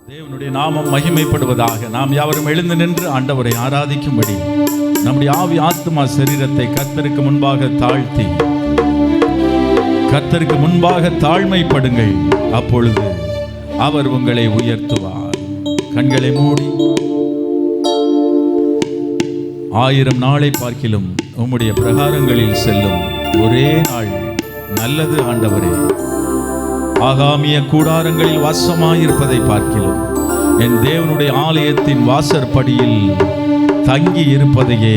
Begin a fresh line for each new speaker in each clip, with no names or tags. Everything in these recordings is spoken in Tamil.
தேவனுடைய நாமம் மகிமைப்படுவதாக. நாம் யாவரும் எழுந்து நின்று ஆண்டவரை ஆராதிக்கும்படி நம்முடைய ஆவி ஆத்மா சரீரத்தை கர்த்தருக்கு முன்பாக தாழ்த்தி கர்த்தருக்கு முன்பாக தாழ்மைப்படுங்கள். அப்பொழுது அவர் உங்களை உயர்த்துவார். கண்களை மூடி 1000 நாளை பார்க்கிலும் உம்முடைய பிரகாரங்களில் செல்லும் ஒரே நாள் நல்லது ஆண்டவரே. ஆகாமிய கூடாரங்களில் வாசமாயிருப்பதை பார்க்கிலும் என் தேவனுடைய ஆலயத்தின் வாசற்படியில் தங்கி இருப்பதையே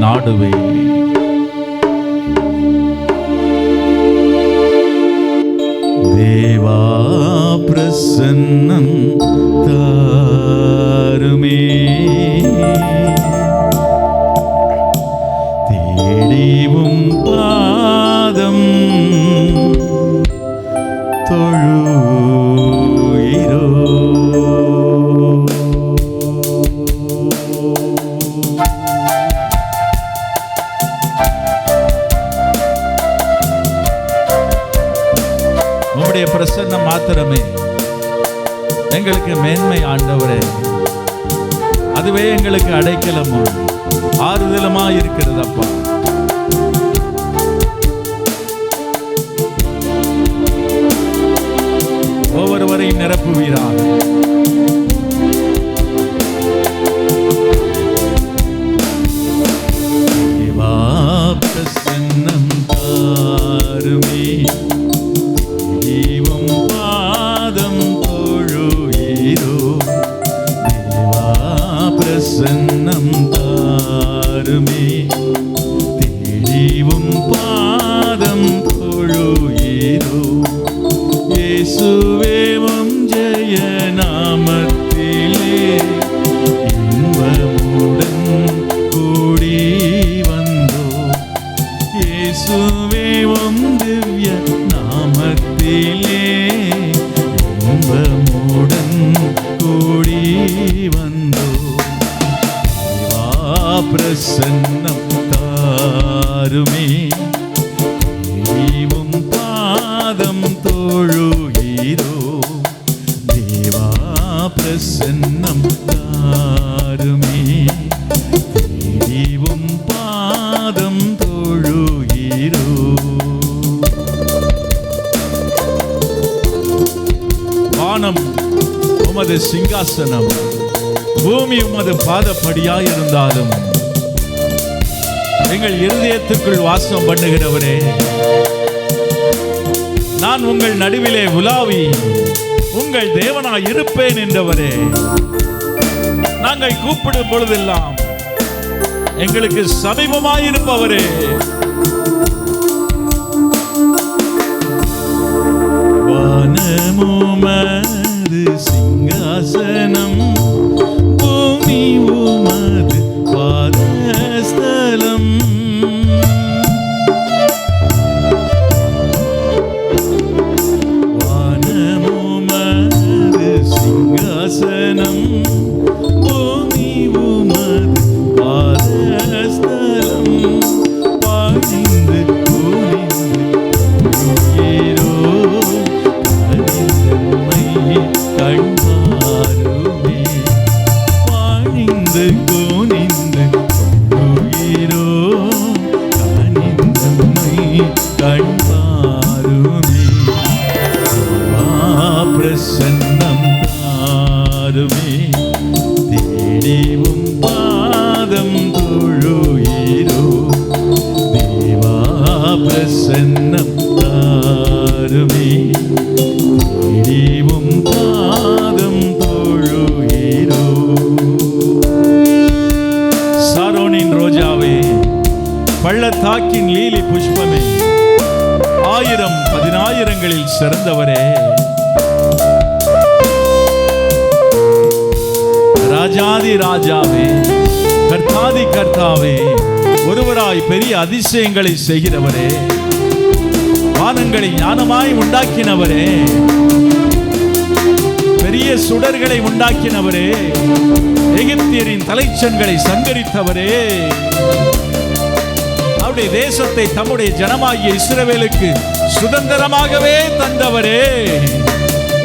நாடுவே. தேவா பிரசன்னம் தாருமே, தேடிவும் பாதம் தொழுகிறோ. உம்முடைய பிரசன்னம் மாத்திரமே எங்களுக்கு மேன்மை ஆண்டவரே. அதுவே எங்களுக்கு அடைக்கலமா ஆறுதலமா இருக்கிறது அப்பா. ஒவ்வொருவரையும் நிரப்புவீராக. தேவா பிரசன்னம் தாருமே, தெய்வம் பாதம் தொழுகிறோ. தேவா பிரசன்னம் தாருமே, தெய்வம் பாதம் தொழுகிறோ. இயேசுவேவும் ஜெய நாமத்திலே இன்பமுடன் கூடி வந்தோ. இயேசுவேவும் திவ்ய நாமத்திலே இன்பமுடன் கூடி வந்தோ. தேவா பிரசன்னம் தாருமே, தெய்வம் பாதம் தொழுகிறோ. தேவா பிரசன்னம் தாருமே, தெய்வம் பாதம் தொழுகிறோ. வானம் உமது சிங்காசனம், பூமி உமது பாதப்படியாயிருந்தாலும் எங்கள் இருதயத்துக்குள் வாசம் பண்ணுகிறவரே, நான் உங்கள் நடுவிலே உலாவி உங்கள் தேவனாய் இருப்பேன் என்றவரே. நாங்கள் கூப்பிடும் பொழுதெல்லாம் எங்களுக்கு சமீபமாயிருப்பவரே. வானமுமது சிங்காசனம், பூமி உமது பாதஸ்தலம். வானமுமது சிங்காசனம், பூமி உமது பாதஸ்தலம். பணிந்து குனிந்து தொழுகிறோ, கனிந்தன்மை கண்பாருமே. பணிந்து குனிந்து தொழுகிறோ, கனிந்தன்மை கண்பாருமே. பிரசன்னம் தாருமே, தேடிவும் பாதம் தொழுகிறோ. தேவா பிரசன்னம் தாருமே, தேடிவும் பாதம் தொழுகிறோ. சாரோனின் ரோஜாவே, பள்ளத்தாக்கின் லீலி புஷ்பமே, 1000 10,000ங்களில் சிறந்தவரே. ராஜாதி ராஜாவே, கர்த்தாதி கர்த்தாவே, ஒருவராய் பெரிய அதிசயங்களை செய்கிறவரே, வானங்களை ஞானமாய் உண்டாக்கினவரே, பெரிய சுடர்களை உண்டாக்கினவரே, எகிப்தியரின் தலைச்சன்களை சங்கரித்தவரே, அவருடைய தேசத்தை தம்முடைய ஜனமாகிய இஸ்ரவேலுக்கு சுதந்திரமாகவே தந்தவரே.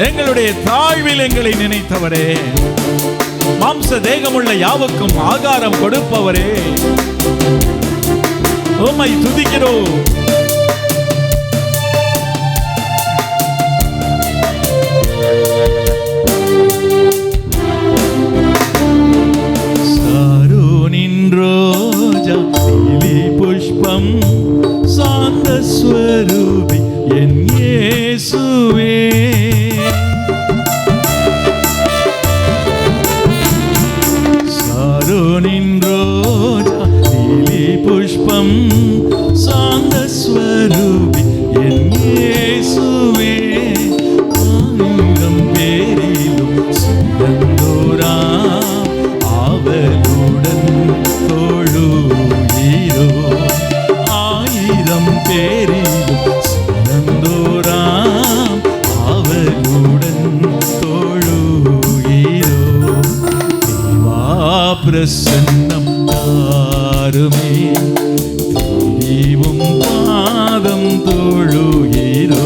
எங்களுடைய தாழ்வில் எங்களை நினைத்தவரே, மாம்ச தேகமுள்ள யாவுக்கும் ஆகாரம் கொடுப்பவரே, உம்மை துதிக்கிறோம். சாரோனின் ரோஜா லீலி புஷ்பம் சாந்த ஸ்வரூபி என் இயேசுவே, சாரோனின் ரோஜா லீலி புஷ்பம் சாந்த ஸ்வரூபி என் இயேசுவே, ஆயிரம் பேரிலும் சிறந்தோராம் ஆவலுடன் தொழுகிறோ, ஆயிரம் பேரிலும் சிறந்தோராம் ஆவலுடன் தொழுகிறோ, தேவா பிரசன்னம் தாருமே, தீவும் பாதம் தொழுகிறோ.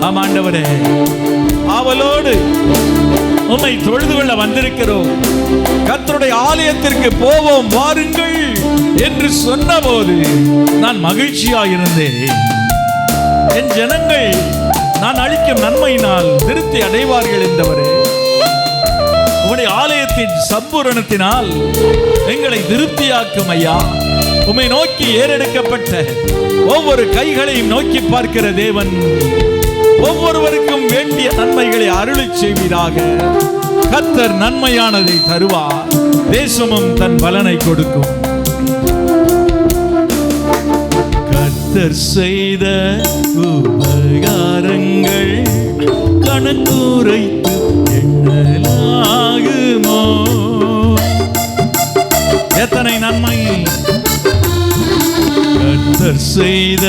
ஆமாண்டவரே, ஆவலோடு உம்மை தொழுது கொள்ள வந்திருக்கிறோம். கர்த்தருடைய ஆலயத்திற்கு போவோம் வாருங்கள் என்று சொன்னபோது நான் மகிழ்ச்சியாயிருந்தேன். என் ஜனங்கள் நான் அளிக்கும் நன்மையினால் திருப்தி அடைவார்கள் என்றவரே, உம்முடைய ஆலயத்தின் சம்பூரணத்தினால் எங்களை திருப்தியாக்கும் ஐயா. உம்மை நோக்கி ஏறெடுக்கப்பட்ட ஒவ்வொரு கைகளையும் நோக்கி பார்க்கிற தேவன் ஒவ்வொருவருக்கும் வேண்டிய நன்மைகளை அருளி செய்வீராக. கர்த்தர் நன்மையானதை தருவார், தேசமும் தன் பலனை கொடுக்கும். கர்த்தர் செய்த உபகாரங்கள் கணக்குரைத்து எண்ணலாகுமோ, எத்தனை நன்மை கர்த்தர் செய்த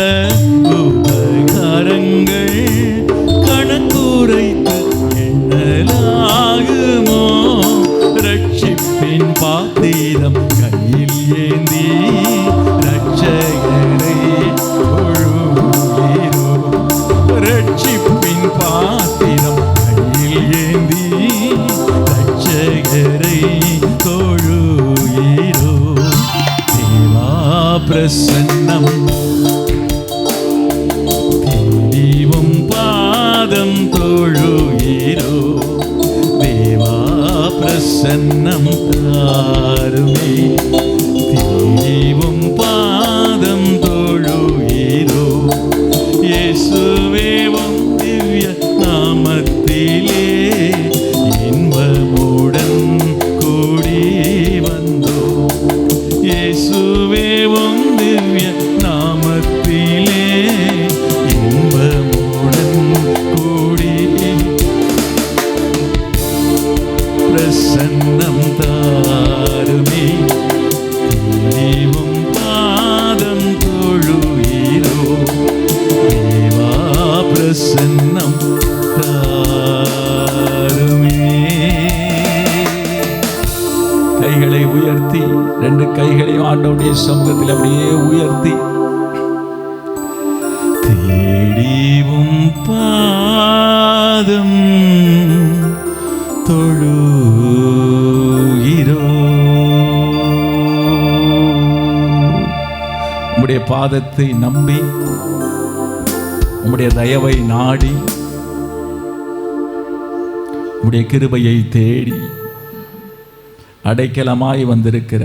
உபகாரங்கள் கணக்குரைத்து எண்ணலாகுமோ, ரட்சிப்பின் பாத்திரம் கையில் ஏந்தி ரட்சகரை தொழுகிறோ, ரட்சிப்பின் பாத்திரம் கையில் ஏந்தி ரட்சகரை தொழுகிறோ, தேவா பிரசன்னம் தீவும் பாதம் தொழுகிறோ, தேவா பிரசன்னம் தாருமே, தீவும் பாதம் தொழுகிறோ, இயேசுவேவும் திவ்ய நாமத்திலே இன்பமுடன் கூடி வந்தோ, இயேசுவேவும் திவ்ய நாமத்திலே இன்பமுடன் கூடி பிரசன்னம் தாருமே, தீவும் பாதம் தொழுகிறோ, தேவா பிரசன்னம் தாருமே. கைகளை உயர்த்தி, ரெண்டு கைகளையும் ஆண்டவருடைய சமூகத்தில் அப்படியே உயர்த்தி, தேடிவும் பாதம் தொழுகிறோ, உம்முடைய பாதத்தை நம்பி உம்முடைய தயவை நாடி உம்முடைய கிருபையை தேடி அடைக்கலமாய் வந்திருக்கிற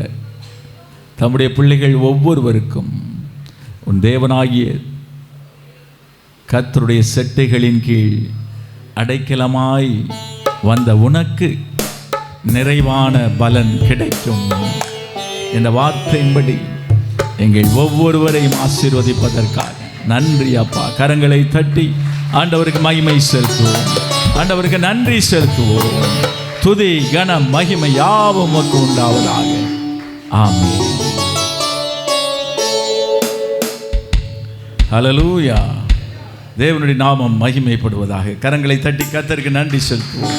தம்முடைய பிள்ளைகள் ஒவ்வொருவருக்கும் உன் தேவனாகிய கர்த்தருடைய செட்டைகளின் கீழ் அடைக்கலமாய் வந்த உனக்கு நிறைவான பலன் கிடைக்கும் என்ற வார்த்தையின்படி எங்கள் ஒவ்வொருவரையும் ஆசீர்வதிப்பதற்காக நன்றி அப்பா. கரங்களை தட்டி ஆண்டவருக்கு மகிமை செலுத்துவோம், ஆண்டவருக்கு நன்றி செலுத்துவோம். துதி கன மகிமை யாவும் உமக்கு உண்டாவதாக. ஆமென். ஹல்லேலூயா. தேவனுடைய நாமம் மகிமைப்படுவதாக. கரங்களை தட்டி கர்த்தருக்கு நன்றி செலுத்துவோம்.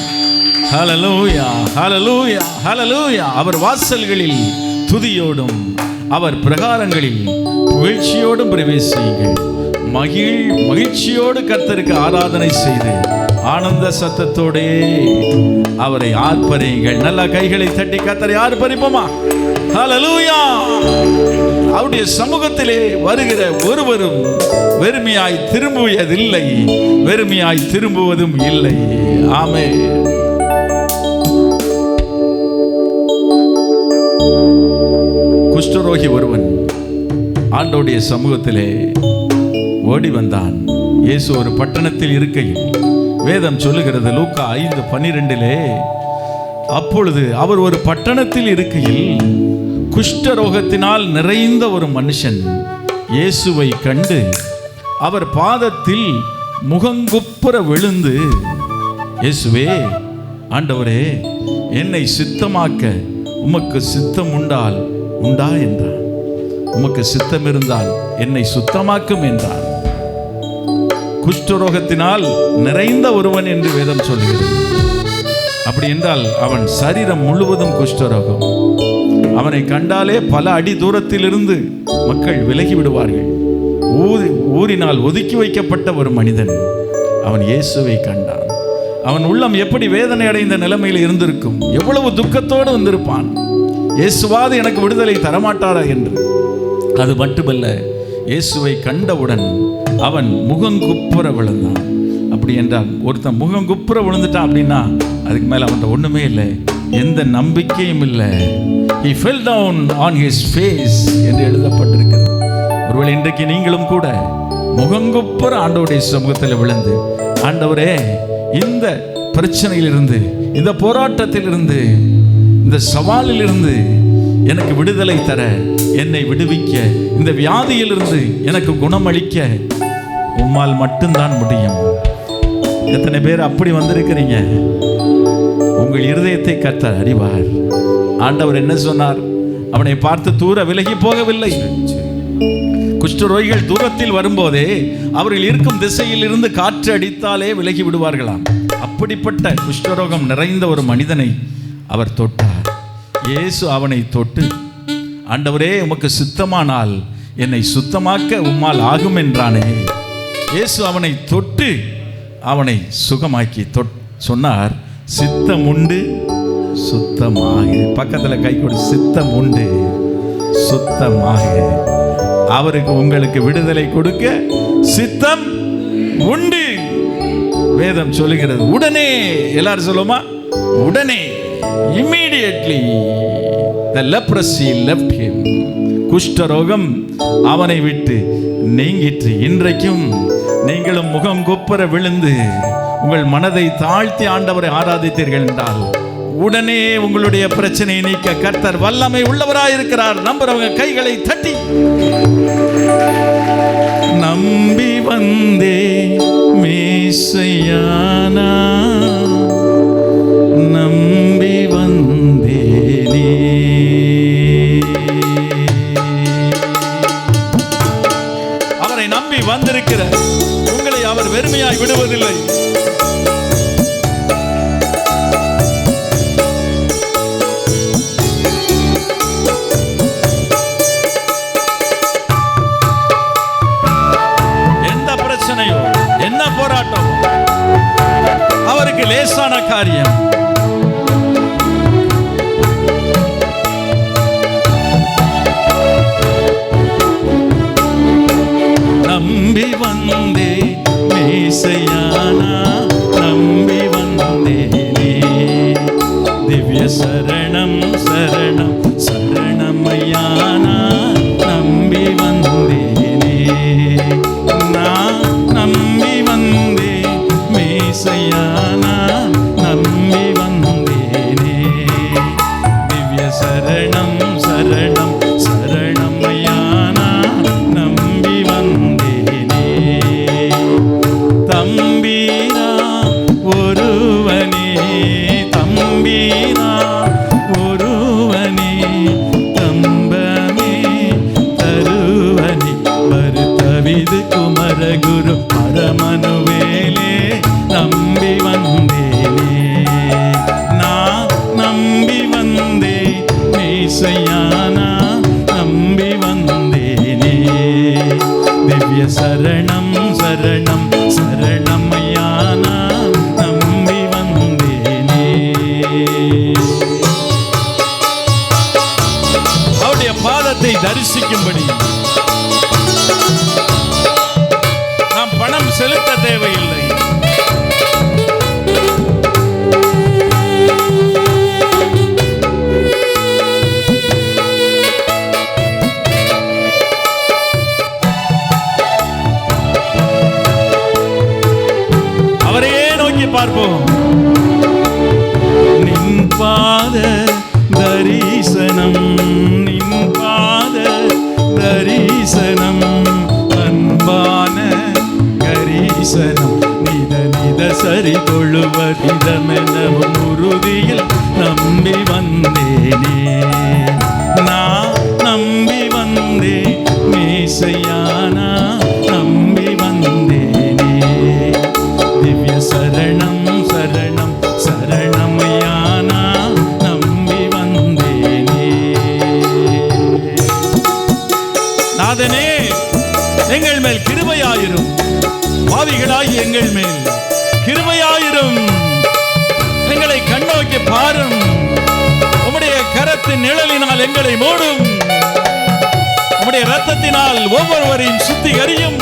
ஹல்லேலூயா, ஹல்லேலூயா, ஹல்லேலூயா. அவர் வாசல்களில் துதியோடும் அவர் பிரகாரங்களில் புகழ்ச்சியோடும் பிரவேசியுங்கள். மகிழ்ச்சியோடு கர்த்தருக்கு ஆராதனை செய்து ஆனந்த சத்தத்தோடே அவரை ஆர்ப்பரியுங்கள். நல்ல கைகளை தட்டி கர்த்தரை ஆர்ப்பரிப்போமா? ஹல்லேலூயா! அவருடைய சமூகத்திலே வருகிற ஒருவரும் வெறுமையாய் திரும்புவதில்லை, வெறுமையாய் திரும்புவதும் இல்லை. ஆமென். குஷ்டரோகி ஒருவன் ஆண்டவருடைய சமூகத்திலே ஓடி வந்தான். இயேசு ஒரு பட்டணத்தில் இருக்கையில், வேதம் சொல்லுகிறது லூக்கா 5:12, அப்பொழுது அவர் ஒரு பட்டணத்தில் இருக்கையில் குஷ்டரோகத்தினால் நிறைந்த ஒரு மனுஷன் இயேசுவை கண்டு அவர் பாதத்தில் முகங்குப்புற விழுந்து, இயேசுவே, ஆண்டவரே, என்னை சித்தமாக்க உமக்கு சித்தம் உண்டா என்றான். உமக்கு சித்தம் இருந்தால் என்னை சுத்தமாக்கும் என்றான். குஷ்டரோகத்தினால் நிறைந்த ஒருவன் என்று வேதம் சொல்கிறது. அப்படி என்றால் அவன் சரீரம் முழுவதும் குஷ்டரோகம். அவனை கண்டாலே பல அடி தூரத்திலிருந்து மக்கள் விலகி விடுவார்கள். ஊரினால் ஒதுக்கி வைக்கப்பட்ட ஒரு மனிதன் அவன் இயேசுவை கண்டான். அவன் உள்ளம் எப்படி வேதனை அடைந்த நிலைமையில் இருந்திருக்கும், எவ்வளவு துக்கத்தோடு வந்திருப்பான். இயேசுவாது எனக்கு விடுதலை தரமாட்டாரா என்று. அது மட்டுமல்ல, இயேசுவை கண்டவுடன் அவன் முகங்குப்புற விழுந்தான். அப்படி என்றால் ஒருத்தன் முகங்குப்புற விழுந்துட்டான் அப்படின்னா அதுக்கு மேல அவன்கிட்ட ஒண்ணுமே இல்லை, எந்த நம்பிக்கையும் இல்லை. He fell down on his face என்று எழுதப்பட்டிருக்கிறது. ஒருவேளை இன்றைக்கு நீங்களும் கூட முகங்குப்புற ஆண்டவருடைய சமூகத்தில் விழுந்து, ஆண்டவரே, இந்த பிரச்சனையிலிருந்து, இந்த போராட்டத்திலிருந்து, இந்த சவாலிலிருந்து எனக்கு விடுதலை தர, என்னை விடுவிக்க, இந்த வியாதியிலிருந்து எனக்கு குணமளிக்க உம்மால் மட்டும்தான் முடியும். எத்தனை பேர் அப்படி வந்திருக்கிறீங்க? உங்கள் இருதயத்தை கர்த்தர் அறிவார். ஆண்டவர் என்ன சொன்னார்? அவனை பார்த்து தூர விலகி போகவில்லை. குஷ்டரோகிகள் தூரத்தில் வரும்போதே அவர்கள் இருக்கும் திசையில் இருந்து காற்று அடித்தாலே விலகி விடுவார்களாம். அப்படிப்பட்ட குஷ்டரோகம் நிறைந்த ஒரு மனிதனை அவர் தொட்டார். இயேசு அவனை தொட்டு, ஆண்டவரே, உமக்கு சித்தமானால் என்னை சுத்தமாக்க உம்மால் ஆகும் என்றானே. இயேசு அவனை தொட்டு அவனை சுகமாக்கி சொன்னார், சித்தம் உண்டு சுத்தமாக. பக்கத்தில் கை கொடு, சித்தம் உண்டு சுத்தமாக. அவருக்கு உங்களுக்கு விடுதலை கொடுக்க சித்தம் உண்டு. வேதம் சொல்லுகிறது. உடனே, எல்லாரும் சொல்லுமா? உடனே, immediately the leprosy left him. குஷ்டரோகம் அவனை விட்டு நீங்கிற்று. இன்றைக்கும் நீங்களும் முகம் குப்புற விழுந்து உங்கள் மனதை தாழ்த்தி ஆண்டவரை ஆராதித்தீர்கள் என்றால் உடனே உங்களுடைய பிரச்சனையை நீக்க கர்த்தர் வல்லமை உள்ளவராயிருக்கிறார். நம்புறவங்க கைகளை தட்டி, நம்பி வந்தே மேசையானா, நம்பி வந்தேனே. அவரை நம்பி வந்திருக்கிற உங்களை அவர் வெறுமையாய் விடுவதில்லை. என்ன போராட்டம் அவருக்கு லேசான காரியம். நம்பி வந்தே மேசையானா, நம்பி வந்தேனே. திவ்ய சரணம் சரணம் சரணமையானா, நம்பி வந்தேனே. நான் நம்பி வந்தே மேசையானா, நம்பி வந்தேனே. திவ்ய சரணம் சரணம் சரணமையானா, நம்பி வந்தேனே. நின் பாத தரிசனம், நின் பாத தரிசனம், அன்பான கரிசனம், நித நித சரி தொழுவதிதமெனவும் உறுதியில் நம்பி வந்தேனே, நான் நம்பி வந்தே மேசையானா நம்பி வந்தேனே. திவ்ய சரணம் சரணம் சரணமையானா நம்பி வந்தேனே. நாதனே, எங்கள் மேல் கிருபையாயிரும், பாவிகளாகி எங்கள் மேல் கிருபையாயிரும். எங்களை கண்ணோக்கி பாரும், உம்முடைய கரத்தின் நிழலினால் எங்களை மூடும், உம்முடைய இரத்தத்தினால் ஒவ்வொருவரையும் சுத்திகரியும்,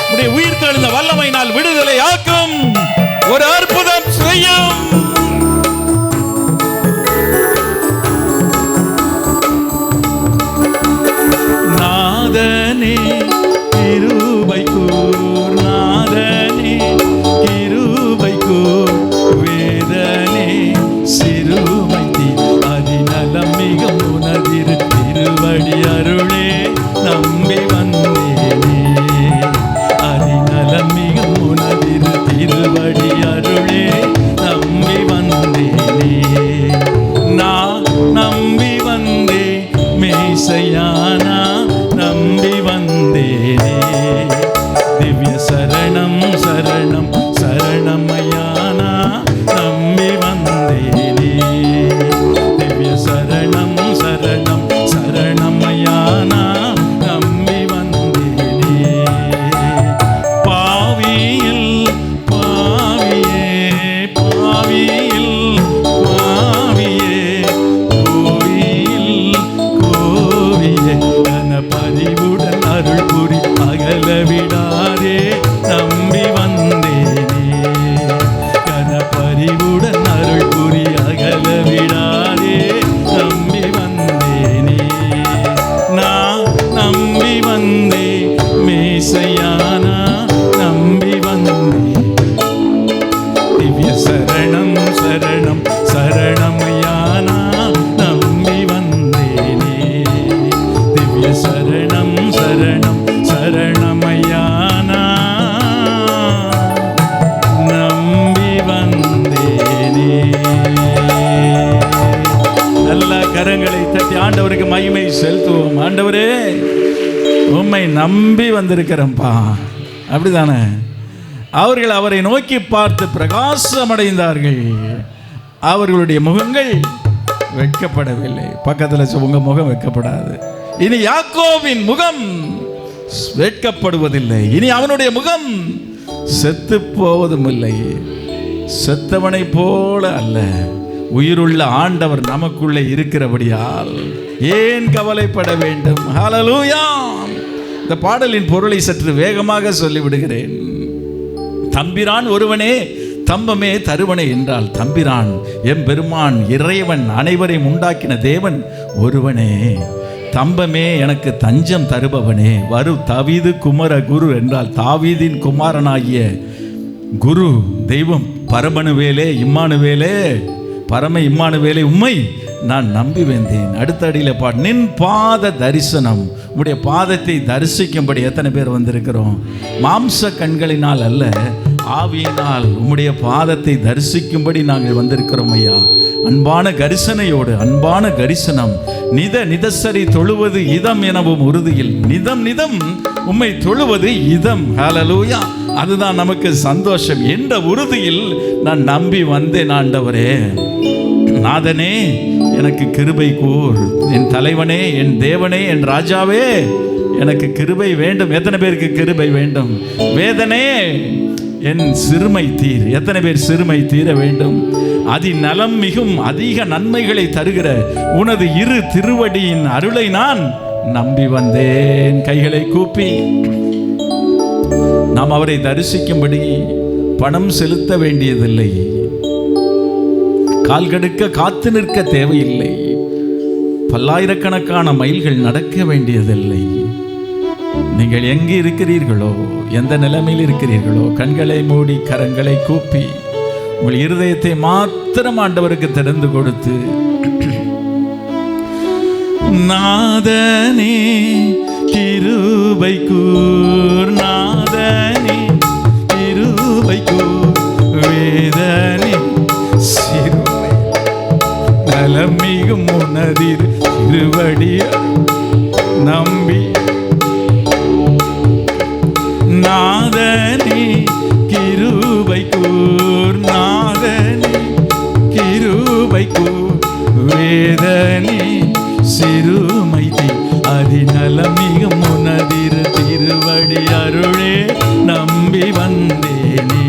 உம்முடைய உயிர்த்தெழுந்த வல்லமையினால் விடுதலை ஆக்கும், ஒரு அற்புதம் செய்யும். நாதனே கிருபை கூர், நாதனே கிருபை கூர், வேதனே சிறுமைத்தி அதிநலம் மிக உனதிரு திருவடி அருளே நம்பி வந்தேனே, அதிநலம் மிக உனதிரு திருவடி அருளே நம்பி வந்தேனே. நான் நம்பி வந்தே மேசையானா நம்பி வந்தேனே. திவ்ய சரணம் சரணம் சரணமையானா நம்பி வந்தேனே. திவ்ய சரணம் சரணம் சரணமையானா நம்பி வந்தேனே. பாவியில் பாவியே பாவியில் பாவியே, கோவியில் கோவியே, கன பதிவுடன் அருள் புரி அகல விடாதே நம்பி வந்தேனே. கன பரிவுடன் அருள் புரி அகல விடாதே நம்பி வந்தேனே. நான் நம்பி வந்தே மேசையானா நம்பி வந்தே. திவ்ய சரணம் சரணம் சரணமையானா நம்பி வந்தேனே. திவ்ய சரணம் சரணம் சரணமையானா நம்பி வந்தேனே. நல்ல கரங்களை தட்டி ஆண்டவருக்கு மகிமை செலுத்துவோம். ஆண்டவரே, உம்மை நம்பி வந்திருக்கிறேன்ப்பா. அப்படிதானே? அவர்கள் அவரை நோக்கி பார்த்து பிரகாசமடைந்தார்கள், அவர்களுடைய முகங்கள் வெட்கப்படவில்லை. பக்கத்தில் உங்க முகம் வெட்கப்படாது. இனி யாக்கோபின் முகம் வெட்கப்படுவதில்லை, இனி அவனுடைய முகம் செத்து போவதும் இல்லை. செத்தவனை போல அல்ல, உயிருள்ள ஆண்டவர் நமக்குள்ளே இருக்கிறபடியால் ஏன் கவலைப்பட வேண்டும்? ஹல்லேலூயா. இந்த பாடலின் பொருளை சற்று வேகமாக சொல்லிவிடுகிறேன். தம்பிரான் ஒருவனே தம்பமே தருவனே என்றால், தம்பிரான் எம்பெருமான் இறைவன் அனைவரையும் உண்டாக்கின தேவன் ஒருவனே. தம்பமே எனக்கு தஞ்சம் தருபவனே. வரு தாவீது குமர குரு என்றால், தாவீதின் குமாரனாகிய குரு தெய்வம் பரமனுவேலே இம்மானுவேலே, பரம இம்மானுவேலே, உம்மை நான் நம்பி வந்தேன். அடுத்த அடியில் பாடு, நின் பாத தரிசனம். உம்முடைய பாதத்தை தரிசிக்கும்படி எத்தனை பேர் வந்திருக்கிறோம்? மாம்ச கண்களினால் அல்ல, ஆவியினால் உம்முடைய பாதத்தை தரிசிக்கும்படி நாங்கள் வந்திருக்கிறோம் ஐயா. அன்பான கரிசனையோடு, அன்பான கரிசனம். நித நிதசரி தொழுவது இதம் எனவும் உறுதியில், நிதம் நிதம் உம்மை தொழுவது இதம். ஹல்லேலூயா. அதுதான் நமக்கு சந்தோஷம் என்ற உறுதியில் நான் நம்பி வந்தேன். ஆண்டவரே, நாதனே, எனக்கு கிருபை கூர். என் தலைவனே, என் தேவனே, என் ராஜாவே, எனக்கு கிருபை வேண்டும். எத்தனை பேருக்கு கிருபை வேண்டும்? வேதனே, என் சிறுமை தீர். எத்தனை பேர் சிறுமை தீர வேண்டும்? அதிநலம் மிகும் அதிக நன்மைகளை தருகிற உனது இரு திருவடியின் அருளை நான் நம்பி வந்தேன். கைகளை கூப்பி நாம் அவரை தரிசிக்கும்படி பணம் செலுத்த வேண்டியதில்லை, கால்கடுக்க காத்து நிற்க தேவையில்லை, பல்லாயிரக்கணக்கான மைல்கள் நடக்க வேண்டியதில்லை. நீங்கள் எங்கே இருக்கிறீர்களோ, எந்த நிலைமையில் இருக்கிறீர்களோ, கண்களை மூடி கரங்களை கூப்பி உங்கள் இருதயத்தை மாத்திரம் ஆண்டவருக்கு திறந்து கொடுத்து, நாதனே கிருபை கூர், நாதனே கிருபை கூர், வேதனே சிறுமை நலமிகும் உனதிர் திருவடிய நம்பி, நாதனே கிருபை கூர், நாதனே கிருபை கூர், வேதனே சிறுமை அதிநலமிகும் உனதிர் திருவடி அருளே நம்பி வந்தேனே,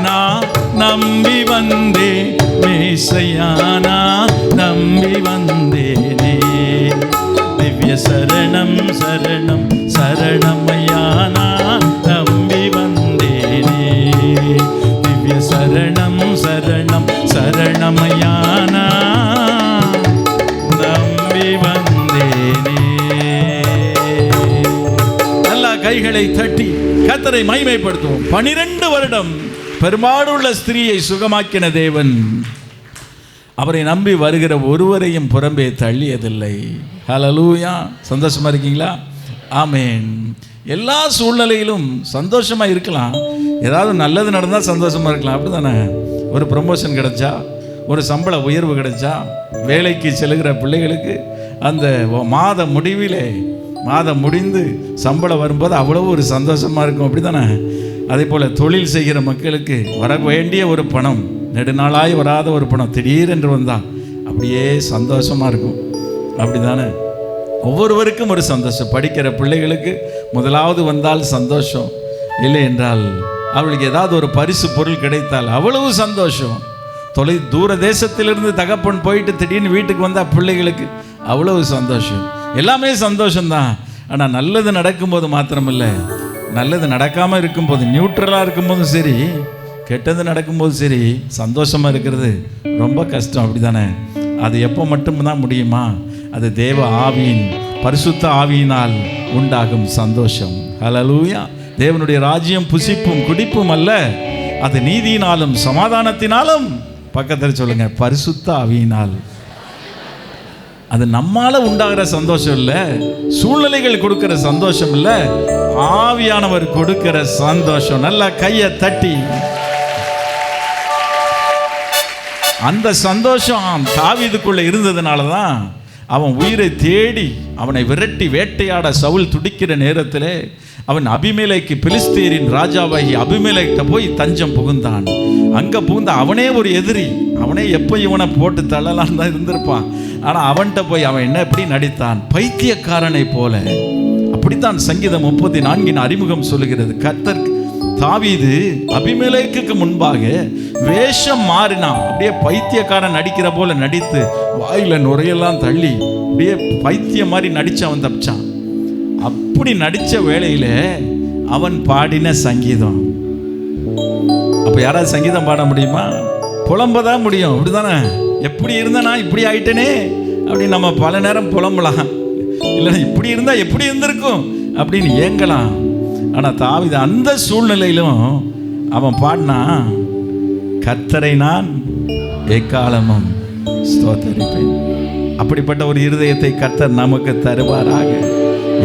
நான் நம்பி வந்தே மேசையானா, நம்பி வந்தேனே. திவ்ய சரணம் சரணம் சரணமையானா, நம்பி வந்தேனே. திவ்ய சரணம் சரணம் சரணமையானா, நம்பி வந்தேனே. நல்லா கைகளை தட்டி கர்த்தரை மகிமைப்படுத்துவோம். 12 வருடம் பெரும்பாடுள்ள ஸ்திரீயை சுகமாக்கின தேவன் அவரை நம்பி வருகிற ஒருவரையும் புறம்பே தள்ளியதில்லை. ஹல்லேலூயா. சந்தோஷமா இருக்கீங்களா? ஆமென். எல்லா சூழ்நிலையிலும் சந்தோஷமாக இருக்கலாம். ஏதாவது நல்லது நடந்தால் சந்தோஷமாக இருக்கலாம், அப்படி தானே? ஒரு ப்ரமோஷன் கிடைச்சா, ஒரு சம்பள உயர்வு கிடைச்சா, வேலைக்கு செல்கிற பிள்ளைகளுக்கு அந்த மாத முடிந்து சம்பளம் வரும்போது அவ்வளவு ஒரு சந்தோஷமாக இருக்கும், அப்படி தானே? அதே போல் தொழில் செய்கிற மக்களுக்கு வர வேண்டிய ஒரு பணம், நெடுநாளாய் வராத ஒரு பணம் திடீரென்று வந்தால் அப்படியே சந்தோஷமாக இருக்கும், அப்படி தானே? ஒவ்வொருவருக்கும் ஒரு சந்தோஷம். படிக்கிற பிள்ளைகளுக்கு முதலாவது வந்தால் சந்தோஷம், இல்லை என்றால் அவளுக்கு ஏதாவது ஒரு பரிசு பொருள் கிடைத்தால் அவ்வளவு சந்தோஷம். தூர தேசத்திலிருந்து தகப்பன் போயிட்டு திடீர்னு வீட்டுக்கு வந்தால் பிள்ளைகளுக்கு அவ்வளவு சந்தோஷம். எல்லாமே சந்தோஷம்தான். ஆனால் நல்லது நடக்கும்போது மாத்திரமில்லை, நல்லது நடக்காமல் இருக்கும்போது, நியூட்ரலாக இருக்கும்போதும் சரி, கெட்டது நடக்கும்போது சரி, சந்தோஷமாக இருக்கிறது ரொம்ப கஷ்டம், அப்படி தானே? அது எப்போ மட்டும்தான் முடியுமா? அது தேவ ஆவியின், பரிசுத்த ஆவியினால் உண்டாகும் சந்தோஷம். ஹல்லேலூயா. தேவனுடைய ராஜ்யம் புசிப்பும் குடிப்பும் அல்ல, அது நீதியினாலும் சமாதானத்தினாலும், பக்கத்தில் சொல்லுங்க, பரிசுத்த ஆவியினால். அது நம்மால உண்டாகிற சந்தோஷம் இல்லை, சூழ்நிலைகள் கொடுக்கிற சந்தோஷம் இல்லை, ஆவியானவர் கொடுக்கிற சந்தோஷம். நல்லா கையை தட்டி அந்த சந்தோஷம் தாவீதுக்குள்ள இருந்ததுனால தான் அவன் உயிரை தேடி அவனை விரட்டி வேட்டையாட சவுல் துடிக்கிற நேரத்தில் அவன் அபிமெலேக்கு, பிலிஸ்தீரின் ராஜாவாகி அபிமெலேக்கிட்ட போய் தஞ்சம் புகுந்தான். அங்கே புகுந்த அவனே ஒரு எதிரி, அவனே எப்போ இவனை போட்டு தள்ளலாம் தான் இருந்திருப்பான். ஆனால் அவன்கிட்ட போய் அவன் என்ன எப்படி நடித்தான்? பைத்தியக்காரனை போல. அப்படித்தான் சங்கீதம் 34 அறிமுகம் சொல்லுகிறது. கர்த்தர் தாவீது அபிமெலேக்குக்கு முன்பாக வேஷம் மாறினான். அப்படியே பைத்தியக்காரன் நடிக்கிற போல நடித்து வாயில நுரையெல்லாம் தள்ளி அப்படியே பைத்தியம் மாதிரி நடிச்சு அவன் தப்பிச்சான். அப்படி நடிச்ச வேளையில அவன் பாடின சங்கீதம். அப்ப யாராவது சங்கீதம் பாட முடியுமா? புலம்பதான் முடியும், அப்படிதானே? எப்படி இருந்தா இப்படி ஆயிட்டனே அப்படின்னு நம்ம பல நேரம் புலம்பலாம். இல்லைன்னா இப்படி இருந்தா எப்படி இருந்திருக்கும் அப்படின்னு ஏங்கலாம். ஆனா தாவீது அந்த சூழ்நிலையிலும் அவன் பாடினா, கர்த்தரை நான் எக்காலமும் ஸ்தோத்தரிப்பேன். அப்படிப்பட்ட ஒரு இருதயத்தை கர்த்தர் நமக்கு தருவாராக.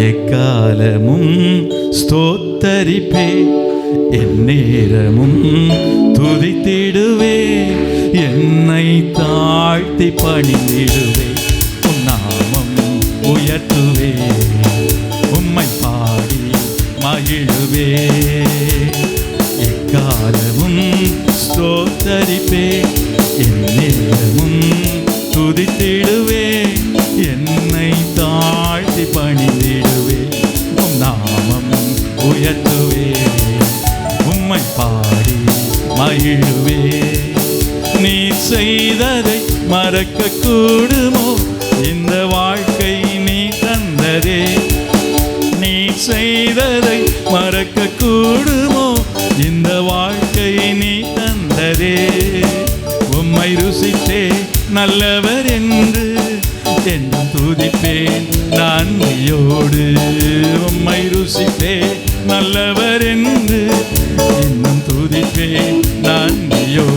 எக்காலமும் ஸ்தோத்தரிப்பே, எந்நேரமும் துதித்திடுவே, என்னை தாழ்த்தி பணிந்திடுவே, உம் நாமம் உயர்த்துவே, உம்மை பாடி மகிழுவே. எக்காலமும் ஸ்தோத்தரிப்பே, எந்நேரமும் துதித்திடுவே, என்னை தாழ்த்தி பணிந்திடுவே, உம் நாமம் உயர்த்துவே, உம்மை பாடி மகிழுவே. நீ செய்ததை மறக்க கூடுமோ? இந்த வாழ்க்கை நீ தந்ததே. நீ செய்ததை மறக்க கூடுமோ? இந்த வாழ்க்கை நீ தந்ததே. உம்மை ருசித்தே நல்லவர் என்று என்றும் துதிப்பேன் நான் நீயோடு. உம்மை ருசித்தே நல்லவர் என்று இன்னும் துதிப்பேன் நான் நீயோடு.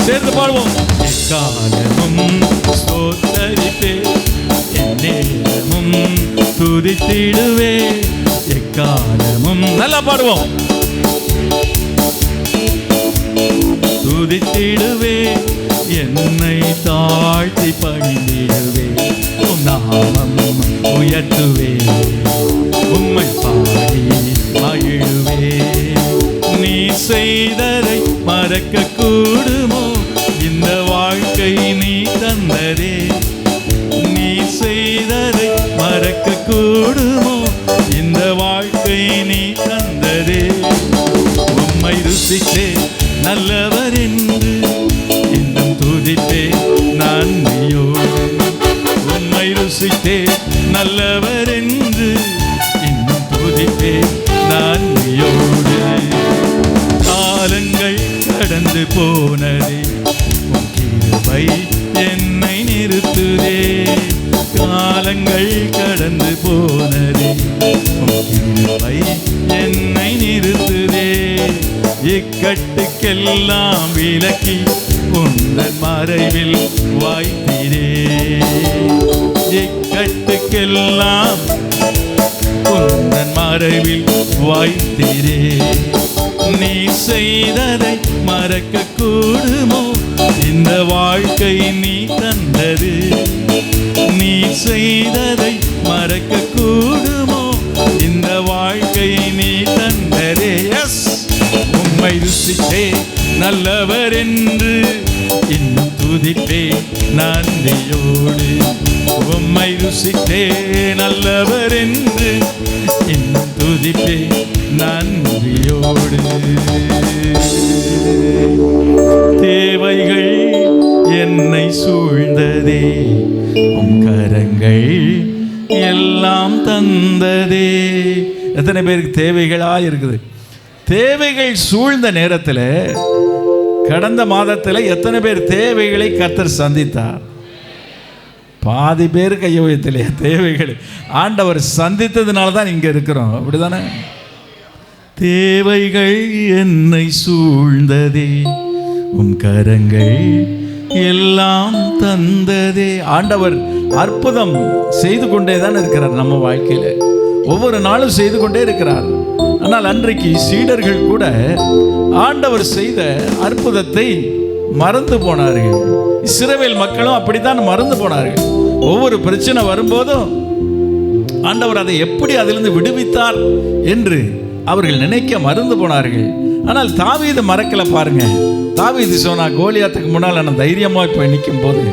சேர்ந்து பாடுவோம். எக்காலமும் ஸ்தோத்தரிப்பே, எந்நேரமும் துதித்திடுவே, எக்காலமும் நல்லா பாடுவோம். துதித்திடுவே, என்னை தாழ்த்தி பணிந்திடுவே, உம் நாமம் உயர்த்துவே, உம்மை பாடி மகிழுவே. நீ செய்ததை மறக்க கூடுமோ, இந்த வாழ்க்கை நீ தந்ததே. நீ செய்ததை மறக்க கூடுமோ, இந்த வாழ்க்கை நீ தந்ததே. உம்மை ருசித்தே நல்லவர் என்று இன்னும் துதித்தே நன்றியோடு. உம்மை ருசித்தே நல்லவர் என்று இன்னும் துதித்தே நன்றியோடு. காலங்கள் கடந்து போனதே, உம் கிருபை என்னை நிறுத்துதே. காலங்கள் கடந்து போனதே, உம் கிருபை என்னை நிறுத்துதே. இக்கட்டுக்கெல்லாம் விலக்கி உந்தன் மறைவில் வாய்த்தீரே. இக்கட்டுக்கெல்லாம் உந்தன் மறைவில் வாய்த்தீரே. நீ செய்ததை மறக்க கூடுமோ, இந்த வாழ்க்கை நீ தந்தது. நீ செய்ததை மறக்க கூடுமோ, இந்த வாழ்க்கை நீ தந்ததே. எஸ், உம்மை ருசித்தே நல்லவர் என்று இன்னும் துதிப்பே நன்றியோடு. உம்மை ருசித்தே நல்லவர் என்று இன்னும் துதிப்பே நன்றியோடு. தேவைகள் என்னை சூழ்ந்ததே, உம் கரங்கள் எல்லாம் தந்ததே. எத்தனை பேருக்கு தேவைகளா இருக்குது? தேவைகள் சூழ்ந்த நேரத்தில், கடந்த மாதத்தில் எத்தனை பேர் தேவைகளை கர்த்தர் சந்தித்தார்? பாதி பேர் கையோயத்திலே தேவைகள் ஆண்டவர் சந்தித்ததுனால தான் இங்கே இருக்கிறோம். அப்படிதானே? தேவைகள் என்னை சூழ்ந்ததே, உம் கரங்கள் எல்லாம் தந்ததே. ஆண்டவர் அற்புதம் செய்து கொண்டே தான் இருக்கிறார் நம்ம வாழ்க்கையில். ஒவ்வொரு நாளும் செய்து கொண்டே இருக்கிறார். ஆனால் அன்றைக்கு சீடர்கள் கூட ஆண்டவர் செய்த அற்புதத்தை மறந்து போனார்கள். இஸ்ரவேல் மக்களும் அப்படித்தான் மறந்து போனார்கள். ஒவ்வொரு பிரச்சனை வரும்போதும் ஆண்டவர் அதை எப்படி அதிலிருந்து விடுவித்தார் என்று அவர்கள் நினைக்க மறந்து போனார்கள். ஆனால் தாவீது மறக்கல பாருங்க. தாவீது சொன்னா, கோலியாத்துக்கு முன்னால் நான் தைரியமாக போய் நிற்கும் போது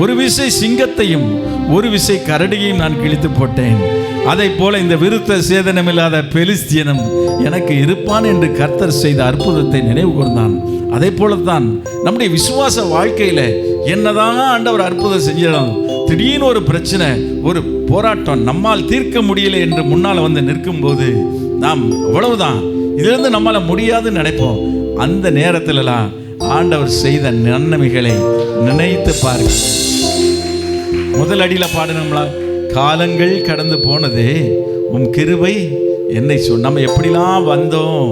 ஒரு விசை சிங்கத்தையும் ஒரு விசை கரடியையும் நான் கிழித்து போட்டேன். அதை போல இந்த விருத்த சேதனமில்லாத பெலிஸ்தியனும் எனக்கு இருப்பான் என்று கர்த்தர் செய்த அற்புதத்தை நினைவு கூர்ந்தான். அதே போலத்தான் நம்முடைய விசுவாச வாழ்க்கையில் என்னதான் ஆண்டவர் அற்புதம் செஞ்சிடும், திடீர்னு ஒரு பிரச்சனை, ஒரு போராட்டம் நம்மால் தீர்க்க முடியல என்று முன்னால் வந்து நிற்கும் போது நாம் அவ்வளவுதான், இதிலிருந்து நம்மால் முடியாதுன்னு நினைப்போம். அந்த நேரத்திலலாம் ஆண்டவர் செய்த நன்மைகளை நினைத்து பாருங்க. முதல் அடியில் பாடணும்ல, காலங்கள் கடந்து போனதே, உம் கிருபை என்னை நம்ம எப்படிலாம் வந்தோம்.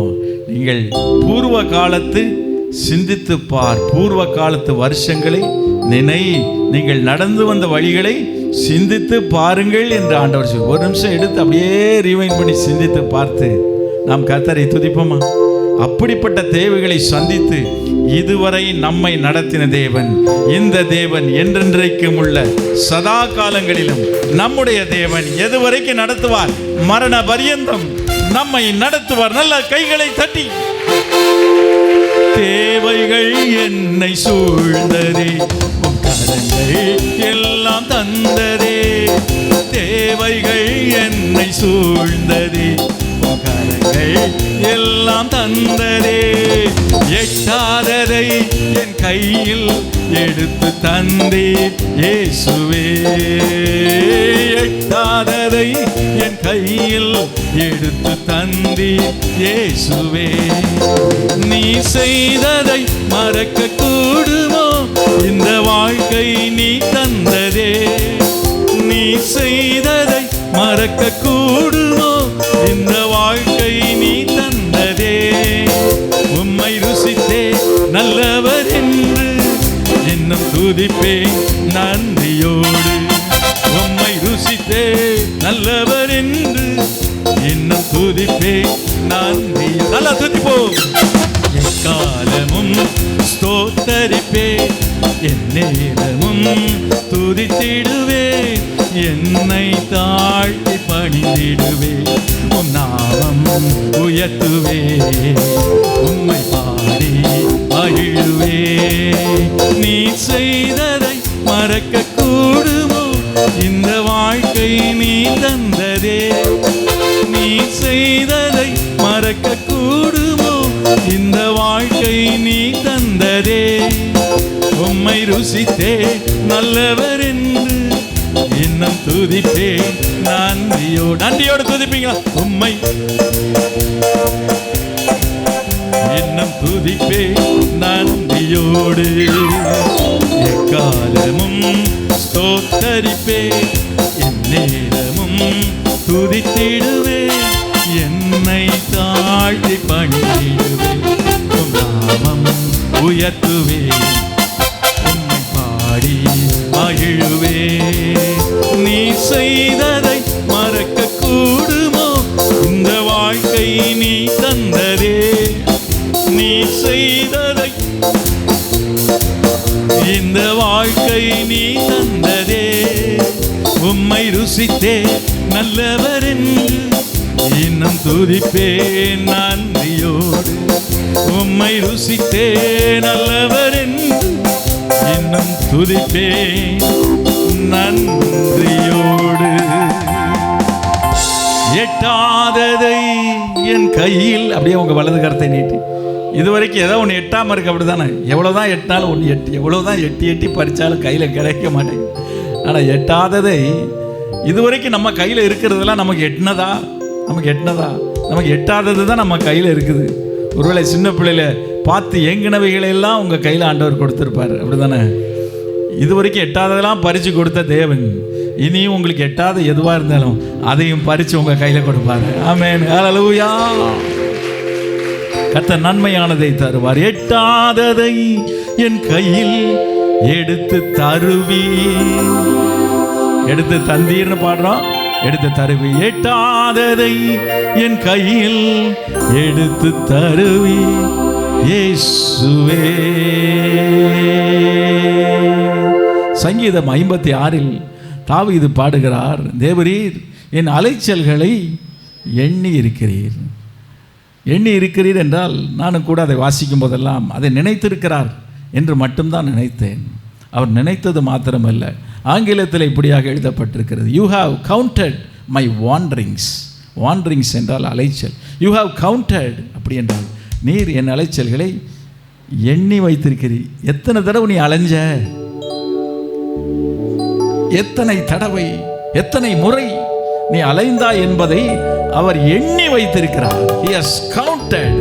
நீங்கள் பூர்வ காலத்து சிந்தித்து பார், பூர்வ காலத்து வருஷங்களை நினை, நீங்கள் நடந்து வந்த வழிகளை சிந்தித்து பாருங்கள் என்று ஆண்டவர் சொல்லி. ஒரு நிமிஷம் எடுத்து அப்படியே ரீவைண்ட் பண்ணி சிந்தித்து பார்த்து நாம் கர்த்தரை துதிப்போமா? அப்படிப்பட்ட தேவைகளை சந்தித்து இதுவரை நம்மை நடத்தின தேவன், இந்த தேவன் என்றென்றைக்கும் உள்ள சதா காலங்களிலும் நம்முடைய தேவன் எதுவரைக்கும் நடத்துவார்? மரண பரியந்தம் நம்மை நடத்துவார். நல்ல கைகளை தட்டி. தேவைகள் என்னை சூழ்ந்ததே, கரங்கள் எல்லாம் தந்ததே. தேவைகள் என்னை சூழ்ந்ததே, கரங்கள் எல்லாம் தந்ததே. எட்டாததை என் கையில் எடுத்து தந்தீர் இயேசுவே. எட்டாததை என் கையில் எடுத்து தந்தீர் இயேசுவே. நீ செய்ததை மறக்க கூடுமோ, இந்த வாழ்க்கை நீ தந்ததே. நீ செய்ததை மறக்க கூடுமோ, இந்த வாழ்க்கை நீ தந்ததே. உம்மை ருசித்தே நல்லவர் என்று துதிப்பேன் நன்றியோடு. உம்மை ருசித்தே நல்லவர் என்று இன்னும் துதிப்பேன் நன்றியோடு. நல்லா துதிப்போம். எக்காலமும் ஸ்தோத்தரிப்பேன், எந்நேரமும் துதித்திடுவேன், என்னை தாழ்த்தி பணிந்திடுவேன், உம் நாமம் உயர்த்துவேன், உம்மை பாடி மகிழுவேன். நீ செய்ததை மறக்க கூடுமோ, இந்த வாழ்க்கை நீ தந்ததே. நீ செய்ததை மறக்க கூடுமோ, இந்த வாழ்க்கை நீ தந்ததே. உம்மை ருசித்தே நல்லவர் என்று இன்னும் துதிப்பே நன்றியோடு. நன்றியோடு துதிப்பீங்களா? உம்மை இன்னும் துதிப்பே நன்றியோடு. எக்காலமும் ஸ்தோத்தரிப்பே, எந்நேரமும் துதித்திடுவே, என்னை தாழ்த்தி பணிந்திடுவே, உம் நாமம் உயர்த்துவே, உம்மை பாடி மகிழுவே. நீ செய்ததை மறக்க கூடுமோ, இந்த வாழ்க்கை நீ தந்ததே. நீ செய்ததை இந்த வாழ்க்கை நீ தந்ததே. உம்மை ருசித்தே நல்லவர் என்று இன்னும் துதிப்பேன் நன்றியோடு. உம்மை ருசித்தே நல்லவர் என்று இன்னும் துதிப்பேன் நன்றியோடு. எட்டாததை என் கையில், அப்படியே உங்க வலது கரத்தை நீட்டி. இதுவரைக்கும் ஏதோ ஒன்று எட்டாமல் இருக்கு, அப்படி தானே? எவ்வளோதான் எட்டினாலும் ஒன்று எட்டி, எவ்வளோதான் எட்டி எட்டி பறித்தாலும் கையில் கிடைக்க மாட்டேங்குது. ஆனால் எட்டாததை இதுவரைக்கும் நம்ம கையில் இருக்கிறதெல்லாம் நமக்கு எட்டினதா? நமக்கு எட்டாதது தான் நம்ம கையில் இருக்குது. ஒருவேளை சின்ன பிள்ளையில பார்த்து ஏங்கினவைகளெல்லாம் உங்கள் கையில் ஆண்டவர் கொடுத்துருப்பார், அப்படி தானே? இதுவரைக்கும் எட்டாததெல்லாம் பறித்து கொடுத்த தேவன் இனியும் உங்களுக்கு எட்டாத எதுவாக இருந்தாலும் அதையும் பறித்து உங்கள் கையில் கொடுப்பார். ஆமென், ஹல்லேலூயா. கர்த்தர் நன்மையானதை தருவார். எட்டாததை என் கையில் எடுத்து தருவி, எடுத்து தந்தீர்னு பாடுறோம், எடுத்து தருவி. எட்டாததை என் கையில் எடுத்து தருவி இயேசுவே. சங்கீதம் 56 தாவீது பாடுகிறார், தேவரீர் என் அலைச்சல்களை எண்ணி இருக்கிறீர். எண்ணி இருக்கிறீர் என்றால் நானும் கூட அதை வாசிக்கும் போதெல்லாம் அதை நினைத்திருக்கிறார் என்று மட்டும்தான் நினைத்தேன். அவர் நினைத்தது மாத்திரமல்ல, ஆங்கிலத்தில் இப்படியாக எழுதப்பட்டிருக்கிறது, யூ ஹாவ் கவுண்டட் மை வாண்டரிங்ஸ். வாண்டரிங்ஸ் என்றால் அலைச்சல். யூ ஹாவ் கவுண்டட், அப்படி என்றால் நீர் என் அலைச்சல்களை எண்ணி வைத்திருக்கிறீர். எத்தனை தடவை நீ அலைஞ்ச, எத்தனை தடவை, எத்தனை முறை நீ அலைந்தாய் என்பதை அவர் எண்ணி வைத்திருக்கிறார். He has counted.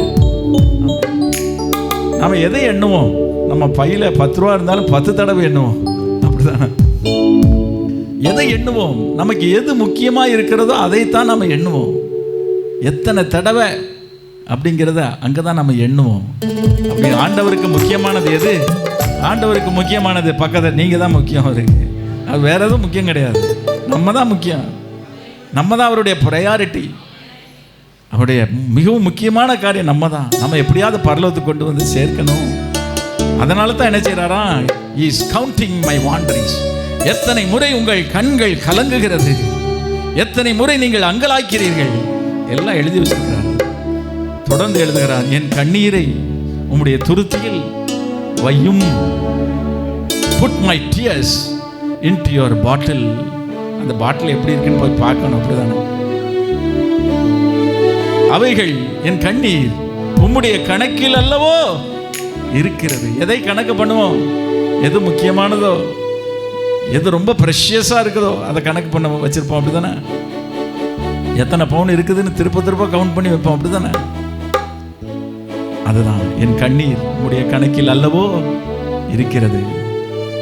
நம்ம எதை எண்ணுவோம்? நம்ம பையில 10 ரூபா இருந்தாலும் 10 தடவை எண்ணுவோம், அப்படிதானே? எதை எண்ணுவோம்? நமக்கு எது முக்கியமா இருக்கிறதோ அதைத்தான் நம்ம எண்ணுவோம். எத்தனை தடவை அப்படிங்கிறத அங்கதான் நம்ம எண்ணுவோம். அப்படி ஆண்டவருக்கு முக்கியமானது எது? ஆண்டவருக்கு முக்கியமானது பக்கத்தில் நீங்க தான் முக்கியம் இருக்கு. அது வேற எதுவும் முக்கியம் கிடையாது. நம்ம தான் முக்கியம். நம்ம தான் அவருடைய ப்ரையாரிட்டி. அவருடைய மிகவும் முக்கியமான காரியம் நம்ம தான். நம்ம எப்படியாவது பரலோகத்துக்கு கொண்டு வந்து சேர்க்கணும். அதனால தான் என்ன செய்யறாரா? He is counting my wanderings. எத்தனை முறை உங்கள் கண்கள் கலங்குகிறது, எத்தனை முறை நீங்கள் அங்கலாய்க்கிறீர்கள், எல்லாம் எழுதி வச்சிருக்கிறார். தொடர்ந்து எழுதுகிறார், என் கண்ணீரை உம்முடைய துருத்தியில் வையும். Put my tears into your bottle. அந்த பாட்டில் எப்படி இருக்குன்னு போய் பார்க்கணும், அப்படிதானே? அவைகள் என் கண்ணீர் உம்முடைய கணக்கில் அல்லவோ இருக்கிறது. எதை கணக்கு பண்ணுவோம்? எது முக்கியமானதோ, எது ரொம்ப ப்ரெஷியஸா இருக்குதோ அதை கணக்கு பண்ண வச்சிருப்போம், அப்படிதானே? எத்தனை பவுன் இருக்குதுன்னு திருப்ப கவுண்ட் பண்ணி வைப்போம், அப்படிதானே? அதுதான் என் கண்ணீர் உம்முடைய கணக்கில் அல்லவோ இருக்கிறது.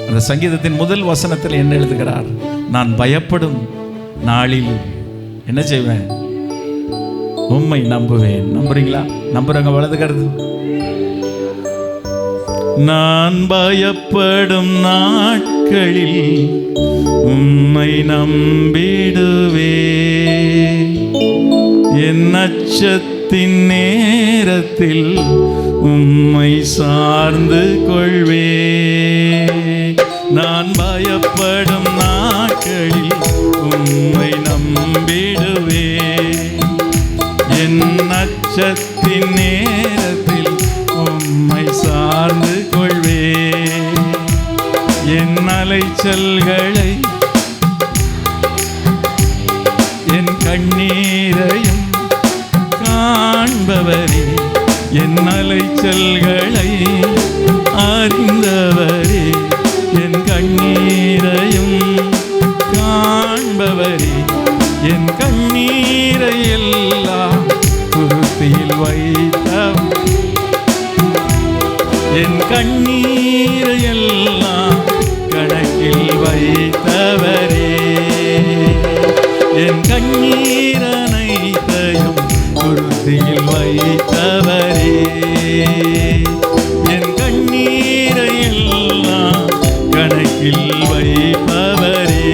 அந்த சங்கீதத்தின் முதல் வசனத்தில் என்ன எழுதுகிறார்? நான் பயப்படும் நாளில் என்ன செய்வேன்? உம்மை நம்புவேன். நம்புறீங்களா? நம்புறவங்க வலது கருது. நான் பயப்படும் நாட்களில் உம்மை நம்பிடுவே. என் அச்சத்தின் நேரத்தில் உம்மை சார்ந்து கொள்வே. நான் பயப்படும் நாட்களில் உம்மை நம்பிடுவே. என் அச்சத்தின் நேரத்தில் உம்மை சார்ந்து கொள்வே. என் அலைச்சல்களை என் கண்ணீரையும் காண்பவரே, என் அலைச்சல்களை அறிந்தவரே, என் கண்ணீரையும் காண்பவரே, என் கண்ணீரை எல்லாம் குருத்தியில் வைத்தவர், என் கண்ணீரை எல்லாம் கணக்கில் வைத்தவரே, என் கண்ணீர் அனைத்தையும் குருத்தியில் வைத்தவரே, என் கண்ணீரை எல்லாம் கணக்கில் வைப்பவரே.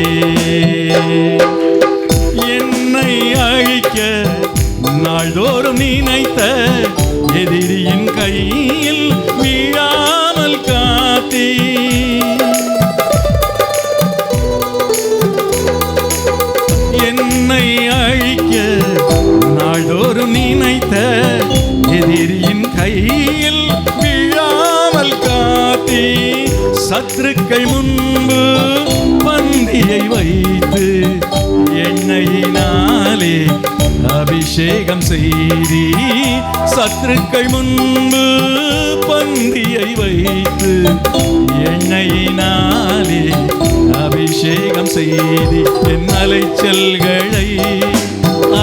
என்னை அழிக்க நாள்தோறும் நினைத்த எதிரியின் கையில் வீழாமல் காத்தீ. என்னை அழிக்க நாள்தோறும் நினைத்த எதிரியின் கையில் வீழாமல் காத்தீ. சத்துருக்கள் முன்பு பந்தியை வைத்து எண்ணெயினாலே அபிஷேகம் செய்தி. சத்துருக்கள் முன்பு பந்தியை வைத்து எண்ணெயினாலே அபிஷேகம் செய்தி. என் அலைச்சல்களை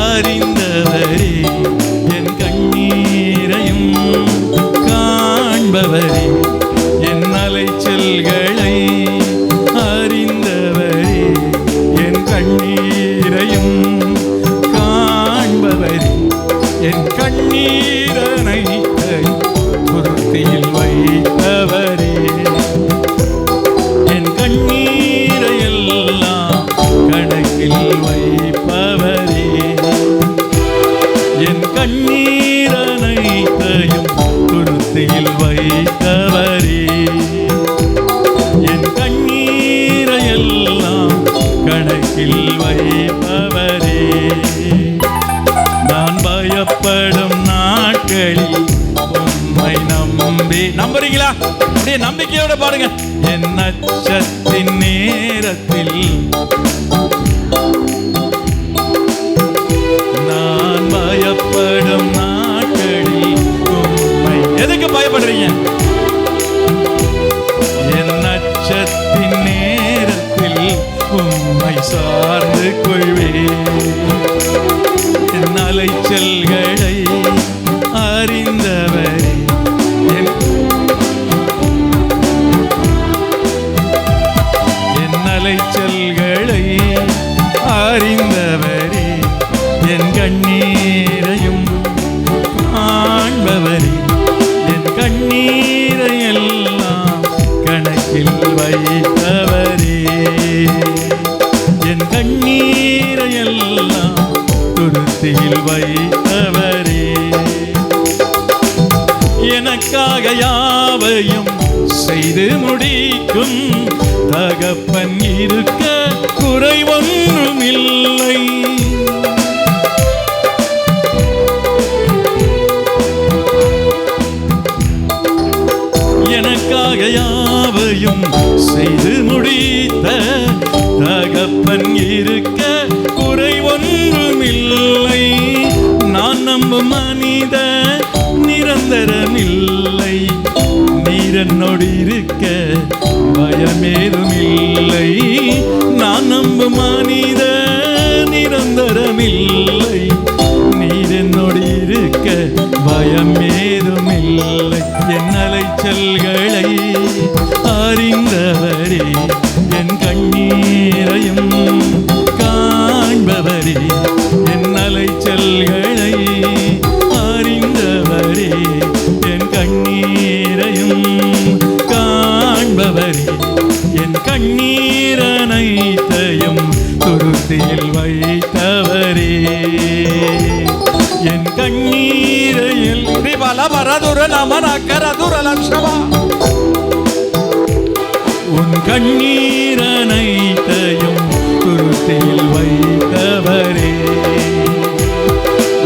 அறிந்தவரே, என் கண்ணீரையும் காண்பவரே, என் அலைச்சல்களை அறிந்தவரே, என் கண்ணீரையும் காண்பவரே, என் கண்ணீரனை குருத்தியில் வைத்தவரே, என் கண்ணீரை எல்லாம் கணக்கில் வைப்பவரே, என் கண்ணீரனைத்தையும் குருத்தியில் வைத்தவரே, என் கண்ணீரை எல்லாம் கணக்கில் வைப்பவரே. நான் பயப்படும் நாட்களில் உம்மை நம்பி. நம்புறீங்களா? அப்படியே நம்பிக்கையோட பாருங்க. என் அச்சத்தின் நேரத்தில் நான் பயப்படும் நாட்களில் உம்மை. எதுக்கு பயப்படுறீங்க? என் அச்சத்தின் நேரத்தில் உம்மை சார்ந்து கொள்வே. என் அலைச்சல்களை அறிந்தவரே, என் அலைச்சல்களை அறிந்தவரே, என் கண்ணீரையும் காண்பவரே, என் கண்ணீரை எல்லாம் கணக்கில் வைத்தவரே, என் கண்ணீரை எல்லாம் குருத்தியில் வைத்தவரே. எனக்காக யாவையும் செய்து முடிக்கும் தகப்பன் இருக்க குறை ஒன்றுமில்லை. எனக்காக யாவையும் செய்து முடித்த தகப்பன் இருக்க குறை ஒன்றுமில்லை. நான் நம்பும் மனித நிரந்தரமில்லை. நீர் என்னோடு இருக்க பயமேதுமில்லை. நான் நம்பும் மனித நிரந்தரமில்லை. நீர் என்னோடு இருக்க பயமேதுமில்லை. என் அலைச்சல்களை அறிந்தவரே, என் கண்ணீரையும் காண்பவரே, என் அலைச்சல்களை அறிந்தவரே, என் கண்ணீரையும் வைத்தவரே, என் கண்ணீர் அனைத்தையும் துருத்தியில் வைத்தவரே, என் கண்ணீரையில் உன் கண்ணீர் அனைத்தையும் துருத்தியில் வைத்தவரே,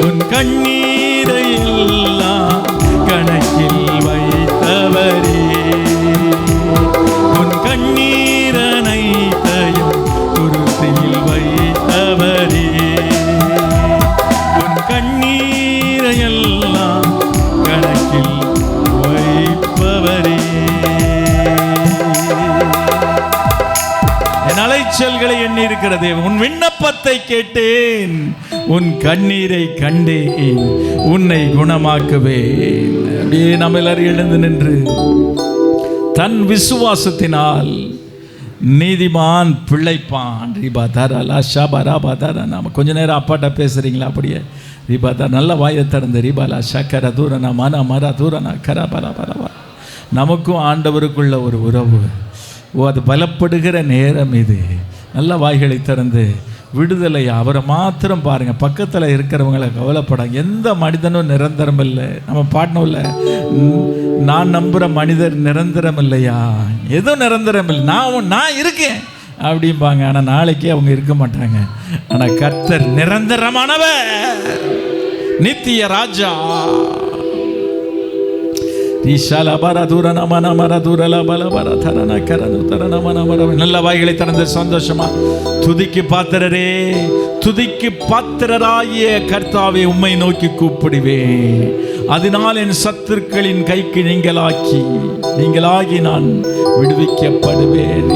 உன் கண்ணீரை எல்லாம் கணக்கில் வைத்தவரே, உன் கண்ணீர் அனைத்தையும் துருத்தியில் வைத்தவரே, உன் கண்ணீரை எல்லாம் கணக்கில் வைப்பவரே. என் அலைச்சல்களை எண்ணி இருக்கிற தேவன், உன் விண்ணப்பத்தை கேட்டேன், உன் கண்ணீரை கண்டேன், உன்னை குணமாக்குவேன். அப்படியே நம்ம எல்லாரும் எழுந்து நின்று தன் விசுவாசத்தினால் நீதிமான் பிழைப்பான். நாம கொஞ்ச நேரம் அப்பாட்ட பேசுறீங்களா? அப்படியே ரீபாதா நல்ல வாயை திறந்து ரீபாலா ஷக்கர தூரனா மன மர தூரனா கரா பல பரவா. நமக்கும் ஆண்டவருக்குள்ள ஒரு உறவு, அது பலப்படுகிற நேரம் இது. நல்ல வாய்களை திறந்து விடுதலை அவரை மாத்திரம் பாருங்க. பக்கத்தில் இருக்கிறவங்களை கவலைப்படாங்க. எந்த மனிதனும் நிரந்தரம் இல்லை. நம்ம பாடணும் இல்லை, நான் நம்புகிற மனிதர் நிரந்தரம் இல்லையா? எதுவும் நிரந்தரம் இல்லை. நான் இருக்கேன் அப்படிம்பாங்க, ஆனால் நாளைக்கே அவங்க இருக்க மாட்டாங்க. ஆனால் கர்த்தர் நிரந்தரமானவர், நித்திய ராஜா. நல்ல வாய்களை திறந்து சந்தோஷமா துதிக்கு பாத்திரரே, துதிக்கு பாத்திரராகிய கர்த்தாவே உம்மை நோக்கி கூப்பிடுவேன். அதனால் என் சத்துருக்களின் கைக்கு நீங்களாகி நான் விடுவிக்கப்படுவேன்.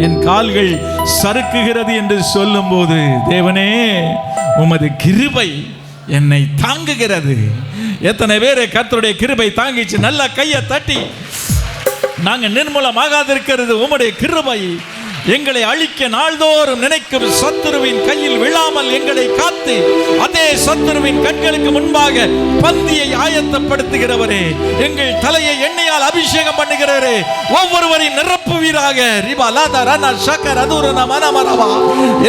என் கால்கள் சறுக்குகிறது என்று சொல்லும் போது தேவனே உமது கிருபை என்னை தாங்குகிறது. எத்தனை பேரை கர்த்தருடைய கிருபை தாங்கிச்சு? நல்ல கையை தட்டி, நாங்க நிர்மூலமாகாதிருக்கிறது உம்முடைய கிருபை. எங்களை அழிக்க நாள்தோறும் நினைக்கும் சத்துருவின் கையில் விழாமல் எங்களை காத்து, அதே சத்துருவின் கண்களுக்கு முன்பாக பந்தியை ஆயத்தப்படுத்துகிறவரே, எங்கள் தலையை எண்ணெயால் அபிஷேகம் பண்ணுகிறவரே, ஒவ்வொருவரையும் நிரப்புவீராக.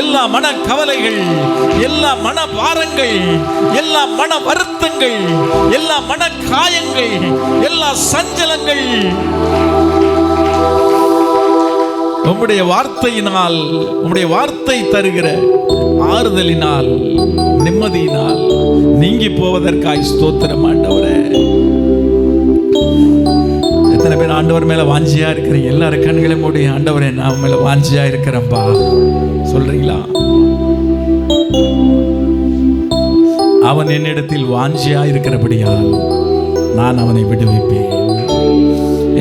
எல்லா மன கவலைகள், எல்லா மன பாரங்கள், எல்லா மன வருத்தங்கள், எல்லா மன காயங்கள், எல்லா சஞ்சலங்கள் உம்முடைய வார்த்தையினால், உம்முடைய வார்த்தை தருகிற ஆறுதலினால், நிம்மதியினால் நீங்கி போவதற்காய் ஸ்தோத்திரம் ஆண்டவரே. எத்தனை பேர் ஆண்டவர் மேல வாஞ்சியா இருக்கிறீங்க? எல்லாரும் கண்களை மூடி, ஆண்டவரே நான் மேல வாஞ்சியா இருக்கிறேன்பா சொல்றீங்களா? அவன் என்னிடத்தில் வாஞ்சியா இருக்கிறபடியால் நான் அவனை விடுவிப்பேன்.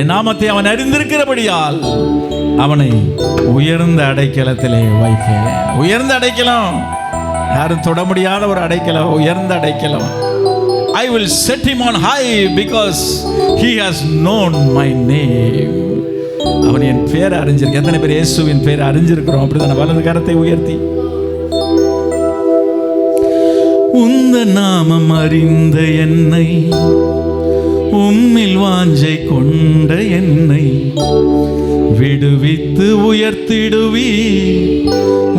என் நாமத்தை அவன் அறிந்திருக்கிறபடியால் அவனை உயர்ந்த அடைக்கலத்திலே வைப்பேன். உயர்ந்த அடைக்கலம், யாரும் தொட முடியாத ஒரு அடைக்கலம், உயர்ந்த அடைக்கலம். I will set him on high because he has known my name. அவன் என் பேரை அறிஞ்சிருக்க. எத்தனை பேர் இயேசுவின் பேரை அறிஞ்சிருக்கிறோம்? அப்படிதான் வலது கரத்தை உயர்த்தி, உந்த நாமம் அறிந்த என்னை, உம்மில் வாஞ்சை கொண்ட என்னை விடுவித்து உயர்த்திடுவி,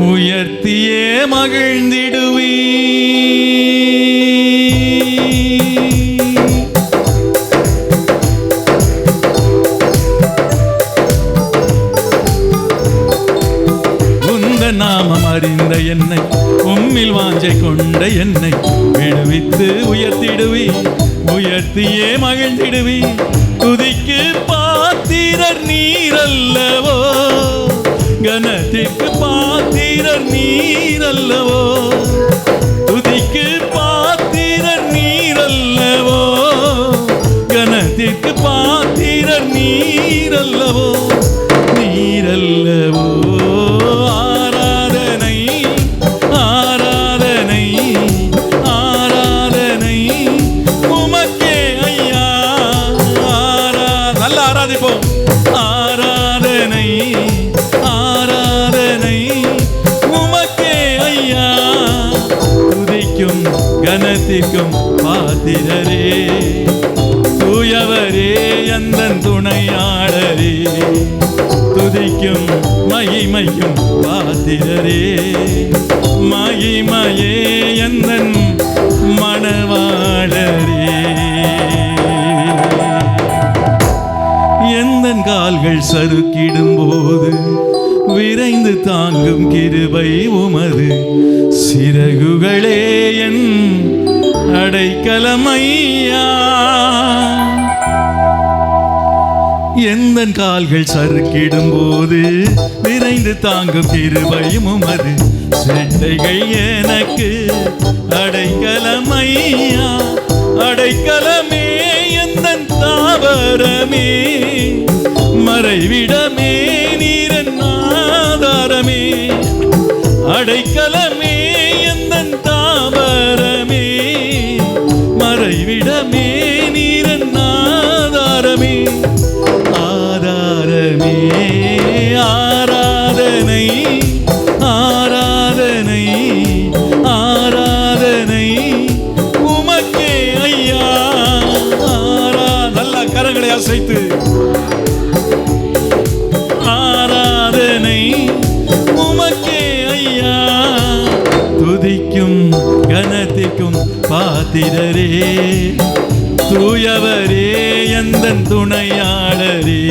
உயர்த்தியே மகிழ்ந்திடுவி. உந்த நாமம் அறிந்த என்னை, உம்மில் வாஞ்சை கொண்ட என்னை விடுவித்து உயர்த்திடுவி, உயர்த்தியே மகிழ்ந்திடுவி. துதிக்கு பாத்திரர் நீரல்லவோ, கனத்திற்கு பாத்திரர் நீரல்லவோ, துதிக்கு பாத்திரர் நீரல்லவோ, கனத்திற்கு பாத்திரர் நீரல்லவோ, நீரல்லவோ. ஆராதனை ஆராதனை ஆராதனை உமக்கே ஐயா. நல்லா ஆராதிப்போம். ஆராதனை ஆராதனை உமக்கே ஐயா. துதிக்கும் கனத்திற்கும் பாத்திரரே, தூய தூயவரே எந்தன் துணையாளரே, துதிக்கும் மகிமைக்கும் பாத்திரரே, மகிமையே எந்தன் மணவாளரே. எந்தன் கால்கள் சறுக்கிடும் போது விரைந்து தாங்கும் கிருபை உமது, சிறகுகளே என் அடைக்கலமையா. எந்தன் கால்கள் சறுக்கிடும் போது விரைந்து தாங்கும் கிருபையும் உமது, செட்டைகள் எனக்கு அடைக்கலமையா. அடைக்கலமே எந்தன் தாவரமே, மறைவிடமே நீரன் ஆதாரமே. அடைக்கலமே எந்தன் தாவரமே, மறைவிடமே நீரன் ஆதாரமே. ஆதாரமே ஆராதனை, ஆராதனை ஆராதனை உமக்கே ஐயா. நல்ல கரங்களை அசைத்து ஆராதனை உமக்கே ஐயா. துதிக்கும் கனத்திற்கும் பாத்திரரே, தூயவரே எந்தன் துணையாளரே,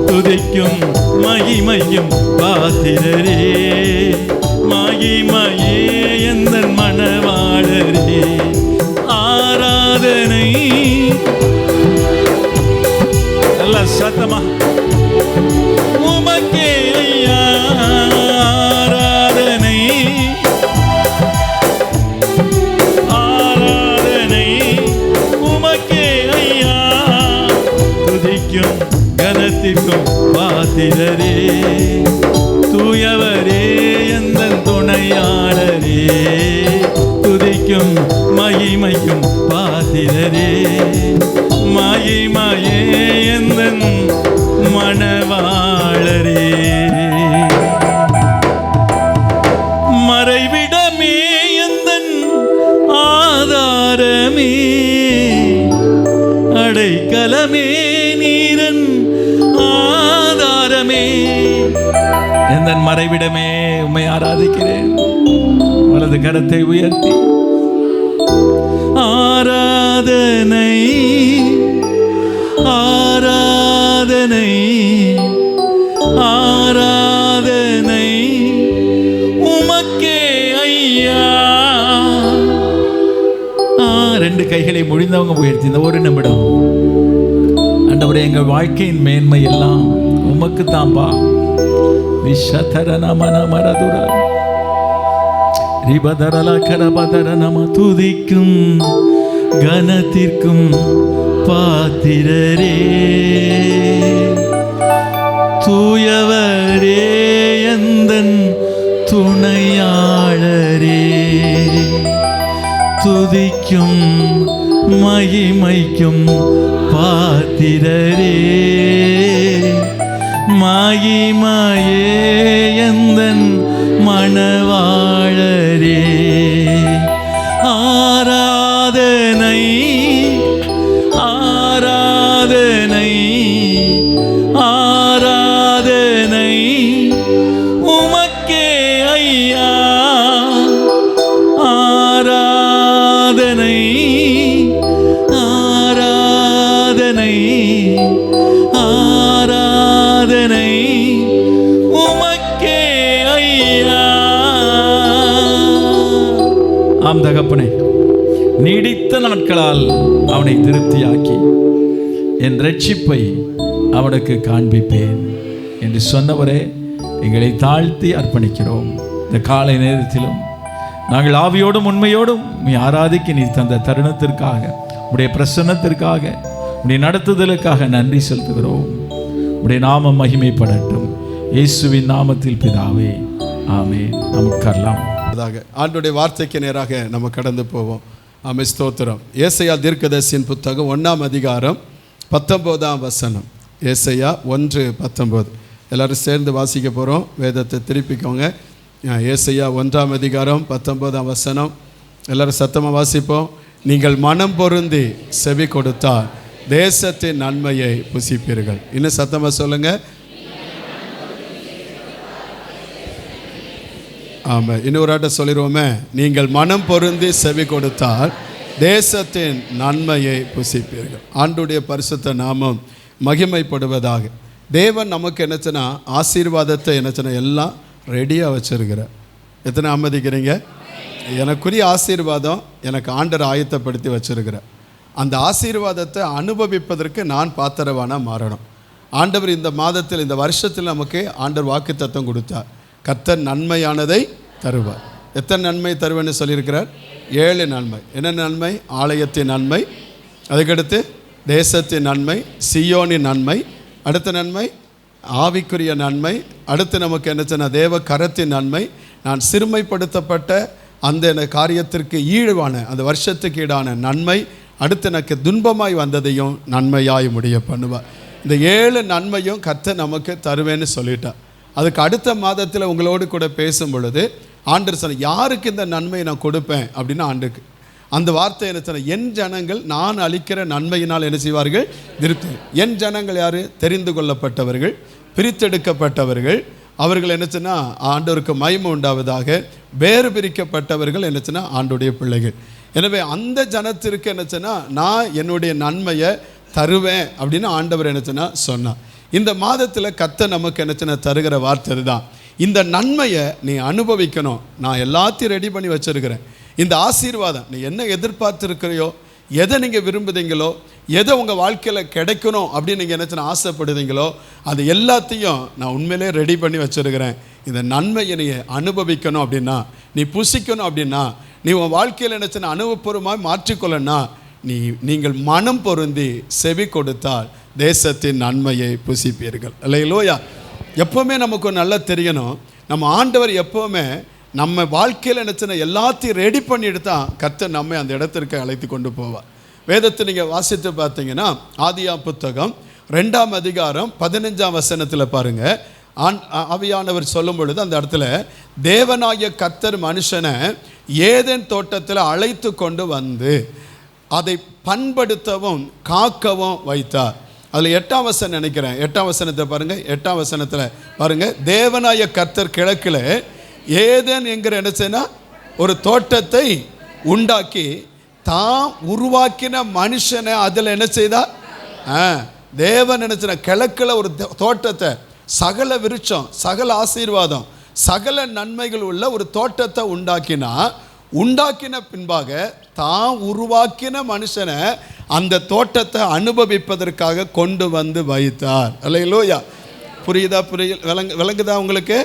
துதிக்கும் மகிமையும் பாத்திரரே, மகிமையே எந்தன் மணவாளரே. ஆராதனை நல்ல சத்தமா உமக்கே ஐயா. ஆராதனை ஆராதனை உமக்கே ஐயா. துதிக்கும் கனத்திற்கும் பாத்திரரே, தூயவரே எந்தன் துணையாளரே, துதிக்கும் மகிமைக்கும் பாத்திரரே, மகிமையே எந்தன் மணவாளரே. மறைவிடமே எந்தன் ஆதாரமே, அடைக்கலமே நீரன் ஆதாரமே. எந்தன் மறைவிடமே உம்மை ஆராதிக்கிறேன். வலது கரத்தை உயர்த்தி ஆராதனை ஆராதனை ஆராதனை உமக்கே ஐயா. ரெண்டு கைகளை முடிந்தவங்க உயர்த்தி இந்த ஒரு நிமிடம், ஆண்டவரே எங்கள் வாழ்க்கையின் மேன்மை எல்லாம் உமக்கு தான்பா. துதிக்கும் கனத்திற்கும் பாத்திரரே, தூயவரே எந்தன் துணையாளரே, துதிக்கும் மகிமைக்கும் பாத்திரரே, மகிமையே எந்தன் மணவாளரே. ஆராதனை ஆராதனை ஆராதனை உமக்கே ஐயா. ஆராதனை ஆராதனை ஆராதனை உமக்கே ஐயா. ஆம் தகப்பனே, நீடித்த நாட்களால் அவனை திருப்தியாக்கி என் ரட்சிப்பை அவனுக்கு காண்பிப்பேன் என்று சொன்னவரே, எங்களை தாழ்த்தி அர்ப்பணிக்கிறோம். இந்த காலை நேரத்திலும் நாங்கள் ஆவியோடும் உண்மையோடும் நீ ஆராதிக்க நீர் தந்த தருணத்திற்காக, உடைய பிரசன்னத்திற்காக, உடைய நடத்துதலுக்காக நன்றி செலுத்துகிறோம். உடைய நாமம் மகிமைப்படட்டும். இயேசுவின் நாமத்தில் பிதாவே, ஆமென். நமக்கெல்லாம்
ஆண்டவருடைய வார்த்தைக்கு நேராக நம்ம கடந்து போவோம். ஆமென், ஸ்தோத்திரம். ஏசாயா தீர்க்கதரிசியின் புத்தகம் 1ஆம் அதிகாரம் 19ஆம் வசனம். ஏசாயா 1:19 எல்லாரும் சேர்ந்து வாசிக்க போகிறோம். வேதத்தை திருப்பிக்கோங்க. ஏசாயா 1ஆம் அதிகாரம் 19ஆம் வசனம். எல்லாரும் சத்தமாக வாசிப்போம். நீங்கள் மனம் பொருந்தி செவி கொடுத்தால் தேசத்தின் நன்மையை புசிப்பீர்கள். இன்னும் சத்தமாக சொல்லுங்க. ஆமாம், இன்னொரு ஆட்ட சொல்லிடுவோமே, நீங்கள் மனம் பொருந்தி செவி கொடுத்தால் தேசத்தின் நன்மையை புசிப்பீர்கள். ஆண்டுடைய பரிசுத்த நாமம் மகிமைப்படுவதாக. தேவன் நமக்கு என்னச்சுன்னா ஆசீர்வாதத்தை என்னச்சுன்னா எல்லாம் ரெடியாக வச்சுருக்கிறார். எத்தனை ஆமதிக்கிறீங்க? எனக்குரிய ஆசீர்வாதம் எனக்கு ஆண்டர் ஆயத்தப்படுத்தி வச்சுருக்கிறார். அந்த ஆசீர்வாதத்தை அனுபவிப்பதற்கு நான் பாத்திரவானாக மாறணும். ஆண்டவர் இந்த மாதத்தில், இந்த வருஷத்தில் நமக்கு ஆண்டவர் வாக்குத்தத்தம் கொடுத்தார். கர்த்தர் நன்மையானதை தருவார். எத்தனை நன்மை தருவேன்னு சொல்லியிருக்கிறார்? 7 நன்மை. என்ன நன்மை? ஆலயத்தின் நன்மை, அதுக்கடுத்து தேசத்தின் நன்மை, சியோனின் நன்மை, அடுத்த நன்மை ஆவிக்குரிய நன்மை, அடுத்து நமக்கு என்ன சொன்ன தேவ கரத்தின் நன்மை, நான் சிறுமைப்படுத்தப்பட்ட அந்த காரியத்திற்கு ஈடுவான அந்த வருஷத்துக்கு ஈடான நன்மை, அடுத்து எனக்கு துன்பமாய் வந்ததையும் நன்மையாய் முடிய பண்ணுவார். இந்த 7 நன்மையும் கர்த்தர் நமக்கு தருவேன்னு சொல்லிட்டார். அதுக்கு அடுத்த மாதத்தில் உங்களோடு கூட பேசும் பொழுது ஆண்டவர் சொன்ன, யாருக்கு இந்த நன்மையை நான் கொடுப்பேன் அப்படின்னு ஆண்டுக்கு அந்த வார்த்தை என்ன சொன்ன, என் ஜனங்கள் நான் அளிக்கிற நன்மையினால் என்ன செய்வார்கள்? திருப்தி. என் ஜனங்கள் யார்? தெரிந்து கொள்ளப்பட்டவர்கள், பிரித்தெடுக்கப்பட்டவர்கள். அவர்கள் என்னச்சுன்னா ஆண்டவருக்கு மகிமை உண்டாவதாக. வேறு பிரிக்கப்பட்டவர்கள் என்னச்சுன்னா ஆண்டுடைய பிள்ளைகள். எனவே அந்த ஜனத்திற்கு என்னச்சுன்னா நான் என்னுடைய நன்மையை தருவேன் அப்படின்னு ஆண்டவர் என்னச்சுன்னா சொன்னார். இந்த மாதத்தில் கர்த்தர் நமக்கு என்னச்சுன்னா தருகிற வார்த்தை தான், இந்த நன்மையை நீ அனுபவிக்கணும். நான் எல்லாத்தையும் ரெடி பண்ணி வச்சுருக்கிறேன். இந்த ஆசீர்வாதம் நீ என்ன எதிர்பார்த்துருக்கிறையோ, எதை நீங்கள் விரும்புதீங்களோ, எதை உங்கள் வாழ்க்கையில் கிடைக்கணும் அப்படின்னு நீங்கள் என்னச்சுன்னா ஆசைப்படுதீங்களோ, அது எல்லாத்தையும் நான் உண்மையிலே ரெடி பண்ணி வச்சுருக்கிறேன். இந்த நன்மையை நீ அனுபவிக்கணும் அப்படின்னா, நீ புசிக்கணும் அப்படின்னா, நீ உன் வாழ்க்கையில் என்னச்சுன்னா அனுபவபூர்வமாக மாற்றிக்கொள்ளனா, நீங்கள் மனம் பொருந்தி செவி கொடுத்தால் தேசத்தின் நன்மையை புசிப்பீர்கள். அல்லேலூயா. எப்போவுமே நமக்கு நல்லா தெரியணும், நம்ம ஆண்டவர் எப்போவுமே நம்ம வாழ்க்கையில் நினச்சின எல்லாத்தையும் ரெடி பண்ணிட்டு தான் கர்த்தர் நம்மை அந்த இடத்திற்கு அழைத்து கொண்டு போவார். வேதத்தை நீங்கள் வாசித்து பார்த்தீங்கன்னா ஆதியாம் புத்தகம் 2ஆம் அதிகாரம் 15ஆம் வசனத்தில் பாருங்கள். ஆவியானவர் சொல்லும் பொழுது அந்த இடத்துல தேவனாகிய கர்த்தர் மனுஷனை ஏதேன் தோட்டத்தில் அழைத்து கொண்டு வந்து அதை பண்படுத்தவும் காக்கவும் வைத்தார். அதில் 8ஆம் வசனம் நினைக்கிறேன், 8ஆம் வசனத்தை பாருங்கள். 8ஆம் வசனத்தில் பாருங்கள், தேவனாய கர்த்தர் கிழக்கில் ஏதேன் என்கிற என்ன செய்யனா ஒரு தோட்டத்தை உண்டாக்கி தான் உருவாக்கின மனுஷனை அதில் என்ன செய்தார்? தேவன் நினைச்சின கிழக்கில் ஒரு தோட்டத்தை, சகல விருட்சம், சகல ஆசீர்வாதம், சகல நன்மைகள் உள்ள ஒரு தோட்டத்தை உண்டாக்கின பின்பாக தான் உருவாக்கின மனுஷனை அந்த தோட்டத்தை அனுபவிப்பதற்காக கொண்டு வந்து வைத்தார். அல்லேலூயா. புரியுதா? விளங்குதா உங்களுக்கு?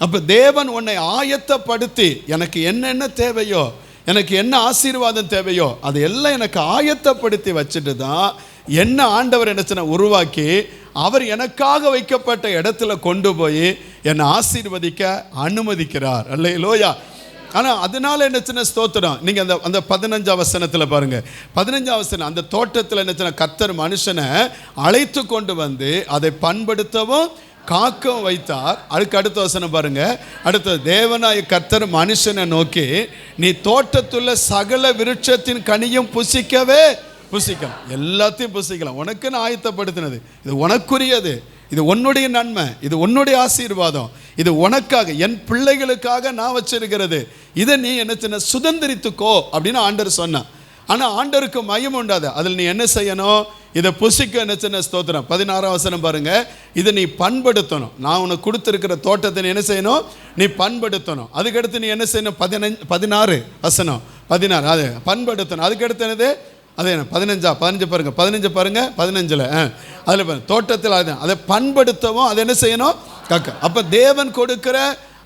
அப்போ தேவன் உன்னை ஆயத்தப்படுத்தி, எனக்கு என்னென்ன தேவையோ, எனக்கு என்ன ஆசீர்வாதம் தேவையோ அது எல்லாம் எனக்கு ஆயத்தப்படுத்தி வச்சுட்டு தான் என்ன ஆண்டவர் என்ன உருவாக்கி அவர் எனக்காக வைக்கப்பட்ட இடத்துல கொண்டு போய் என்னை ஆசீர்வதிக்க அனுமதிக்கிறார். அல்லேலூயா. ஆனால் அதனால என்ன சின்ன ஸ்தோத்திரம். நீங்கள் அந்த 15ஆம் வசனத்தில் பாருங்கள். 15ஆம் வசனம், அந்த தோட்டத்தில் என்ன சின்ன கர்த்தர் மனுஷனை அழைத்து கொண்டு வந்து அதை பண்படுத்தவும் காக்கவும் வைத்தார். அதுக்கு அடுத்த வசனம் பாருங்க. அடுத்த தேவனாய கர்த்தர் மனுஷனை நோக்கி, நீ தோட்டத்துள்ள சகல விருட்சத்தின் கனியும் புசிக்கலாம், எல்லாத்தையும் புசிக்கலாம். உனக்குன்னு ஆயத்தப்படுத்தினது, இது உனக்குரியது, இது உன்னுடைய நன்மை, இது உன்னுடைய ஆசீர்வாதம், இது உனக்காக, என் பிள்ளைகளுக்காக நான் வச்சிருக்கிறது, இதை நீ என்ன சின்ன சுதந்திரித்துக்கோ அப்படின்னு ஆண்டவர் சொன்னான். ஆனால் ஆண்டவருக்கு மயம் உண்டாது. அதில் நீ என்ன செய்யணும்? இதை புசிக்க என்ன சின்ன ஸ்தோத்திரம். 16ஆம் வசனம் பாருங்க. இதை நீ பண்படுத்தணும். நான் உனக்கு கொடுத்துருக்கிற தோட்டத்தை நீ என்ன செய்யணும்? நீ பண்படுத்தணும். அதுக்கடுத்து நீ என்ன செய்யணும்? 16 வசனம் 16 அது பண்படுத்தணும். அதுக்கடுத்து என்னது? அது என்ன? 15 பாருங்க. 15 பாருங்க. 15ல் அதில் பாருங்க, தோட்டத்தில் அதை பண்படுத்தவும் அதை என்ன செய்யணும்? காக்க. அப்போ தேவன் கொடுக்கிற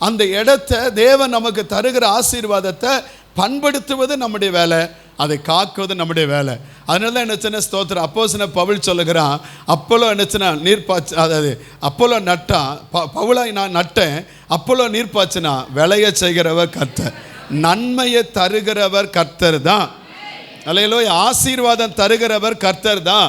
அந்த இடத்தை, தேவன் நமக்கு தருகிற ஆசீர்வாதத்தை பண்படுத்துவது நம்முடைய வேலை, அதை காக்குவது நம்முடைய வேலை. அதனால தான் என்னச்சுன்னா ஸ்தோத்திரம். அப்போஸ்தலன் பவுல் சொல்லுகிறான், அப்போலோ என்னச்சுன்னா நீர்ப்பாய்ச்சி, அதாவது அப்போலோ நட்டான், பவுலாய் நான் நட்டேன், அப்போலோ நீர்ப்பாய்ச்சினா விளைய செய்கிறவர் கர்த்தர், நன்மையை தருகிறவர் கர்த்தர் தான். அல்லேலூயா. ஆசீர்வாதம் தருகிறவர் கர்த்தர் தான்,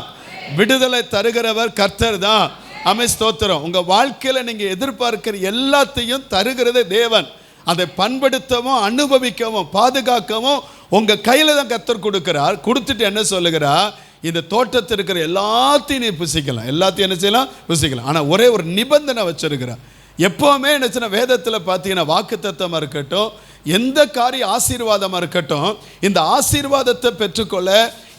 விடுதலை தருகிறவர் கர்த்தர் தான். ஆமென், ஸ்தோத்திரம். உங்கள் வாழ்க்கையில் நீங்கள் எதிர்பார்க்கிற எல்லாத்தையும் தருகிறது தேவன். அதை பண்படுத்தவும் அனுபவிக்கவும் பாதுகாக்கவும் உங்கள் கையில் தான் கர்த்தர் கொடுக்கிறார். கொடுத்துட்டு என்ன சொல்லுகிறார்? இந்த தோட்டத்தில் இருக்கிற எல்லாத்தையும் நீ புசிக்கலாம், எல்லாத்தையும் என்ன செய்யலாம், புசிக்கலாம். ஆனால் ஒரே ஒரு நிபந்தனை வச்சிருக்கிறார். எப்போவுமே என்ன வேதத்தில் பார்த்தீங்கன்னா வாக்குத்தத்தமாக இருக்கட்டும், எந்த காரிய ஆசீர்வாதமாக இருக்கட்டும், இந்த ஆசீர்வாதத்தை பெற்றுக்கொள்ள,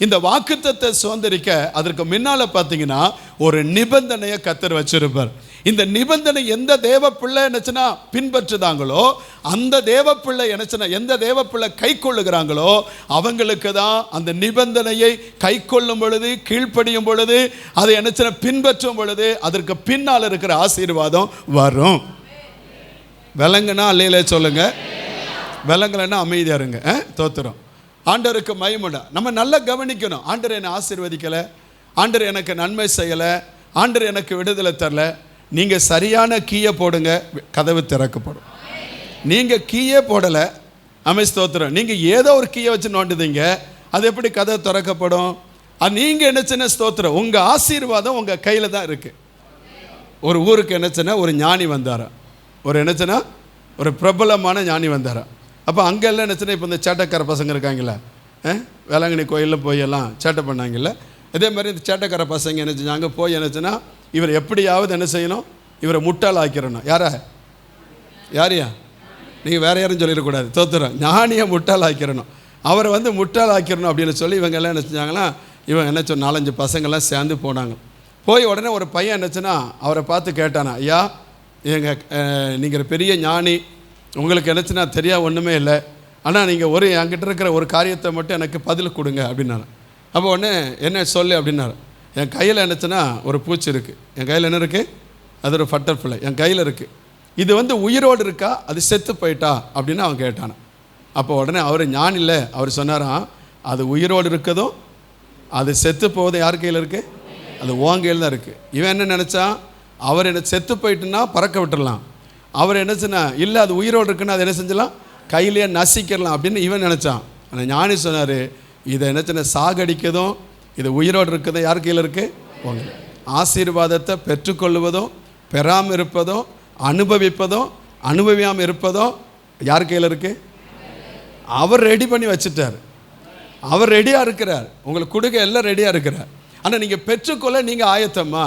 இந்த வாக்குத்தத்தை சுதந்திரிக்க அதற்கு முன்னால் பார்த்தீங்கன்னா ஒரு நிபந்தனையை கர்த்தர் வச்சிருப்பார். இந்த நிபந்தனை எந்த தேவ பிள்ளை என்னச்சுன்னா பின்பற்றுதாங்களோ, அந்த தேவ பிள்ளை என்னச்சுன்னா எந்த தேவ பிள்ளை கை கொள்ளுகிறாங்களோ அவங்களுக்கு தான் அந்த நிபந்தனையை கை கொள்ளும் பொழுது, கீழ்ப்படியும் பொழுது, அதை என்னச்சுன்னா பின்பற்றும் பொழுது அதற்கு பின்னால் இருக்கிற ஆசீர்வாதம் வரும். விளங்குனா அல்லையிலே சொல்லுங்க, விளங்கலைன்னா அமைதியாக இருங்க. தோத்துறோம். ஆண்டவருக்கு மகிமை. நம்ம நல்லா கவனிக்கணும். ஆண்டவர் என்னை ஆசீர்வதிக்கலை, ஆண்டவர் எனக்கு நன்மை செய்யலை, ஆண்டவர் எனக்கு விடுதலை தரல. நீங்கள் சரியான கீயை போடுங்க, கதவு திறக்கப்படும். நீங்கள் கீயே போடலை, ஸ்தோத்திரம், நீங்கள் ஏதோ ஒரு கீயை வச்சு நோண்டுதீங்க, அது எப்படி கதவு திறக்கப்படும்? அது நீங்கள் என்னச்சுன்னா ஸ்தோத்திரம், உங்கள் ஆசீர்வாதம் உங்கள் கையில் தான் இருக்குது. ஒரு ஊருக்கு என்னச்சுன்னா ஒரு ஞானி வந்தாரா, ஒரு என்னச்சுன்னா ஒரு பிரபலமான ஞானி வந்தாரா. அப்போ அங்கெல்லாம் என்னச்சுன்னா இப்போ இந்த சேட்டைக்கார பசங்க இருக்காங்களே, வேளாங்கண்ணி கோயிலில் போய் எல்லாம் சேட்டை பண்ணாங்கல்ல, இதே மாதிரி இந்த சேட்டைக்கார பசங்க என்ன செஞ்சாங்க, போய் என்னச்சுன்னா இவர் எப்படியாவது என்ன செய்யணும், இவரை முட்டாள் ஆக்கிடணும். யாரையா நீங்கள் வேற யாரும் சொல்லிடக்கூடாது, தோத்துறோம், ஞானியை முட்டாள் ஆக்கிடணும், அவரை முட்டாள் ஆக்கிடணும் அப்படின்னு சொல்லி இவங்க எல்லாம் என்ன செஞ்சாங்களா, இவங்க என்ன சொன்ன 4-5 பசங்கள்லாம் சேர்ந்து போனாங்க. போய் உடனே ஒரு பையன் என்னச்சுன்னா அவரை பார்த்து கேட்டானா, ஐயா நீங்கள் பெரிய ஞானி, உங்களுக்கு என்னச்சுன்னா தெரியா ஒன்றுமே இல்லை, ஆனால் நீங்கள் என்கிட்ட இருக்கிற ஒரு காரியத்தை மட்டும் எனக்கு பதில் கொடுங்க அப்படின்னாரு. அப்போ உடனே என்ன சொல்லு அப்படின்னாரு. என் கையில் என்னச்சுன்னா ஒரு பூச்சி இருக்குது, என் கையில் என்ன இருக்குது, அது ஒரு பட்டர்ஃப்ளை என் கையில் இருக்குது, இது உயிரோடு இருக்கா, அது செத்து போயிட்டா அப்படின்னு அவன் கேட்டானான். அப்போ உடனே அவர் ஞான் இல்லை, அவர் சொன்னாராம், அது உயிரோடு இருக்கதும் அது செத்து போவதும் யார் கையில் இருக்குது, அது உன் கையில் தான் இருக்குது. இவன் என்ன நினச்சான், அவர் என்ன செத்து போயிட்டுன்னா பறக்க விட்டுடலாம், அவர் என்னச்சுன்னா இல்லை அது உயிரோடு இருக்குன்னா அதை என்ன செஞ்சலாம், கையிலேயே நசிக்கிறலாம் அப்படின்னு இவன் நினச்சான். ஆனால் ஞானி சொன்னார், இதை என்னச்சுன்னா சாகடிக்கதும் இது உயிரோடு இருக்கதும் யார் கையில் இருக்குது, உங்க. ஆசீர்வாதத்தை பெற்றுக்கொள்வதும் பெறாமல் இருப்பதும் அனுபவிப்பதும் அனுபவியாமல் இருப்பதும் யார் கையில் இருக்குது, அவர் ரெடி பண்ணி வச்சுட்டார், அவர் ரெடியாக இருக்கிறார், உங்களுக்கு கொடுக்க எல்லாம் ரெடியாக இருக்கிறார். ஆனால் நீங்கள் பெற்றுக்கொள்ள நீங்கள் ஆயத்தமா?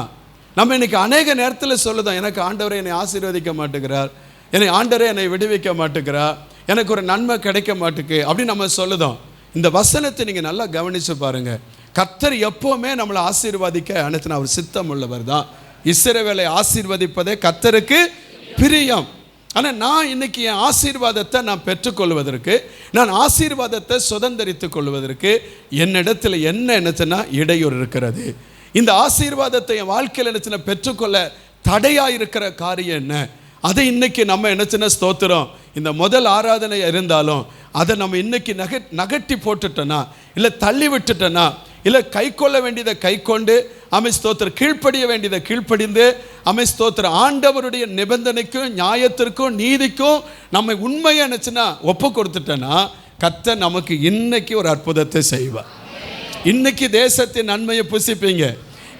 நம்ம இன்றைக்கி அநேக நேரத்தில் சொல்லுதோம், எனக்கு ஆண்டவரை என்னை ஆசீர்வதிக்க மாட்டேங்கிறார், என்னை ஆண்டவரே என்னை விடுவிக்க மாட்டேங்கிறார், எனக்கு ஒரு நன்மை கிடைக்க மாட்டேக்கு அப்படின்னு நம்ம சொல்லுதோம். இந்த வசனத்தை நீங்கள் நல்லா கவனித்து பாருங்கள். கர்த்தர் எப்போவுமே நம்மளை ஆசீர்வதிக்க அனைத்து அவர் சித்தம் உள்ளவர் தான். இஸ்ரவேலை ஆசீர்வதிப்பதே கர்த்தருக்கு பிரியம். ஆனால் நான் இன்னைக்கு என் ஆசீர்வாதத்தை நான் பெற்றுக்கொள்வதற்கு, நான் ஆசீர்வாதத்தை சுதந்திரித்து கொள்வதற்கு என்னிடத்தில் என்னச்சுன்னா இடையூறு இருக்கிறது. இந்த ஆசீர்வாதத்தை என் வாழ்க்கையில் என்னச்சுன்னா பெற்றுக்கொள்ள தடையாக இருக்கிற காரியம் என்ன, அதை இன்னைக்கு நம்ம என்னச்சுன்னா ஸ்தோத்திரம், இந்த முதல் ஆராதனை இருந்தாலும் அதை நம்ம இன்னைக்கு நகட்டி போட்டுட்டோன்னா, இல்லை தள்ளி விட்டுட்டோன்னா, இல்லை கை கொள்ள வேண்டியதை கை கொண்டு ஸ்தோத்திரம் கீழ்ப்படிய வேண்டியதை கீழ்ப்படிந்து ஸ்தோத்திரம் ஆண்டவருடைய நிபந்தனைக்கும் நியாயத்திற்கும் நீதிக்கும் நம்ம உண்மையை என்னச்சுன்னா ஒப்பு கொடுத்துட்டோன்னா கர்த்தர் நமக்கு இன்னைக்கு ஒரு அற்புதத்தை செய்வார். இன்னைக்கு தேசத்தின் நன்மையை புசிப்பீங்க.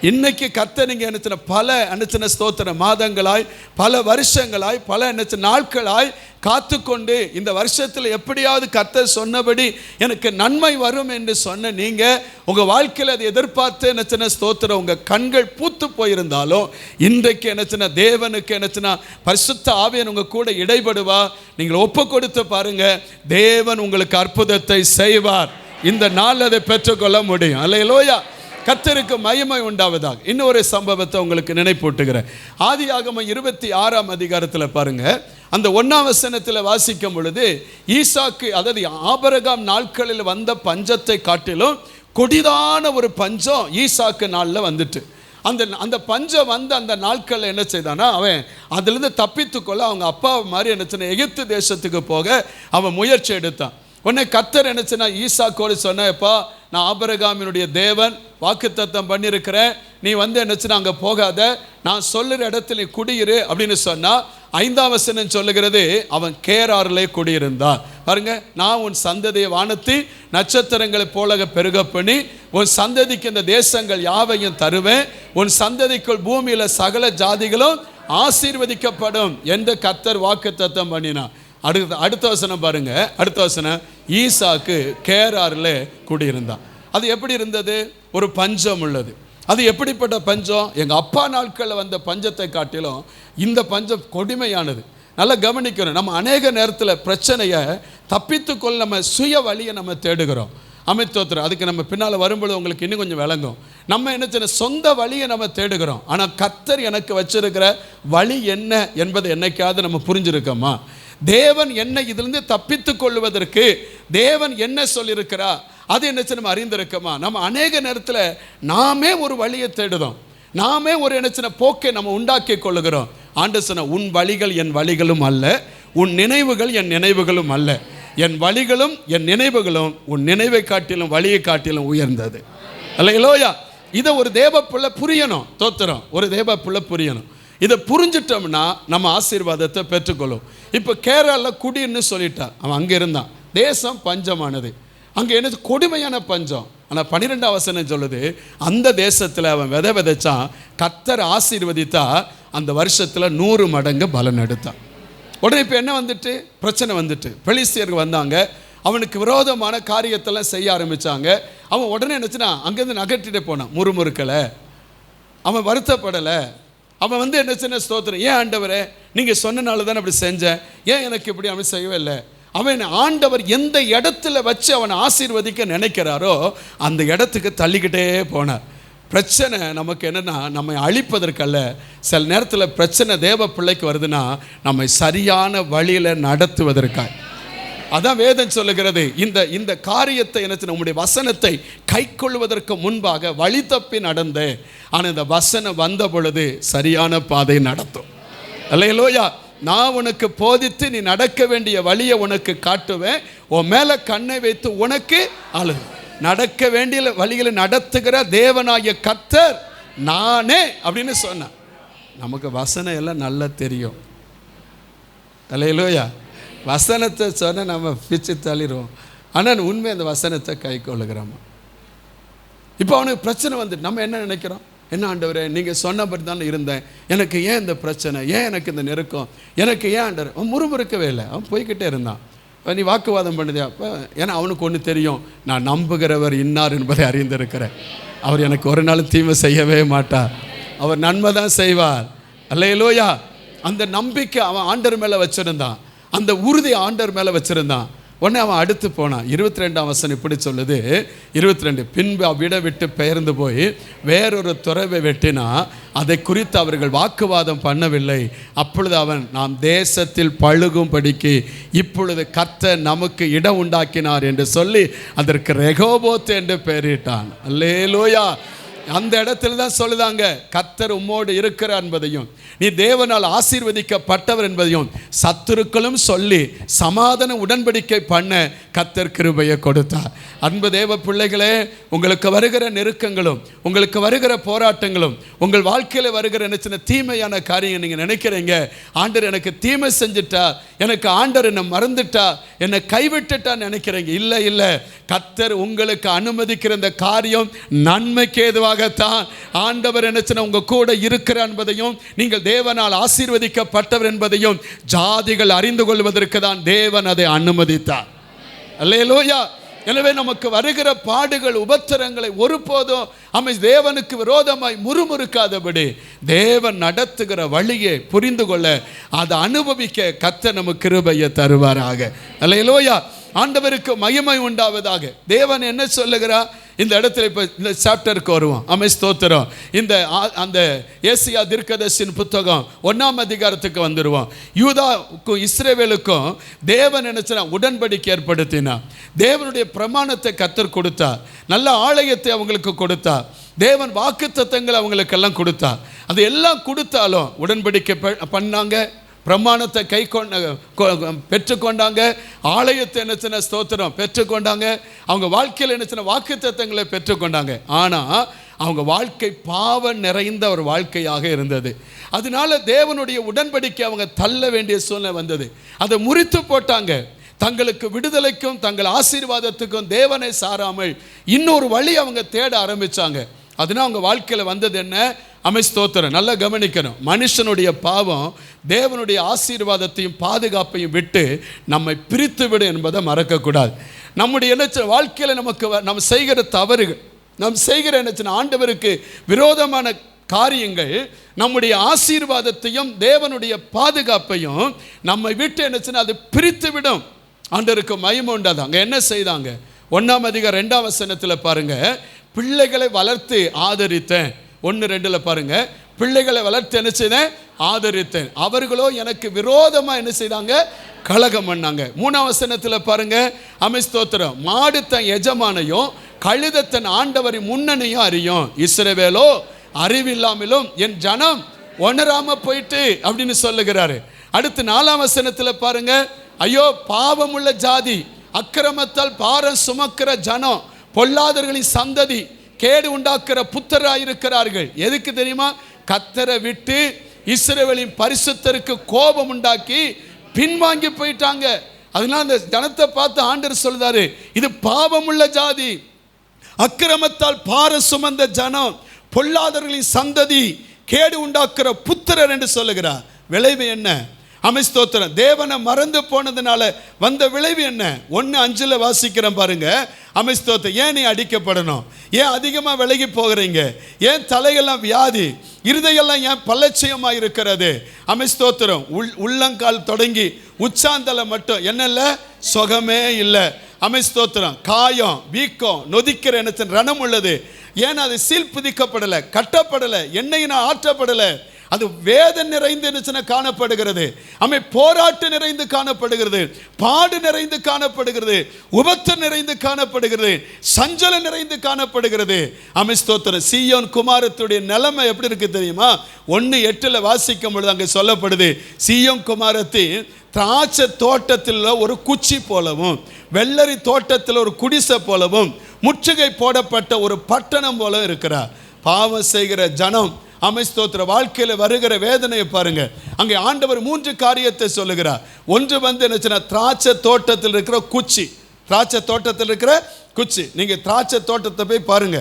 இன்னைக்கு கர்த்தர் நீங்கள் என்னச்சுன்னா பல என்னச்சுன்னா ஸ்தோத்திர மாதங்களாய், பல வருஷங்களாய், பல என்னச்சு நாட்களாய் காத்துக்கொண்டு இந்த வருஷத்தில் எப்படியாவது கர்த்தர் சொன்னபடி எனக்கு நன்மை வரும் என்று சொன்ன நீங்கள் உங்கள் வாழ்க்கையில் அதை எதிர்பார்த்து என்னச்சுன்னா ஸ்தோத்திரம் உங்கள் கண்கள் பூத்து போயிருந்தாலும் இன்றைக்கு என்னச்சுன்னா தேவனுக்கு என்னச்சுன்னா பரிசுத்த ஆவியன் உங்கள் கூட இடைபடுவா. நீங்கள் ஒப்பு கொடுத்து பாருங்கள், தேவன் உங்களுக்கு அற்புதத்தை செய்வார். இந்த நாள் அதை பெற்றுக்கொள்ள முடியும். அல்லேலூயா. கர்த்தருக்கு மகிமை உண்டாவதாக. இன்னொரு சம்பவத்தை உங்களுக்கு நினைப்பூட்டுகிறேன். ஆதியாகமம் 26ஆம் அதிகாரத்தில் பாருங்க, அந்த 1ஆம் வசனத்தில் வாசிக்கும் பொழுது ஈசாக்கு, அதாவது ஆபிரகாம் நாட்களில் வந்த பஞ்சத்தை காட்டிலும் கொடிதான ஒரு பஞ்சம் ஈசாக்கு நாளில் வந்துட்டு, அந்த பஞ்சம் வந்து அந்த நாட்களில் என்ன செய்தானா, அவன் அதிலிருந்து தப்பித்துக்கொள்ள அவங்க அப்பா மாதிரி என்ன எகிப்து தேசத்துக்கு போக அவன் முயற்சி எடுத்தான். உடனே கர்த்தர் என்னச்சுன்னா ஈசாக்கோடு சொன்னப்பா, நான் ஆபிரகாமினுடைய தேவன், வாக்குத்தத்தம் பண்ணியிருக்கிறேன், நீ என்னச்சுன்னா அங்கே போகாத, நான் சொல்லுற இடத்துல குடியிரு அப்படின்னு சொன்னால் 5ஆம் வசனம் சொல்லுகிறது, அவன் கேராரிலே குடியிருந்தான். பாருங்க, நான் உன் சந்ததியை வானத்தி நட்சத்திரங்களை போல பெருக பண்ணி உன் சந்ததிக்கு இந்த தேசங்கள் யாவையும் தருவேன், உன் சந்ததிக்குள் பூமியில் சகல ஜாதிகளும் ஆசீர்வதிக்கப்படும் என்று கர்த்தர் வாக்குத்தத்தம் பண்ணினான். அடுத்த வசனம் பாருங்க, அடுத்த வசனம், ஈசாக்கு கேராரில் குடியிருந்தான். அது எப்படி இருந்தது? ஒரு பஞ்சம் உள்ளது. அது எப்படிப்பட்ட பஞ்சம்? எங்கள் அப்பா நாட்களில் வந்த பஞ்சத்தை காட்டிலும் இந்த பஞ்சம் கொடுமையானது. நல்லா கவனிக்கணும். நம்ம அநேக நேரத்தில் பிரச்சனையை தப்பித்துக்கொள்ள நம்ம சுய வழியை நம்ம தேடுகிறோம். அமைத்தோத்திரம் அதுக்கு நம்ம பின்னால் வரும்பொழுது உங்களுக்கு இன்னும் கொஞ்சம் விளங்கும். நம்ம என்ன செய்ய சொந்த வழியை நம்ம தேடுகிறோம். ஆனால் கர்த்தர் எனக்கு வச்சிருக்கிற வழி என்ன என்பதை என்னைக்காவது நம்ம புரிஞ்சிருக்கோமா? தேவன் என்ன இதிலிருந்து தப்பித்து கொள்வதற்கு தேவன் என்ன சொல்லியிருக்கிறா அது என்ன நம்ம அறிந்திருக்கோமா? நம்ம அநேக நேரத்தில் நாமே ஒரு வழியை தேடுதோம். நாமே ஒரு என்ன போக்கை நம்ம உண்டாக்கி கொள்ளுகிறோம். ஆண்டு சொன்ன உன் வழிகள் என் வழிகளும் அல்ல, உன் நினைவுகள் என் நினைவுகளும் அல்ல, என் வழிகளும் என் நினைவுகளும் உன் நினைவை காட்டிலும் வழியை காட்டிலும் உயர்ந்தது. அல்லேலூயா. இதை ஒரு தேவ பிள்ளை புரியணும். தோத்திரம் ஒரு தேவ பிள்ளை புரியணும். இதை புரிஞ்சிட்டோம்னா நம்ம ஆசீர்வாதத்தை பெற்றுக்கொள்ளும். இப்போ கேரளாவில் குடின்னு சொல்லிட்டான். அவன் அங்கே இருந்தான். தேசம் பஞ்சமானது. அங்கே என்ன கொடுமையான பஞ்சம். ஆனால் 12ஆம் வசனம் சொல்லுது, அந்த தேசத்தில் அவன் விதைச்சான். கர்த்தர் ஆசீர்வதித்தா அந்த வருஷத்தில் 100 மடங்கு பலன் எடுத்தான். உடனே இப்போ என்ன வந்துட்டு பிரச்சனை வந்துட்டு பெலிஸ்தியர்கள் வந்தாங்க. அவனுக்கு விரோதமான காரியத்தெல்லாம் செய்ய ஆரம்பித்தாங்க. அவன் உடனே என்னச்சுன்னா அங்கேருந்து நகட்டிட்டு போனான். முறுமுறுக்கலை, அவன் வருத்தப்படலை. அவன் என்னச்சுன்னா ஸ்தோத்திரம், ஏன் ஆண்டவரே நீங்கள் சொன்னனால தானே அப்படி செஞ்சேன், ஏன் எனக்கு இப்படி அவன் செய்யவே இல்லை. அவன் ஆண்டவர் எந்த இடத்துல வச்சு அவனை ஆசீர்வதிக்க நினைக்கிறாரோ அந்த இடத்துக்கு தள்ளிக்கிட்டே போனார். பிரச்சனை நமக்கு என்னென்னா நம்மை அழிப்பதற்கல்ல. சில நேரத்தில் பிரச்சனை தேவ பிள்ளைக்கு வருதுன்னா நம்மை சரியான வழியில் நடத்துவதற்காக. அதான் வேதம் சொல்லுகிறது. இந்த காரியத்தை என்ன நம்முடைய வசனத்தை கை கொள்வதற்கு முன்பாக வழி தப்பி நடந்தேன். ஆனால் இந்த வசனம் வந்த பொழுது சரியான பாதை நடத்தும். அல்லேலூயா. நான் உனக்கு போதித்து நீ நடக்க வேண்டிய வழியை உனக்கு காட்டுவேன். உன் மேலே கண்ணை வைத்து உனக்கு அழுது நடக்க வேண்டிய வழிகளை நடத்துகிற தேவனாகிய கர்த்தர் நானே அப்படின்னு சொன்னான். நமக்கு வசனம் எல்லாம் நல்லா தெரியும். அல்லேலூயா. வசனத்தை சொன்ன நம்ம பிச்சு தள்ளிடுவோம். ஆனால் உண்மை அந்த வசனத்தை கை கொள்ளுகிறோமா? இப்போ அவனுக்கு பிரச்சனை வந்துட்டு நம்ம என்ன நினைக்கிறோம்? என்ன ஆண்டவரே நீங்கள் சொன்னபடி தானே இருந்தேன், எனக்கு ஏன் இந்த பிரச்சனை, ஏன் எனக்கு இந்த நெருக்கம், எனக்கு ஏன் ஆண்டவர்? அவன் முறுமுறுக்கவே இல்லை. அவன் போய்கிட்டே இருந்தான். நீ வாக்குவாதம் பண்ணுதே அப்போ, ஏன்னா அவனுக்கு ஒன்று தெரியும், நான் நம்புகிறவர் இன்னார் என்பதை அறிந்திருக்கிறேன். அவர் எனக்கு ஒரு நாள் தீமை செய்யவே மாட்டார், அவர் நன்மை தான் செய்வார். அல்லேலூயா. அந்த நம்பிக்கை அவன் ஆண்டவர் மேலே வச்சுருந்தான். அந்த உறுதி ஆண்டவர் மேலே வச்சுருந்தான். உடனே அவன் அடுத்து போனான். 22ஆம் வசனம் இப்படி சொல்லுது. 22 பின்பு அவ்விட விட்டு பெயர்ந்து போய் வேறொரு துறவை வெட்டினா அதை குறித்து அவர்கள் வாக்குவாதம் பண்ணவில்லை. அப்பொழுது அவன் நாம் தேசத்தில் பழுகும்படிக்கு இப்பொழுது கர்த்தர் நமக்கு இடம் உண்டாக்கினார் என்று சொல்லி அதற்கு ரெகோபோத் என்று பெயரிட்டான். அல்லேலூயா. அந்த இடத்துல தான் சொல்லுதாங்க, கர்த்தர் உம்மோடு இருக்கிறார் என்பதையும் நீ தேவனால் ஆசீர்வதிக்கப்பட்டவர் என்பதையும் சத்துருக்களும் சொல்லி சமாதான உடன்படிக்கை பண்ண கர்த்தர் கிருபையை கொடுத்தார். அன்பு தேவ பிள்ளைகளே, உங்களுக்கு வருகிற நெருக்கங்களும் உங்களுக்கு வருகிற போராட்டங்களும் உங்கள் வாழ்க்கையில் வருகிற நினைச்சின தீமையான காரியம் நீங்கள் நினைக்கிறீங்க, ஆண்டவர் எனக்கு தீமை செஞ்சுட்டா, எனக்கு ஆண்டவர் என்னை மறந்துட்டா, என்னை கைவிட்டுட்டான்னு நினைக்கிறீங்க. இல்லை இல்லை, கர்த்தர் உங்களுக்கு அனுமதிக்கிற இந்த காரியம் நன்மைக்கு ஏதுவாகத்தான். ஆண்டவர் நினைச்சின உங்க கூட இருக்கிறார் என்பதையும் நீங்கள் தேவனால் ஆசீர்வதிக்கப்பட்டவர் என்பதையும் ஜாதிகள் அறிந்து கொள்வதற்கு தான் தேவன் அதை அனுமதித்தார். அல்லேலூயா. எனவே நமக்கு வருகிற பாடுகள் உபத்திரங்களை ஒருபோதும் தேவனுக்கு விரோதமாய் முறுமுறுக்காதபடி தேவன் நடத்துகிற வழியை புரிந்து கொள்ள அதை அனுபவிக்க கர்த்தர் நமக்கு கிருபையை தருவாராக. அல்லேலூயா. ஆண்டவருக்கு மகிமை உண்டாவதாக. தேவன் என்ன சொல்லுகிறார் இந்த இடத்துல? இப்போ இந்த சாப்டருக்கு வருவோம். ஸ்தோத்திரம். அந்த ஏசியா தீர்க்கதரிசியின் புத்தகம் 1ஆம் அதிகாரத்துக்கு வந்துடுவோம். யூதாவுக்கும் இஸ்ரவேலுக்கும் தேவன் நினைச்சா உடன்படிக்கை ஏற்படுத்தினார். தேவனுடைய பிரமாணத்தை கர்த்தர் கொடுத்தார். நல்ல ஆலயத்தை அவங்களுக்கு கொடுத்தார். தேவன் வாக்குத்தத்தங்களை அவங்களுக்கெல்லாம் கொடுத்தார். அது எல்லாம் கொடுத்தாலும் உடன்படிக்கை பண்ணாங்க, பிரமாணத்தை பெற்றுக்கொண்டாங்க, ஆலயத்தை என்னச்சின ஸ்தோத்திரம் பெற்றுக்கொண்டாங்க, அவங்க வாழ்க்கையில் என்னச்சின வாக்குத்தத்தங்களை பெற்றுக்கொண்டாங்க. ஆனால் அவங்க வாழ்க்கை பாவம் நிறைந்த ஒரு வாழ்க்கையாக இருந்தது. அதனால தேவனுடைய உடன்படிக்கை அவங்க தள்ள வேண்டிய சூழ்நிலை வந்தது. அதை முறித்து போட்டாங்க. தங்களுக்கு விடுதலைக்கும் தங்கள் ஆசீர்வாதத்துக்கும் தேவனை சாராமல் இன்னொரு வழி அவங்க தேட ஆரம்பித்தாங்க. அதனால் அவங்க வாழ்க்கையில் வந்தது என்ன? ஸ்தோத்திரம். நல்லா கவனிக்கணும். மனுஷனுடைய பாவம் தேவனுடைய ஆசீர்வாதத்தையும் பாதுகாப்பையும் விட்டு நம்மை பிரித்து விடும் என்பதை மறக்கக்கூடாது. நம்முடைய என்ன வாழ்க்கையில் நம்ம செய்கிற தவறுகள், நாம் செய்கிற என்ன ஆண்டவருக்கு விரோதமான காரியங்கள் நம்முடைய ஆசீர்வாதத்தையும் தேவனுடைய பாதுகாப்பையும் நம்மை விட்டு என்ன அது பிரித்து விடும். ஆண்டவருக்கு மகிமை உண்டாது. அங்கே என்ன செய்தாங்க? 1ஆம் அதிகாரம் 2ஆம் வசனத்தில் பாருங்க, பிள்ளைகளை வளர்த்து ஆதரித்தேன். 1:2 பாருங்க, பிள்ளைகளை வளர்த்து என்ன செய்தேன்? ஆதரித்தேன். அவர்களோ எனக்கு விரோதமாக என்ன செய்தாங்க? கலகம் பண்ணாங்க. 3ஆம் வசனத்தில் பாருங்க, ஸ்தோத்திரம், மாடு தன் எஜமானையும் கழுதை தன் ஆண்டவரின் முன்னணியும் அறியும், இஸ்ரவேலோ அறிவில்லாமலும் என் ஜனம் உணராம போயிட்டு அப்படின்னு சொல்லுகிறாரு. அடுத்து 4ஆம் வசனத்தில் பாருங்க, ஐயோ பாவமுள்ள ஜாதி, அக்கிரமத்தால் பாரம் சுமக்கிற ஜனம், பொல்லாதவர்களின் சந்ததி, கேடு உண்டாக்குற புத்தராயிருக்கிறார்கள். எதுக்கு தெரியுமா? கர்த்தரை விட்டு இஸ்ரவேலின் பரிசுத்தருக்கு கோபம் உண்டாக்கி பின்வாங்கி போயிட்டாங்க. அதனால அந்த ஜனத்தை பார்த்து ஆண்டவர் சொல்றாரு, இது பாவமுள்ள ஜாதி, அக்கிரமத்தால் பாரம் சுமந்த ஜனம், பொல்லாதவர்களின் சந்ததி, கேடு உண்டாக்குற புத்திரர் என்று சொல்லுகிறார். விளைவு என்ன? ஸ்தோத்திரம், தேவனை மறந்து போனதுனால வந்த விளைவு என்ன? 1:5 வாசிக்கிறேன் பாருங்க. ஸ்தோத்திரம், ஏன் நீ அடிக்கப்படணும்? ஏன் அதிகமாக விலகி போகிறீங்க? ஏன் தலையெல்லாம் வியாதி, இருதையெல்லாம் ஏன் பள்ளச்சயமாக இருக்கிறது? ஸ்தோத்திரம், உள்ளங்கால் தொடங்கி உச்சாந்தலை மட்டும் என்னல்ல சுகமே இல்லை. ஸ்தோத்திரம், காயம், வீக்கம், நொதிக்கிற எண்ணத்தின் ரணம் உள்ளது. ஏன் அது சீல் பிதிக்கப்படலை, கட்டப்படலை, எண்ணெயினால் ஆற்றப்படலை. அது வேதனை நிறைந்து காணப்படுகிறது. போராட்டு நிறைந்து காணப்படுகிறது, பாடு நிறைந்து காணப்படுகிறது, உபத்து நிறைந்து காணப்படுகிறது, சஞ்சலம் நிறைந்து காணப்படுகிறது. ஸ்தோத்திரம், சீயோன் குமாரத்துடைய நிலைமை எப்படி இருக்கு தெரியுமா? 1:8 வாசிக்கும் பொழுது அங்கே சொல்லப்படுது, சீயோன் குமாரத்தின் திராட்சை தோட்டத்தில் ஒரு குச்சி போலவும், வெள்ளரி தோட்டத்தில் ஒரு குடிசை போலவும், முற்றுகை போடப்பட்ட ஒரு பட்டணம் போல இருக்கிறார். பாவம் செய்கிற ஜனம் ஸ்தோத்திர வாழ்க்கையில் வருகிற வேதனையை பாருங்க. அங்கே ஆண்டவர் 3 காரியத்தை சொல்லுகிறார். ஒன்று என்ன, திராட்சை தோட்டத்தில் இருக்கிற குச்சி. திராட்சை தோட்டத்தில் இருக்கிற குச்சி. நீங்க திராட்சை தோட்டத்தை போய் பாருங்க.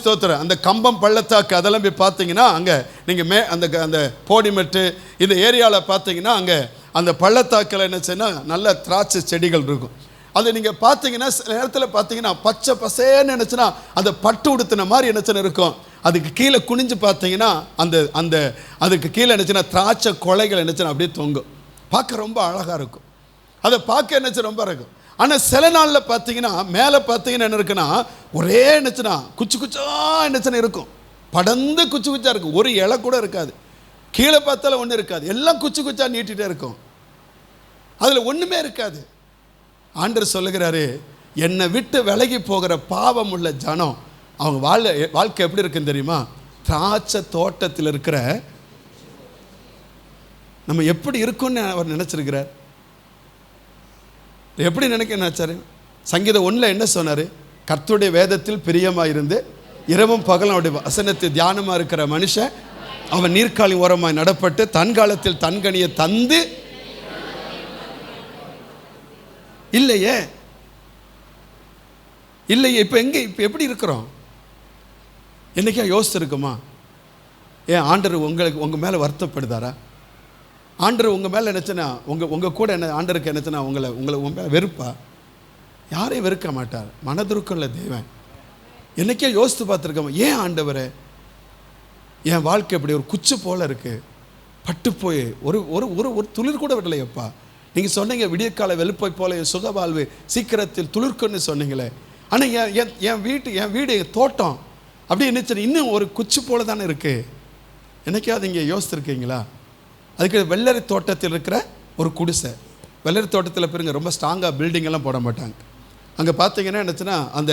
ஸ்தோத்திரம், அந்த கம்பம் பள்ளத்தாக்கு அதெல்லாம் போய் பார்த்தீங்கன்னா அங்கே நீங்கள் அந்த போடிமெட்டு இந்த ஏரியாவில் பார்த்தீங்கன்னா அங்கே அந்த பள்ளத்தாக்கில் என்ன செய்யணும், நல்ல திராட்சை செடிகள் இருக்கும். அது நீங்கள் பார்த்தீங்கன்னா சில நேரத்தில் பார்த்தீங்கன்னா பச்சை பசேன்னு நினச்சுன்னா அந்த பட்டு உடுத்தின மாதிரி என்னச்சுன்னு இருக்கும். அதுக்கு கீழே குனிஞ்சு பார்த்தீங்கன்னா அந்த அதுக்கு கீழே என்னச்சுன்னா திராட்சை கொலைகள் என்னச்சுன்னா அப்படியே தொங்கும். பார்க்க ரொம்ப அழகாக இருக்கும். அதை பார்க்க என்னச்சு ரொம்ப இருக்கும். ஆனால் சில நாளில் பார்த்தீங்கன்னா மேலே பார்த்தீங்கன்னா என்ன இருக்குன்னா ஒரே என்னச்சுன்னா குச்சி குச்சா என்னச்சுன்னு இருக்கும். படந்து குச்சி குச்சா இருக்கும். ஒரு இலை கூட இருக்காது. கீழே பார்த்தாலும் ஒன்றும் இருக்காது. எல்லாம் குச்சி குச்சா நீட்டிகிட்டே இருக்கும். அதில் ஒன்றுமே இருக்காது. ஆண்டவர் சொல்லுகிறாரு, என்னை விட்டு விலகி போகிற பாவம் உள்ள ஜனம் அவங்க வாழ்க்கை எப்படி இருக்குன்னு தெரியுமா? திராட்சை தோட்டத்தில் இருக்கிற நம்ம எப்படி இருக்குன்னு அவர் நினைச்சிருக்கிறார். எப்படி நினைச்சாரு? சங்கீதம் 1 என்ன சொன்னார்? கர்த்தருடைய வேதத்தில் பிரியமாக இருந்து இரவும் பகலும் அவருடைய வசனத்தை தியானமாக இருக்கிற மனுஷன் அவன் நீர்க்காலி ஓரமாய் நடப்பட்டு தன் காலத்தில் தன்கனியை தந்து. இல்லையே இல்லையே இப்போ எப்படி இருக்கிறோம்? என்னைக்கா யோசிச்சிருக்குமா? ஏன் ஆண்டவர் உங்கள் மேலே வருத்தப்படுதாரா? ஆண்டவர் உங்கள் மேலே நினச்சுன்னா உங்கள் கூட என்ன ஆண்டருக்கு என்னச்சுன்னா உங்களை மேலே வெறுப்பா? யாரையும் வெறுக்க மாட்டார். மனதுருக்குள்ள தேவன். என்னைக்கே யோசித்து பார்த்துருக்கோமா? ஏன் ஆண்டவரே என் வாழ்க்கை இப்படி ஒரு குச்சி போல் இருக்குது, பட்டு போய் ஒரு ஒரு ஒரு துளிர் கூட விடலையப்பா. நீங்கள் சொன்னீங்க விடியற்கால வெளுப்பை போல என் சுகவாழ்வு சீக்கிரத்தில் துளிர்க்குன்னு சொன்னீங்களே. ஆனால் என் வீடு தோட்டம் அப்படி என்னச்சு இன்னும் ஒரு குச்சி போல தானே இருக்குது. என்னைக்காவது இங்கே யோசித்துருக்கீங்களா? அதுக்கு வெள்ளரி தோட்டத்தில் இருக்கிற ஒரு குடிசை. வெள்ளரி தோட்டத்தில் பாருங்க ரொம்ப ஸ்ட்ராங்காக பில்டிங் எல்லாம் போட மாட்டாங்க. அங்கே பார்த்தீங்கன்னா என்னச்சுன்னா அந்த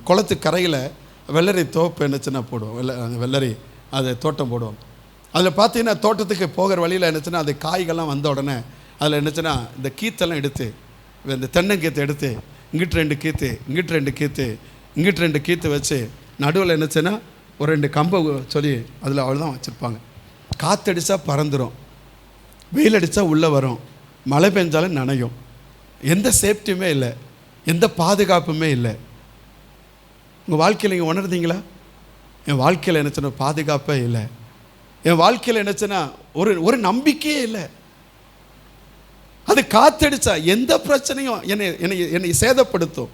குளத்து கரையில் வெள்ளரி தோப்பு என்னச்சுன்னா போடுவோம். அந்த வெள்ளரி அது தோட்டம் போடுவோம். அதில் பார்த்தீங்கன்னா தோட்டத்துக்கு போகிற வழியில் என்னச்சுன்னா அது காய்கள்லாம் வந்த உடனே அதில் என்னச்சுன்னா இந்த கீத்தெல்லாம் எடுத்து இந்த தென்னங்கீத்தை எடுத்து இங்கிட்டு 2 கீத்து இங்கிட்டு 2 கீத்து இங்கிட்டு 2 கீத்து வச்சு நடுவில் என்னச்சுன்னா ஒரு 2 கம்பை சொல்லி அதில் அவ்வளோதான் வச்சுருப்பாங்க. காற்றடிச்சா பறந்துடும், வெயில் அடித்தா உள்ளே வரும், மழை பெஞ்சாலும் நனையும். எந்த சேஃப்டியுமே இல்லை, எந்த பாதுகாப்புமே இல்லை. உங்கள் வாழ்க்கையில் நீங்கள் உணர்ந்தீங்களா? என் வாழ்க்கையில் என்னச்சுன்னா பாதுகாப்பே இல்லை. என் வாழ்க்கையில் என்னச்சுன்னா ஒரு நம்பிக்கையே இல்லை. அது காத்தடிச்சா எந்த பிரச்சனையும் என்னை சேதப்படுத்தும்,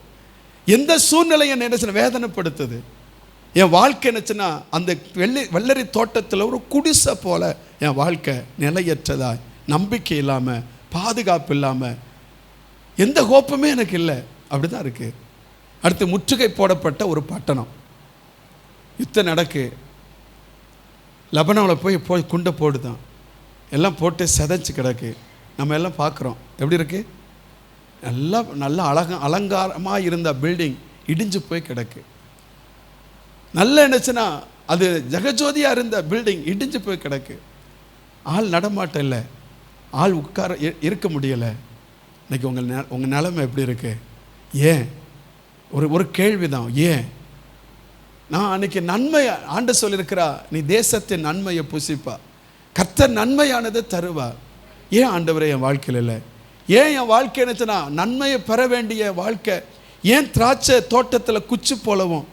எந்த சூழ்நிலையும் என்னை என்ன வேதனைப்படுத்துது. என் வாழ்க்கை என்னச்சுன்னா அந்த வெள்ளரி தோட்டத்தில் ஒரு குடிசை போல என் வாழ்க்கை நிலையற்றதாய், நம்பிக்கை இல்லாமல், பாதுகாப்பு இல்லாமல், எந்த கோப்பமே எனக்கு இல்லை, அப்படி தான் இருக்குது. அடுத்து முற்றுகை போடப்பட்ட ஒரு பட்டணம், யுத்தம் நடக்கு, லெபனானில் போய் குண்டை போடுதான், எல்லாம் போட்டு செதைச்சு கிடக்கு. நம்ம எல்லாம் பார்க்குறோம் எப்படி இருக்குது. நல்லா அலங்காரமாக இருந்த பில்டிங் இடிஞ்சு போய் கிடக்கு. நல்ல என்னச்சுன்னா அது ஜெகஜோதியாக இருந்த பில்டிங் இடிஞ்சு போய் கிடக்கு. ஆள் நடமாட்டம் இல்லை, ஆள் உட்கார இருக்க முடியலை. இன்றைக்கி உங்கள் நிலைமை எப்படி இருக்கு? ஏன்? ஒரு கேள்வி தான், ஏன்? நான் அன்றைக்கி நன்மை ஆண்டு சொல்லியிருக்கிறா, நீ தேசத்தின் நன்மையை புசிப்பா, கர்த்தர் நன்மையானதை தருவா. ஏன் ஆண்டவரே என் வாழ்க்கையில் இல்லை? ஏன் என் வாழ்க்கை என்னச்சுன்னா நன்மையை பெற வேண்டிய வாழ்க்கை ஏன் திராட்சை தோட்டத்தில் குச்சி போலவும்,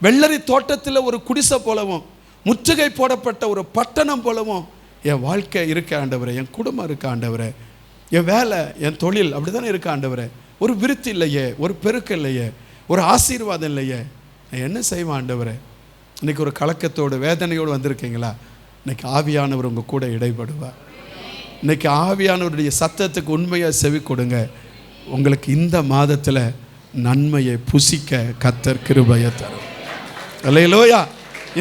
வெள்ளரி தோட்டத்தில் ஒரு குடிசை போலவும், முற்றுகை போடப்பட்ட ஒரு பட்டணம் போலவும் என் வாழ்க்கை இருக்க ஆண்டவரே, என் குடும்பம் இருக்க ஆண்டவரே, என் வேலை, என் தொழில் அப்படி தானே இருக்க ஆண்டவரே. ஒரு விருத்தி இல்லையே, ஒரு பெருக்கு இல்லையே, ஒரு ஆசீர்வாதம் இல்லையே, நான் என்ன செய்வேன் ஆண்டவரே? இன்றைக்கி ஒரு கலக்கத்தோடு வேதனையோடு வந்திருக்கீங்களா? இன்றைக்கி ஆவியானவர் உங்கள் கூட இடைப்படுவார். இன்றைக்கி ஆவியானவருடைய சத்தத்துக்கு உண்மையாக செவி கொடுங்க. உங்களுக்கு இந்த மாதத்தில் நன்மையை புசிக்க கர்த்தர் கிருபையை தரும். அல்லேலூயா.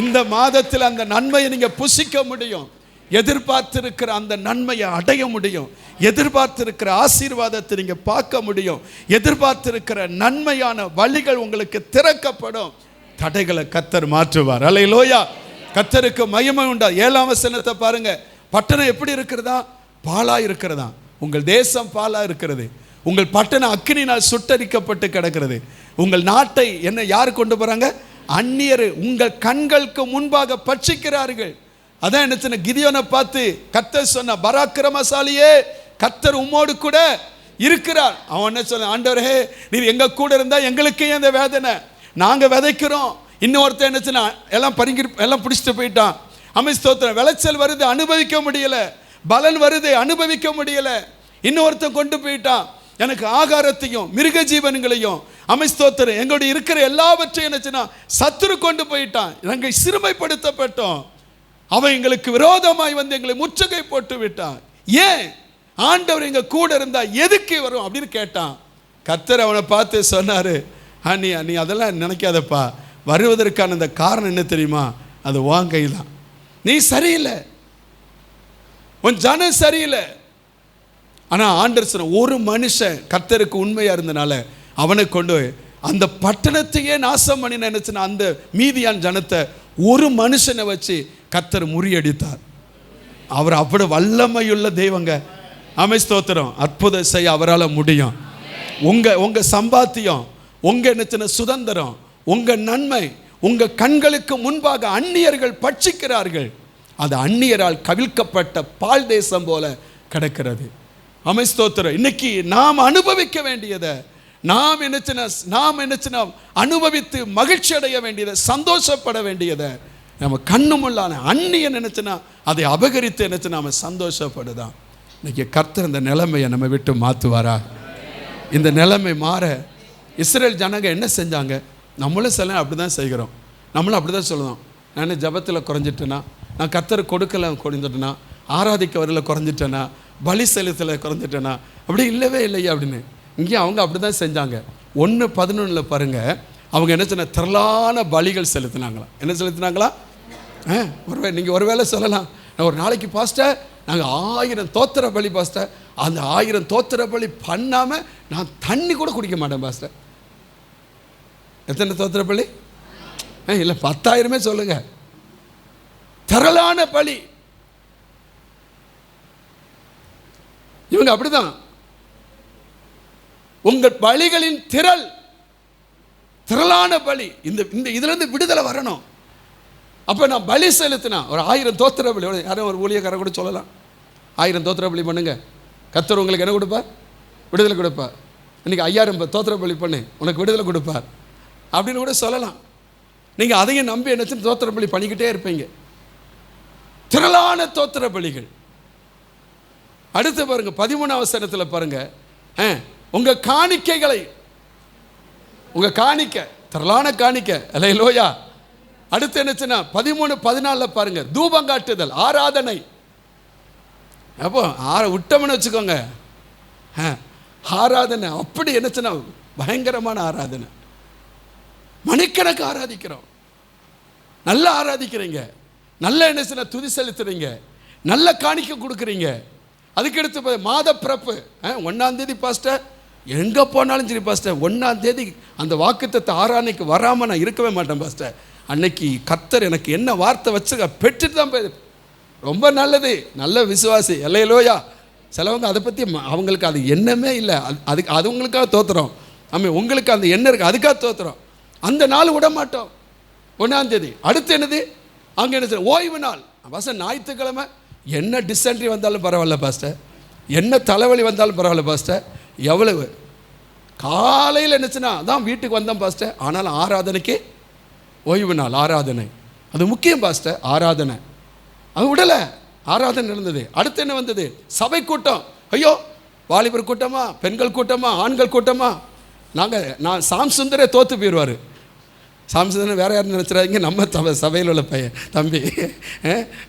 இந்த மாதத்தில் அந்த நன்மையை நீங்கள் புசிக்க முடியும். எதிர்பார்த்திருக்கிற அந்த நன்மையை அடைய முடியும். எதிர்பார்த்திருக்கிற ஆசீர்வாதத்தை நீங்கள் பார்க்க முடியும். எதிர்பார்த்திருக்கிற நன்மையான வழிகள் உங்களுக்கு திறக்கப்படும். தடைகளை கர்த்தர் மாற்றுவார். அல்லேலூயா. கர்த்தருக்கு மகிமை உண்டா. 7ஆம் வசனத்தை பாருங்க. பட்டணம் எப்படி இருக்கிறதா? பாலா இருக்கிறதா? உங்கள் தேசம் பாலா இருக்கிறது. உங்கள் பட்டணம் அக்கினினால் சுட்டரிக்கப்பட்டு கிடக்கிறது. உங்கள் நாட்டை என்ன யார் கொண்டு போறாங்க? அந்நியர் உங்கள் கண்களுக்கு முன்பாக பட்சிக்கிறார்கள். அதான் என்ன சொன்ன, கிதியோனை பார்த்து கர்த்தர் சொன்ன, பராக்கிரமசாலியே, கர்த்தர் உம்மோடு கூட இருக்கிறார். அவன் என்ன சொன்ன, ஆண்டவரே நீர் எங்க கூட இருந்தா எங்களுக்கு ஏன் இந்த வேதனை? நாங்க விதைக்கிறோம், இன்னொருத்தன் என்ன சொன்னா எல்லாம் பிடிச்சிட்டு போயிட்டான். ஸ்தோத்திரம். விளைச்சல் வருது, அனுபவிக்க முடியல. பலன் வருது, அனுபவிக்க முடியல. இன்னொருத்தன் கொண்டு போயிட்டான் எனக்கு ஆகாரத்தையும் மிருக ஜீவன்களையும். ஸ்தோத்திரம். எங்களுடைய இருக்கிற எல்லாவற்றையும் என்னச்சுன்னா சத்துரு கொண்டு போயிட்டான். நாங்கள் சிறுமைப்படுத்தப்பட்டோம். அவன் எங்களுக்கு விரோதமாய் வந்து எங்களை முற்றுகை போட்டு விட்டான். ஏன்? ஆண்டவர் எங்க கூட இருந்தா எதுக்கு வரும் அப்படின்னு கேட்டான். கர்த்தர் அவனை பார்த்து சொன்னாரு, நீ அதெல்லாம் நினைக்காதப்பா, வருவதற்கான அந்த காரணம் என்ன தெரியுமா? அது உன் கை தான். நீ சரியில்லை, உன் ஜனம் சரியில்லை. ஆனால் ஆண்டவர் சொன்ன, ஒரு மனுஷன் கர்த்தருக்கு உண்மையாக இருந்தனால அவனை கொண்டு அந்த பட்டணத்தையே நாசம் பண்ணி நினைச்சுன்னா அந்த மீதியான ஜனத்தை ஒரு மனுஷனை வச்சு கர்த்தர் முறியடித்தார். அவர் அப்படி வல்லமையுள்ள தெய்வங்க. ஸ்தோத்திரம். அற்புதம் செய்ய அவரால் முடியும். உங்க சம்பாத்தியம், உங்க நினைச்சின சுதந்திரம், உங்க நன்மை உங்க கண்களுக்கு முன்பாக அந்நியர்கள் பட்சிக்கிறார்கள். அது அந்நியரால் கவிழ்க்கப்பட்ட பால் தேசம் போல கிடக்கிறது. ஸ்தோத்திரம். இன்னைக்கு நாம் அனுபவிக்க வேண்டியதை நாம் என்ன அனுபவித்து மகிழ்ச்சி அடைய வேண்டியதை, சந்தோஷப்பட வேண்டியதை நம்ம கண்ணுமுள்ளான அந்நியன் நினைச்சுனா அதை அபகரித்து நினைச்சு நாம சந்தோஷப்படுதான். இன்னைக்கு கர்த்தர் இந்த நிலைமையை நம்ம விட்டு மாற்றுவாரா? இந்த நிலைமை மாற இஸ்ரேல் ஜனங்க என்ன செஞ்சாங்க? நம்மளும் சில அப்படி தான் செய்கிறோம். நம்மளும் அப்படி தான் சொல்லுவோம், நான் ஜபத்தில் குறைஞ்சிட்டேன்னா, நான் கர்த்தர் கொடுக்கல குறைஞ்சிட்டேன்னா, ஆராதிக்க வரல குறைஞ்சிட்டேன்னா, பலி செலுத்தல குறைஞ்சிட்டேன்னா, அப்படி இல்லவே இல்லையா அப்படின்னு. இங்கேயும் அவங்க அப்படி தான் செஞ்சாங்க. 1:11 பாருங்க, அவங்க என்ன சொன்ன, திரளான பலிகள் செலுத்தினாங்களா. என்ன செலுத்தினாங்களா? நீங்கள் ஒருவேளை சொல்லலாம், நான் ஒரு நாளைக்கு பாஸ்டர் நாங்கள் 1000 தோத்திர பலி பாஸ்டர், அந்த 1000 தோத்திர பலி பண்ணாமல் நான் தண்ணி கூட குடிக்க மாட்டேன் பாஸ்டர். எத்தனை தோத்திர பலி? இல்லை 10,000 சொல்லுங்க. திரளான பலி. இவங்க அப்படிதான். உங்கள் பலிகளின் திரளான பலி. இந்த இதுல இருந்து விடுதலை வரணும். அப்ப நான் பலி செலுத்தினா ஒரு 1000 தோத்திர பலி, யாரும் ஒரு ஊழியக்காரர் கூட சொல்லலாம், 1000 தோத்திர பலி பண்ணுங்க, கர்த்தர் உங்களுக்கு என்ன கொடுப்பார்? விடுதலை கொடுப்பார். இன்னைக்கு 5000 தோத்திர பலி பண்ணு, உனக்கு விடுதலை கொடுப்பார் அப்படின்னு கூட சொல்லலாம். நீங்க அதையும் நம்பி என்ன தோத்திர பலி பண்ணிக்கிட்டே இருப்பீங்க. திரளான தோத்திர பலிகள். அடுத்து பாருங்க 13ஆம் வசனத்தில் பாருங்க, உங்க காணிக்கைகளை, உங்க காணிக்கை திரளான காணிக்கை அல்லேலூயா. அடுத்து என்னச்சுன்னா 13-14 பாருங்க, தூபங்காட்டுதல், ஆராதனை. அப்போ விட்டோம்னு வச்சுக்கோங்க, ஆராதனை அப்படி என்னச்சுன்னா பயங்கரமான ஆராதனை. மணிக்கணக்கு ஆராதிக்கிறோம், நல்லா ஆராதிக்கிறீங்க, நல்ல என்னச்சுன்னா துதி செலுத்துறீங்க, நல்ல காணிக்கை கொடுக்குறீங்க. அதுக்கடுத்து மாத பிறப்பு 1ஆம் தேதி பாஸ்டர், எங்கே போனாலும் சரி பாஸ்டர், 1ஆம் தேதி அந்த வாக்குத்தத்த ஆராதனைக்கு வராமல் நான் இருக்கவே மாட்டேன் பாஸ்டர். அன்னைக்கு கர்த்தர் எனக்கு என்ன வார்த்தை வச்சு பெற்றுட்டு தான் போய், ரொம்ப நல்லது, நல்ல விசுவாசி அல்லேலூயா. சிலவங்க அதை பற்றி அவங்களுக்கு அது எண்ணமே இல்லை, அதுக்கு அது உங்களுக்காக தோத்துறோம். உங்களுக்கு அந்த எண்ணம் இருக்குது, அதுக்காக தோத்துறோம். அந்த நாள் விட மாட்டோம், 1ஆம் தேதி. அடுத்து என்னது, அங்கே என்ன ஓய்வு நாள். ஞாயிற்றுக்கிழமை என்ன டிசென்ட்ரி வந்தாலும் பரவாயில்ல பாஸ்டர், என்ன தலைவலி வந்தாலும் பரவாயில்ல பாஸ்டர், எவ்வளவு காலையில் என்னச்சுன்னா தான் வீட்டுக்கு வந்தோம் பாஸ்டர், ஆனாலும் ஆராதனைக்கு ஓய்வு நாள், ஆராதனை அது முக்கியம் பாஸ்டர். ஆராதனை அது விடலை, ஆராதனை இருந்தது. அடுத்து என்ன வந்தது, சபை கூட்டம். ஐயோ, வாலிபர் கூட்டமா, பெண்கள் கூட்டமா, ஆண்கள் கூட்டமா. நான் சாம்சுந்தரே தோற்று போயிடுவார். சாம்சுந்தரன் வேறு யாரும் நினச்சிடாதீங்க, நம்ம சபையில் உள்ள பையன் தம்பி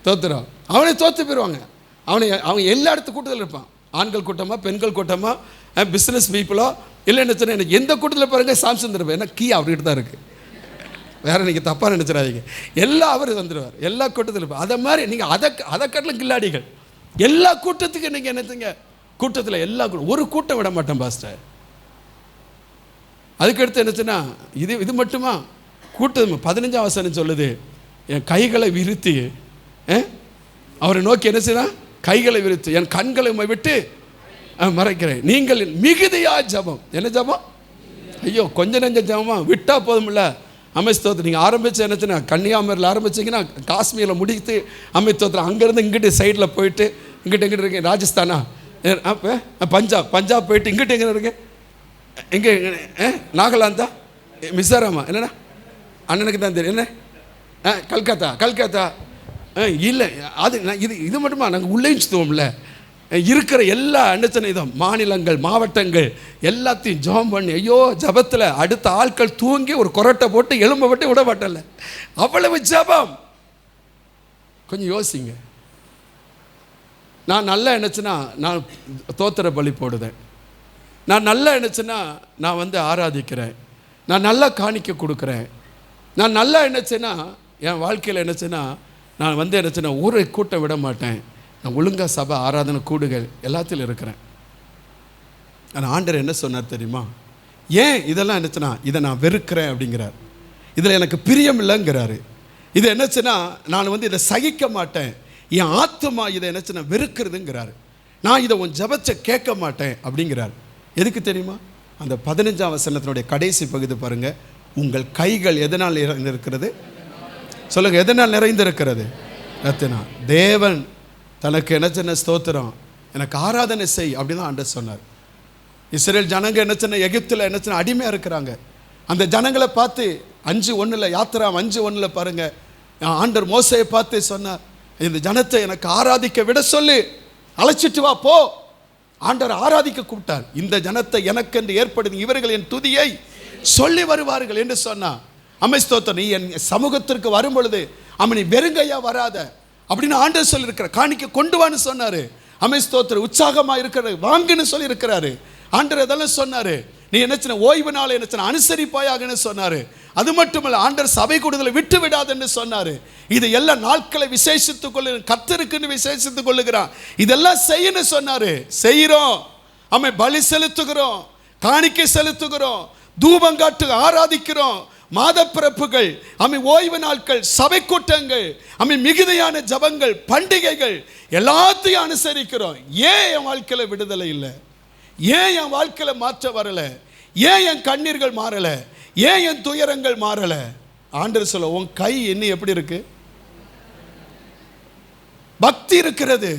தோத்துறோம். அவனே தோற்று போயிடுவாங்க. அவன் எல்லா இடத்து கூட்டத்தில் இருப்பான். ஆண்கள் கூட்டமா, பெண்கள் கூட்டமா, பிஸ்னஸ் பீப்புளோ இல்லை நினச்சேன்னா எனக்கு எந்த கூட்டத்தில் பாருங்கள் சாம்சுந்தரம், ஏன்னா கீ அவர்கிட்ட தான் இருக்குது. வேறு நீங்கள் தப்பாக நினச்சிடாதீங்க, எல்லாம் அவர் வந்துடுவார், எல்லா கூட்டத்தில் இருப்பார். அதை மாதிரி நீங்கள் அதை கட்டலும் கில்லாடிகள். எல்லா கூட்டத்துக்கும் நீங்கள் என்னத்துங்க, கூட்டத்தில் எல்லா ஒரு கூட்டம் விட மாட்டேன் பாஸ்டர். அதுக்கடுத்து என்னச்சுன்னா இது மட்டுமா கூட்டம். 15ஆம் வசனம் சொல்லுது, என் கைகளை விரித்து அவரை நோக்கி என்ன செய்யலாம், கைகளை விரித்து என் கண்களை விட்டு மறைக்கிறேன். நீங்கள் மிகுதியா ஜபம். என்ன ஜபம்? ஐயோ, கொஞ்சம் நெஞ்ச ஜபமா விட்டா போதும்ல. அமைஸ்தோத்திரம் நீங்கள் ஆரம்பித்து என்னச்சுன்னா கன்னியாகுமரியில் ஆரம்பிச்சிங்கன்னா காஷ்மீரில் முடித்து அமைஸ்தோத்திரம், அங்கேருந்து இங்கிட்டு சைடில் போயிட்டு இங்கிட்ட இருக்கேன், ராஜஸ்தானா, பஞ்சாப் போயிட்டு இங்கிட்ட எங்கே இருக்கேன், எங்கே நாகாலாந்தா, மிசோராமா, என்னண்ணா அண்ணனுக்கு தான் தெரியும், என்ன கல்கத்தா இல்லை. அது இது மட்டுமா, நாங்கள் உள்ளேச்சுவோம்ல இருக்கிற எல்லா என்னச்சனை இதோ மாநிலங்கள், மாவட்டங்கள் எல்லாத்தையும் ஜெபம் பண்ணி, ஐயோ ஜபத்தில் அடுத்த ஆட்கள் தூங்கி ஒரு கொரட்டை போட்டு எலும்பை போட்டு விட மாட்டல, அவ்வளவு ஜபம். கொஞ்சம் யோசிங்க. நான் நல்லா என்னச்சுன்னா நான் தோத்திர பலி போடுதேன், நான் நல்லா என்னச்சுன்னா நான் ஆராதிக்கிறேன், நான் நல்லா காணிக்க கொடுக்குறேன், நான் நல்லா என்னச்சுன்னா என் வாழ்க்கையில் என்னச்சுன்னா நான் என்னச்சுன்னா ஒரு கூட்டம் விட மாட்டேன், நான் ஒழுங்காக சபை ஆராதனை கூடுகள் எல்லாத்திலும் இருக்கிறேன். ஆனால் ஆண்டவர் என்ன சொன்னார் தெரியுமா? ஏன் இதெல்லாம் என்னச்சுன்னா இதை நான் வெறுக்கிறேன் அப்படிங்கிறார், இதில் எனக்கு பிரியம் இல்லைங்கிறாரு. இது என்னச்சுன்னா நான் இதை சகிக்க மாட்டேன், என் ஆத்துமா இதை என்னச்சுன்னா வெறுக்கிறதுங்கிறாரு. நான் இதை உன் ஜபத்தை கேட்க மாட்டேன் அப்படிங்கிறார். எதுக்கு தெரியுமா? அந்த 15ஆம் வசனத்தினுடைய கடைசி பகுதி பாருங்கள், உங்கள் கைகள் எதனால் நிறைந்திருக்கிறது சொல்லுங்கள், எதனால் நிறைந்திருக்கிறது? ரத்தினா தேவன் தனக்கு என்ன ஸ்தோத்திரம், எனக்கு ஆராதனை செய் அப்படின்னு தான் ஆண்டவர் சொன்னார். இஸ்ரேல் ஜனங்க என்ன எகிப்தில் என்ன அடிமையாக இருக்கிறாங்க. அந்த ஜனங்களை பார்த்து 5:1 யாத்திரா 5:1 பாருங்க, ஆண்டவர் மோசையை பார்த்து சொன்னார், இந்த ஜனத்தை எனக்கு ஆராதிக்க விட சொல்லி அழைச்சிட்டு வா போ. ஆண்டவர் ஆராதிக்க கூப்பிட்டார். இந்த ஜனத்தை எனக்கு என்று ஏற்படுத்தி இவர்கள் என் துதியை சொல்லி வருவார்கள் என்று சொன்னார். ஸ்தோத்திரம், நீ என் சமூகத்திற்கு வரும் பொழுது நீ வெறுங்கையா வராத அப்படின்னு ஆண்டவர் சொல்லியிருக்கிற, காணிக்க கொண்டு வான்னு சொன்னாரு. ஸ்தோத்திரம், உற்சாகமா இருக்கிறது வாங்குன்னு சொல்லி இருக்கிறாரு ஆண்டவர். அதெல்லாம் சொன்னாரு. நீ என்ன ஓய்வு நாள் என்ன அனுசரிப்பாயாகன்னு சொன்னாரு. அது மட்டுமல்ல, ஆண்டவர் சபை கூடுதலை விட்டு விடாதுன்னு சொன்னாரு. இது எல்லா நாட்களை விசேஷித்துக் கொள்ளு, கர்த்தருக்குன்னு விசேஷித்துக் கொள்ளுகிறான், இதெல்லாம் செய்யணும் சொன்னாரு. செய்கிறோம், பலி செலுத்துகிறோம், காணிக்கை செலுத்துகிறோம், தூபங்காட்டு ஆராதிக்கிறோம், மாத பிறப்புகள், ஓய்வு நாட்கள், சபை கூட்டங்கள், மிகுதியான ஜபங்கள், பண்டிகைகள் எல்லாத்தையும் அனுசரிக்கிறோம். ஏன் என் வாழ்க்கையில விடுதலை இல்லை? ஏன் என் வாழ்க்கையில மாற்றம் வரல? ஏன் என் கண்ணீர்கள் மாறல? ஏன் என் துயரங்கள் மாறல? ஆண்டவர் சொல்ல, உன் கை இன்னும் எப்படி இருக்கு? பக்தி இருக்கிறது,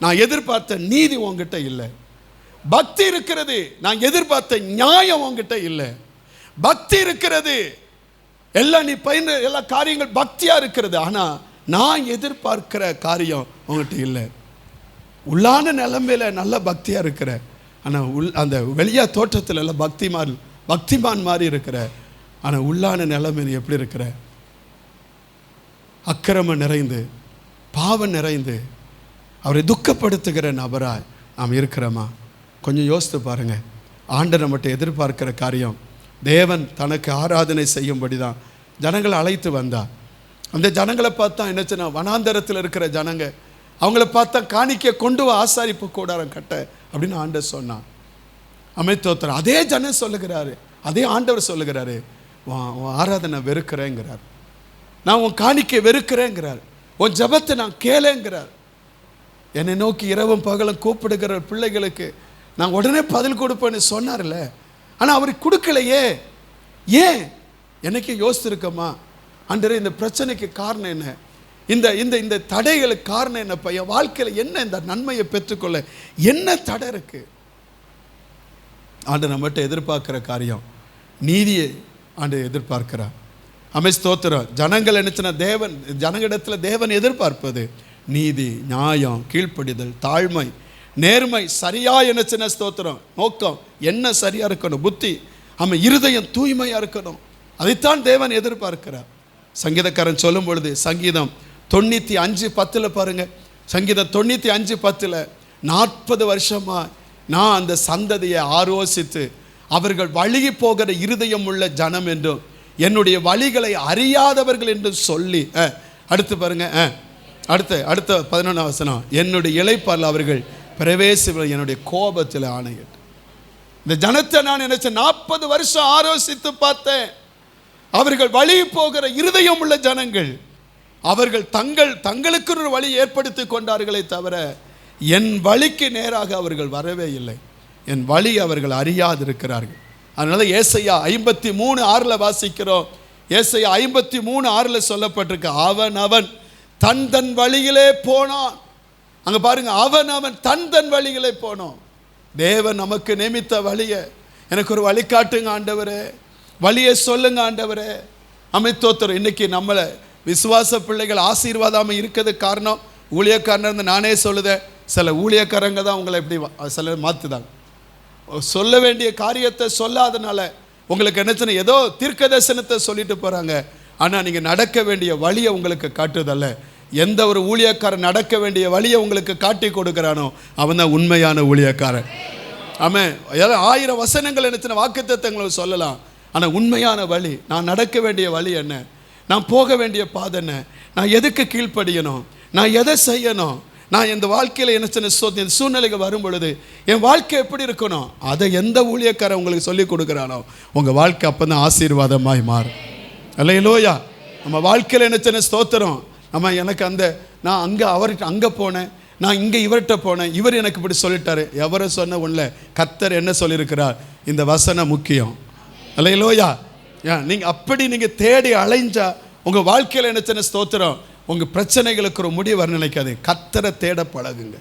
நான் எதிர்பார்த்த நீதி உன்கிட்ட இல்லை. பக்தி இருக்கிறது, நான் எதிர்பார்த்த நியாயம் உன்கிட்ட இல்லை. பக்தி இருக்கிறது, எல்லாம் நீ பயின்ற எல்லா காரியங்கள் பக்தியா இருக்கிறது, ஆனா நான் எதிர்பார்க்கிற காரியம் உங்ககிட்ட இல்லை. உள்ளான நிலைமையில நல்ல பக்தியாக இருக்கிற, ஆனால் அந்த வெளியா தோற்றத்தில் எல்லாம் பக்திமான் மாதிரி இருக்கிற, ஆனால் உள்ளான நிலைமையில் எப்படி இருக்கிற? அக்கிரமம் நிறைந்து, பாவம் நிறைந்து, அவரை துக்கப்படுத்துகிற நபராய் நாம் இருக்கிறோமா? கொஞ்சம் யோசித்து பாருங்க. ஆண்டவர் நம்மகிட்ட எதிர்பார்க்கிற காரியம், தேவன் தனக்கு ஆராதனை செய்யும்படி தான் ஜனங்களை அழைத்து வந்தார். அந்த ஜனங்களை பார்த்தா என்னச்சுன்னா, வனாந்தரத்தில் இருக்கிற ஜனங்க, அவங்கள பார்த்தா காணிக்க கொண்டு வா ஆசாரிப்பு கூடாரம் கட்ட அப்படின்னு ஆண்டவர் சொன்னான். அமைத்தோத்தர் அதே ஜனம் சொல்லுகிறாரு, அதே ஆண்டவர் சொல்லுகிறாரு, உன் ஆராதனை வெறுக்கிறேங்கிறார், நான் உன் காணிக்கை வெறுக்கிறேங்கிறார், உன் ஜபத்தை நான் கேளேங்கிறார். என்னை நோக்கி இரவும் பகலும் கூப்பிடுகிற பிள்ளைகளுக்கு நான் உடனே பதில் கொடுப்பேன்னு சொன்னார்ல, ஆனால் அவர் கொடுக்கலையே. ஏன்? என்னைக்கு யோசிச்சிருக்கமா, ஆண்டவரே இந்த பிரச்சனைக்கு காரணம் என்ன, இந்த இந்த இந்த தடைகளுக்கு காரணம் என்ன, என் வாழ்க்கையில் என்ன இந்த நன்மையை பெற்றுக்கொள்ள என்ன தடை இருக்கு? ஆண்டவர் நம்மகிட்ட எதிர்பார்க்கிற காரியம் நீதியை ஆண்டவர் எதிர்பார்க்கிறார். ஸ்தோத்திரம். ஜனங்கள் என்னச்சுன்னா, ஜனங்களிடத்தில் தேவன் எதிர்பார்ப்பது நீதி, நியாயம், கீழ்ப்படிதல், தாழ்மை, நேர்மை, சரியா என்னச்சுன்னா ஸ்தோத்திரம் நோக்கம் என்ன சரியா இருக்கணும், புத்தி, இருதயம் தூய்மையா இருக்கணும். அதைத்தான் தேவன் எதிர்பார்க்கிறார். சங்கீதக்காரன் சொல்லும் பொழுது சங்கீதம் 95:10 பாருங்க. சங்கீதம் 95:10 40 வருஷமா நான் அந்த சந்ததியை ஆலோசித்து அவர்கள் வழுகி போகிற இருதயம் உள்ள ஜனம் என்றும் என்னுடைய வழிகளை அறியாதவர்கள் என்று சொல்லி, அடுத்து பாருங்க, அடுத்த 11 வசனம், என்னுடைய இளைப்பால் அவர்கள் பிரவேசிவர் என்னுடைய கோபத்தில் ஆணையிட்டு. இந்த ஜனத்தை நான் நினைச்சேன் 40 வருஷம் ஆலோசித்து பார்த்தேன். அவர்கள் வழி போகிற இருதயம் உள்ள ஜனங்கள், அவர்கள் தங்களுக்கு ஒரு வழி ஏற்படுத்தி கொண்டார்களே தவிர என் வழிக்கு நேராக அவர்கள் வரவே இல்லை. என் வழி அவர்கள் அறியாதிருக்கிறார்கள். அதனால ஏசாயா 53:6 வாசிக்கிறோம். ஏசாயா 53:6 சொல்லப்பட்டிருக்கு, அவன் தன் வழியிலே போனான். அங்க பாருங்க, அவன் தன் வழியிலே போனோம். தேவன் நமக்கு நியமித்த வழியை, எனக்கு ஒரு வழி காட்டுங்க ஆண்டவரே, வழியை சொல்லுங்க ஆண்டவரே. அமைத்தோத்தர் இன்னைக்கு நம்மளை விசுவாச பிள்ளைகள் ஆசீர்வாதம் இருக்கிறது காரணம் ஊழியக்காரன். நானே சொல்லுதேன், சில ஊழியக்காரங்க தான் உங்களை எப்படி சில மாற்றுதாங்க. சொல்ல வேண்டிய காரியத்தை சொல்லாதனால உங்களுக்கு என்னச்சுன்னு ஏதோ தீர்க்க தரிசனத்தை சொல்லிட்டு போகிறாங்க. ஆனால் நீங்கள் நடக்க வேண்டிய வழியை உங்களுக்கு காட்டுதல்ல. எந்த ஒரு ஊழியக்காரன் நடக்க வேண்டிய வழியை உங்களுக்கு காட்டி கொடுக்குறானோ அவன் தான் உண்மையான ஊழியக்காரன். ஆமாம், 1000 வசனங்கள் என்னச்சுன்னா வாக்குத்தத்தங்களை சொல்லலாம். ஆனால் உண்மையான வழி, நான் நடக்க வேண்டிய வழி என்ன, நான் போக வேண்டிய பாதை என்ன, நான் எதுக்கு கீழ்ப்படியணும், நான் எதை செய்யணும், நான் இந்த வாழ்க்கையில் என்ன சூழ்நிலைகள் வரும் பொழுது என் வாழ்க்கை எப்படி இருக்கணும், அதை எந்த ஊழியக்காரன் உங்களுக்கு சொல்லி கொடுக்குறானோ உங்கள் வாழ்க்கை அப்போ தான் ஆசீர்வாதமாய் மாறும். அல்லேலூயா. நம்ம வாழ்க்கையில் என்ன ஸ்தோத்திரம், நம்ம எனக்கு நான் அங்கே போனேன், நான் இங்கே இவர்கிட்ட போனேன், இவர் எனக்கு இப்படி சொல்லிட்டாரு. எவரை சொன்ன ஒன்றில் கர்த்தர் என்ன சொல்லியிருக்கிறார், இந்த வசனம் முக்கியம். அல்லேலூயா. நீங்கள் தேடி அலைஞ்சா உங்கள் வாழ்க்கையில் என்ன ஸ்தோத்திரம், உங்கள் பிரச்சனைகளுக்கு ஒரு முடிவு வர நினைக்காது. கர்த்தரை தேட பழகுங்க.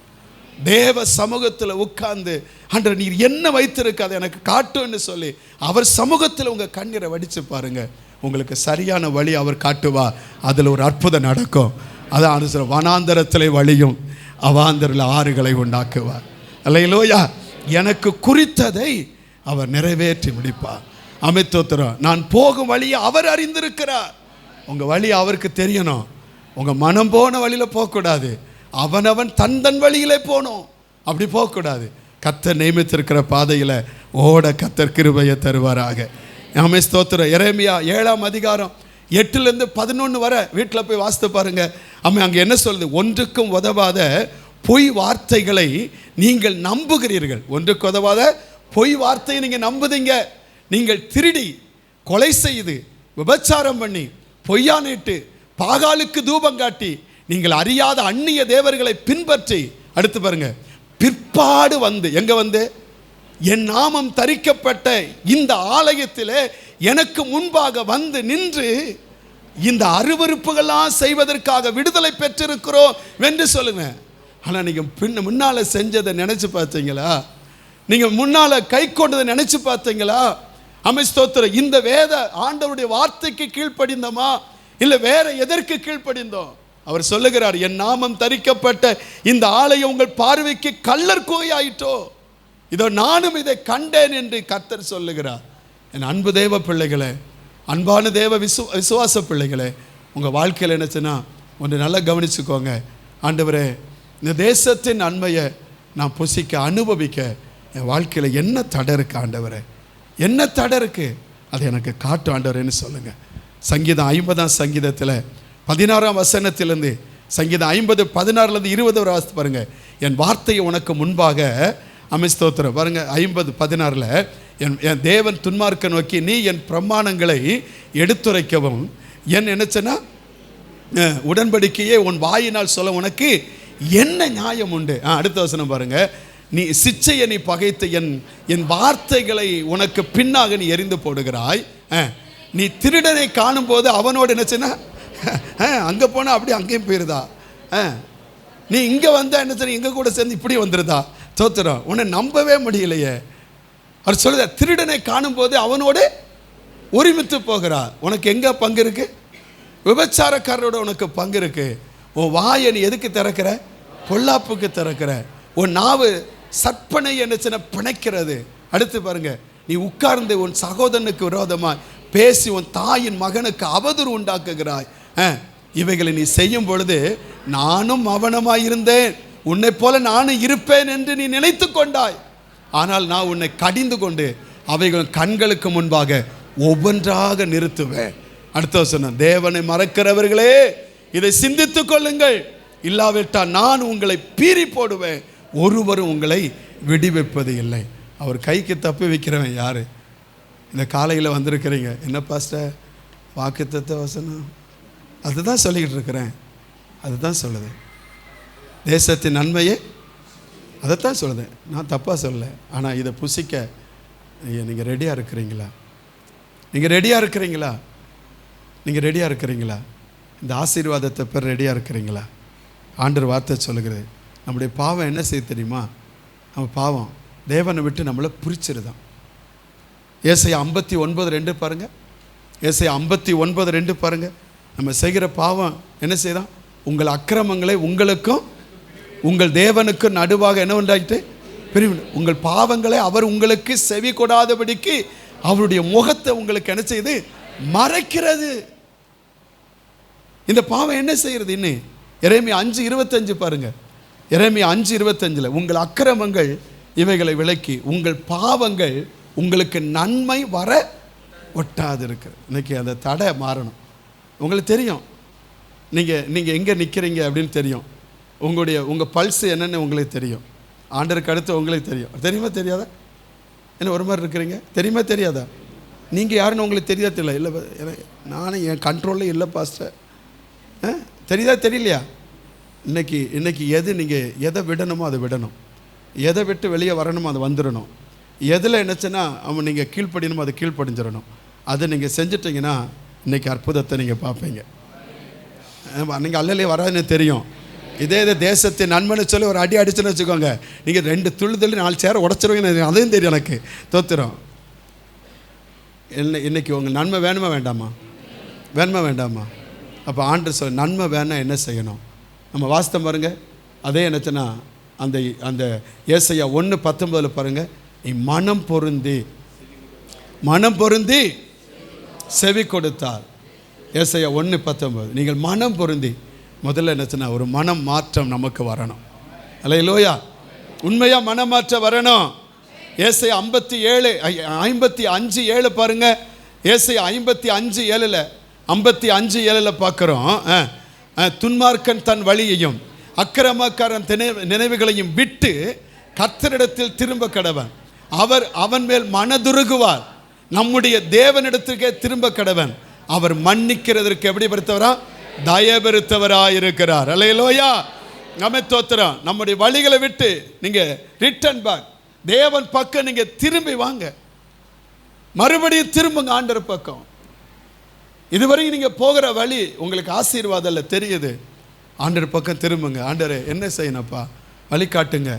தேவ சமூகத்தில் உட்கார்ந்து ஆண்டவர் நீர் என்ன வைத்திருக்காது எனக்கு காட்டுன்னு சொல்லி அவர் சமூகத்தில் உங்கள் கண்ணீரை வடித்து பாருங்க. உங்களுக்கு சரியான வழி அவர் காட்டுவா. அதில் ஒரு அற்புதம் நடக்கும். அதான் சொல்ல, வனாந்தரத்தில் வழியும் அவாந்தரில் ஆறுகளை உண்டாக்குவார். அல்லேலூயா. எனக்கு குறித்ததை அவர் நிறைவேற்றி முடிப்பார். அமைத்தோத்திரம். நான் போகும் வழியை அவர் அறிந்திருக்கிறார். உங்கள் வழி அவருக்கு தெரியணும். உங்கள் மனம் போன வழியில் போகக்கூடாது. அவனவன் தன் வழியிலே போகணும். அப்படி போகக்கூடாது. கர்த்தர் நியமித்திருக்கிற பாதையில் ஓட கர்த்தர் கிருபையை தருவாராக. ஆமென் ஸ்தோத்திரம். எரேமியா 7ஆம் அதிகாரம் 8-11 வரை வீட்டில் போய் வாசித்து பாருங்க. அங்கே என்ன சொல்லுது, ஒன்றுக்கும் உதவாத பொய் வார்த்தைகளை நீங்கள் நம்புகிறீர்கள். ஒன்றுக்கு உதவாத பொய் வார்த்தையை நீங்கள் நம்புதீங்க. நீங்கள் திருடி, கொலை செய்து, விபச்சாரம் பண்ணி, பொய்யானிட்டு, பாகாலுக்கு தூபம் காட்டி, நீங்கள் அறியாத அந்நிய தேவர்களை பின்பற்றி, அடுத்து பாருங்க, பிற்பாடு வந்து எங்க வந்து என் நாமம் தரிக்கப்பட்ட இந்த ஆலயத்திலே எனக்கு முன்பாக வந்து நின்று இந்த அருவருப்புகள்லாம் செய்வதற்காக விடுதலை பெற்றிருக்கிறோம் என்று சொல்லுங்க. ஆனால் நீங்கள் முன்னால செஞ்சதை நினைச்சு பார்த்தீங்களா? நீங்கள் முன்னால கை கொண்டதை நினைச்சு பார்த்தீங்களா? ஸ்தோத்திரம். இந்த வேத ஆண்டவருடைய வார்த்தைக்கு கீழ்ப்படிந்தோமா இல்லை வேற எதற்கு கீழ்ப்படிந்தோம்? அவர் சொல்லுகிறார், என் நாமம் தரிக்கப்பட்ட இந்த ஆலயம் உங்கள் பார்வைக்கு கள்ளர் குகையாயிற்றோ, இதோ நானும் இதை கண்டேன் என்று கர்த்தர் சொல்லுகிறார். என் அன்பு தேவ பிள்ளைகளே, அன்பான தேவ விசுவாச பிள்ளைகளே, உங்கள் வாழ்க்கையில் என்னச்சுன்னா ஒன்று நல்லா கவனிச்சுக்கோங்க. ஆண்டவரே, இந்த தேசத்தின் நன்மையை நான் புசிக்க அனுபவிக்க என் வாழ்க்கையில் என்ன தடை இருக்கு ஆண்டவரே, என்ன தடை இருக்குது, அதை எனக்கு காட்டு ஆண்டவரேன்னு சொல்லுங்கள். சங்கீதம் 50ஆம் சங்கீதத்தில் 16ஆம் வசனத்திலேருந்து, சங்கீதம் 50 16லேருந்து 20 வரை வாசித்து பாருங்கள். என் வார்த்தையை உனக்கு முன்பாக ஸ்தோத்திரம். பாருங்கள் 50 16ல், என் தேவன் துன்மார்க்க நோக்கி, நீ என் பிரமாணங்களை எடுத்துரைக்கவும் என் என்னச்சுன்னா உடன்படிக்கையே உன் வாயினால் சொல்ல உனக்கு என்ன நியாயம் உண்டு. அடுத்த வசனம் பாருங்க, நீ சிச்சையை நீ பகைத்து என் வார்த்தைகளை உனக்கு பின்னாக நீ எரிந்து போடுகிறாய். நீ திருடனை காணும் போது அவனோடு என்னச்சுன்னா அங்கே போனால் அப்படி அங்கேயும் போயிருதா, நீ இங்கே வந்தால் என்ன இங்கே கூட சேர்ந்து இப்படி வந்துருதா. தோத்துறோம், உன்னை நம்பவே முடியலையே. அவர் சொல்லுத, திருடனை காணும் போது அவனோடு ஒருமித்து போகிறார். உனக்கு எங்கே பங்கு இருக்கு? விபச்சாரக்காரரோட உனக்கு பங்கு இருக்கு. உன் வாயை நீ எதுக்கு திறக்கிற? பொல்லாப்புக்கு திறக்கிற. உன் நாவு சற்பனை என்னச்சுன்னா பிணைக்கிறது. அடுத்து பாருங்க, நீ உட்கார்ந்து உன் சகோதரனுக்கு விரோதமாய் பேசி உன் தாயின் மகனுக்கு அவதூறு உண்டாக்குகிறாய். இவைகளை நீ செய்யும் பொழுது நானும் மௌனமாய் இருந்தேன், உன்னை போல நானும் இருப்பேன் என்று நீ நினைத்து கொண்டாய். ஆனால் நான் உன்னை கடிந்து கொண்டு அவைகள் கண்களுக்கு முன்பாக ஒவ்வொன்றாக நிறுத்துவேன். அடுத்த சொன்ன, தேவனை மறக்கிறவர்களே இதை சிந்தித்துக் கொள்ளுங்கள், இல்லாவிட்டால் நான் உங்களை பீறி போடுவேன், ஒருவரும் உங்களை விடுவிப்பது இல்லை. அவர் கைக்கு தப்பி வைக்கிறவன் யாரு? இந்த காலையில் வந்திருக்கிறீங்க, என்ன பாஸ்டர் வாக்குத்தத்த வசனம் அதுதான் சொல்லிக்கிட்டு இருக்கிறேன், அதுதான் சொல்லுது. தேசத்தின் நன்மையே அதைத்தான் சொல்லுது, நான் தப்பாக சொல்லலை. ஆனால் இதை புசிக்க நீங்கள் ரெடியாக இருக்கிறீங்களா? நீங்கள் ரெடியாக இருக்கிறீங்களா? நீங்கள் ரெடியாக இருக்கிறீங்களா? இந்த ஆசீர்வாதத்தை பெற ரெடியாக இருக்கிறீங்களா? ஆண்டவர் வார்த்தை சொல்லுகிறது. நம்முடைய பாவம் என்ன செய்ய தெரியுமா? நம்ம பாவம் தேவனை விட்டு நம்மளை பிரிச்சிருதான். ஏசாயா 59:2 பாருங்கள், ஏசாயா 59:2 பாருங்கள். நம்ம செய்கிற பாவம் என்ன செய்தான்? உங்கள் அக்கிரமங்களை உங்களுக்கும் உங்கள் தேவனுக்கும் நடுவாக என்ன உண்டாயிட்டு பிரிவு. உங்கள் பாவங்களை அவர் உங்களுக்கு செவி கொடாதபடிக்கு அவருடைய முகத்தை உங்களுக்கு என்ன செய்யுது? மறைக்கிறது. இந்த பாவம் என்ன செய்கிறது? இன்னும் எரேமியா 5:25 பாருங்க. எரேமியா 5:25, உங்கள் அக்கிரமங்கள் இவைகளை விலக்கி உங்கள் பாவங்கள் உங்களுக்கு நன்மை வர ஒட்டாது இருக்கு. இன்னைக்கு அந்த தடை மாறணும். உங்களுக்கு தெரியும், நீங்கள் எங்கே நிற்கிறீங்க அப்படின்னு தெரியும். உங்கள் பல்ஸ் என்னென்னு உங்களுக்கு தெரியும். ஆண்டருக்கு அடுத்து உங்களுக்கு தெரியும். தெரியுமா தெரியாதா? என்ன ஒரு மாதிரி இருக்கிறீங்க? தெரியுமா தெரியாதா? நீங்கள் யாருன்னு உங்களுக்கு தெரியாத இல்லை? இல்லை, நானும் என் கண்ட்ரோலில் இல்லை பாஸ்டர். தெரியுதா தெரியலையா? இன்னைக்கு நீங்கள் எதை விடணுமோ அதை விடணும், எதை விட்டு வெளியே வரணுமோ அது வந்துடணும். எதில் என்னச்சுன்னா அவன் நீங்கள் கீழ்ப்படியணுமோ அதை கீழ்ப்படிஞ்சிடணும். அதை நீங்கள் செஞ்சிட்டிங்கன்னா இன்றைக்கி அற்புதத்தை நீங்கள் பார்ப்பீங்க. நீங்கள் அல்லலே வராதுன்னு தெரியும். இதே தேசத்தின் நன்மைன்னு சொல்லி ஒரு அடி அடிச்சுன்னு வச்சுக்கோங்க, நீங்கள் 2 துள்ளி 4 சேரை உடச்சிருவீங்கன்னு அதையும் தெரியும் எனக்கு. தோத்துறோம். இன்னைக்கு உங்கள் நன்மை வேணுமா வேண்டாமா? வேணுமா வேண்டாமா? அப்போ ஆண்டவர் சொல்ல, நன்மை வேணால் என்ன செய்யணும்? நம்ம வாஸ்தம் பாருங்கள். அதே என்னச்சுன்னா அந்த ஏசாயா 1:19 பாருங்கள், நீ மனம் பொருந்தி செவி கொடுத்தார். ஏசாயா 1:19, நீங்கள் மனம் பொருந்தி. முதல்ல என்னச்சுன்னா ஒரு மனம் மாற்றம் நமக்கு வரணும். அல்லேலூயா. உண்மையாக மனமாற்றம் வரணும். ஏசாயா 55:7 பாருங்க. ஏசாயா 55:7 பார்க்குறோம். துன்மார்க்கன் தன் வழியையும் அக்கிரமக்காரன் நினைவுகளையும் விட்டு கர்த்தரிடத்தில் திரும்ப கடவன், அவர் அவன் மேல் மனதுருகுவார். நம்முடைய தேவனிடத்திற்கே திரும்ப கடவன், அவர் மன்னிக்கிறதற்கு எப்படி பெருத்தவரா? தயபெருத்தவராயிருக்கிறார். அல்லேலூயா. நம்ம தோத்திரம். நம்முடைய வழிகளை விட்டு நீங்க ரிட்டர்ன் பேக், தேவன் பக்கம் நீங்க திரும்பி வாங்க, மறுபடியும் திரும்புங்க ஆண்டவர் பக்கம். இதுவரையும் நீங்க போகிற வழி உங்களுக்கு ஆசீர்வாதம் இல்லை தெரியுது. ஆண்டவர் பக்கம் திரும்புங்க. ஆண்டவரே என்ன செய்யணும்ப்பா, வழி காட்டுங்க,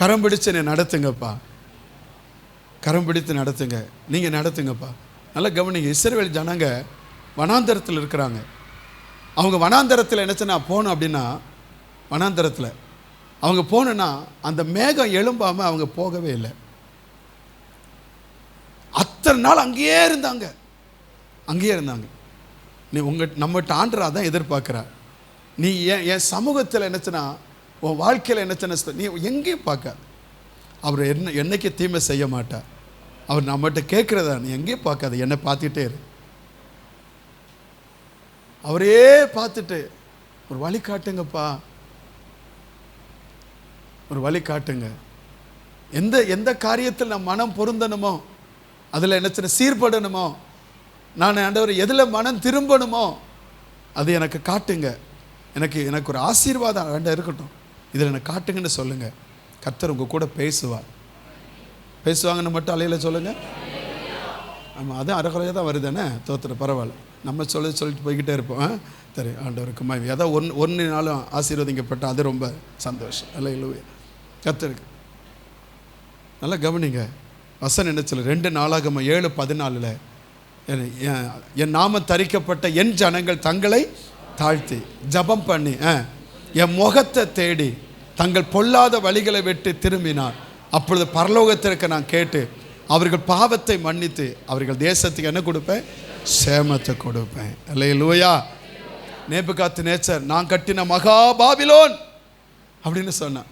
கரம் பிடிச்சு என்னை நடத்துங்கப்பா, கரம் பிடித்து நடத்துங்க, நீங்கள் நடத்துங்கப்பா. நல்லா கவனிங்க. இஸ்ரவேல் ஜனங்க வனாந்தரத்தில் இருக்கிறாங்க. அவங்க வனாந்தரத்தில் என்னச்சுன்னா போகணும் அப்படின்னா, வனாந்தரத்தில் அவங்க போகணுன்னா அந்த மேகம் எழும்பாமல் அவங்க போகவே இல்லை. அத்தனை நாள் அங்கேயே இருந்தாங்க. நீ நம்மகிட்ட ஆண்டரா தான் எதிர்பார்க்குற. நீ என் சமூகத்தில் என்னச்சுன்னா, உன் வாழ்க்கையில் என்னச்சுன்னா, நீ எங்கேயும் பார்க்க அவர் என்னைக்கு தீமை செய்ய மாட்டார். அவர் நம்மகிட்ட கேட்குறதா, நீ எங்கேயும் பார்க்காத, என்னை பார்த்துக்கிட்டே இரு. அவரே பார்த்துட்டு ஒரு வழி காட்டுங்கப்பா, ஒரு வழி காட்டுங்க. எந்த காரியத்தில் நான் மனம் பொருந்தணுமோ, அதில் என்னச்சுன்னா சீர்படணுமோ, நான் ஆண்டவர் எதில் மனம் திரும்பணுமோ அது எனக்கு காட்டுங்க. எனக்கு ஒரு ஆசீர்வாதம் வேண்டாம் இருக்கட்டும், இதில் எனக்கு காட்டுங்கன்னு சொல்லுங்கள். கர்த்தர் உங்கள் கூட பேசுவாங்கன்னு மட்டும் அலையில் சொல்லுங்கள். ஆமாம், அதுவும் அரைக்குறையாக தான் வருதுன்னு தோத்துற பரவாயில்ல. நம்ம சொல்லிட்டு போய்கிட்டே இருப்போம். சரி, ஆண்டவருக்கு மகிமை. ஏதாவது ஒன்று நாளும் ஆசீர்வதிக்கப்பட்டால் அது ரொம்ப சந்தோஷம். அல்லேலூயா. கர்த்தருக்கு நல்லா கவனிங்க. வசனம் என்ன சொல்லு? 2 நாளாகமம் 7:14 என் நாமம் தரிக்கப்பட்ட என் ஜனங்கள் தங்களை தாழ்த்தி ஜபம் பண்ணி என் முகத்தை தேடி தங்கள் பொல்லாத வழிகளை விட்டு திரும்பினார். அப்பொழுது பரலோகத்திற்கு நான் கேட்டு அவர்கள் பாவத்தை மன்னித்து அவர்கள் தேசத்துக்கு என்ன கொடுப்பேன்? சேமத்தை கொடுப்பேன். அல்லேலூயா. நேபுகாத்நேச்சர் நான் கட்டின மகா பாபிலோன் அப்படின்னு சொன்னான்.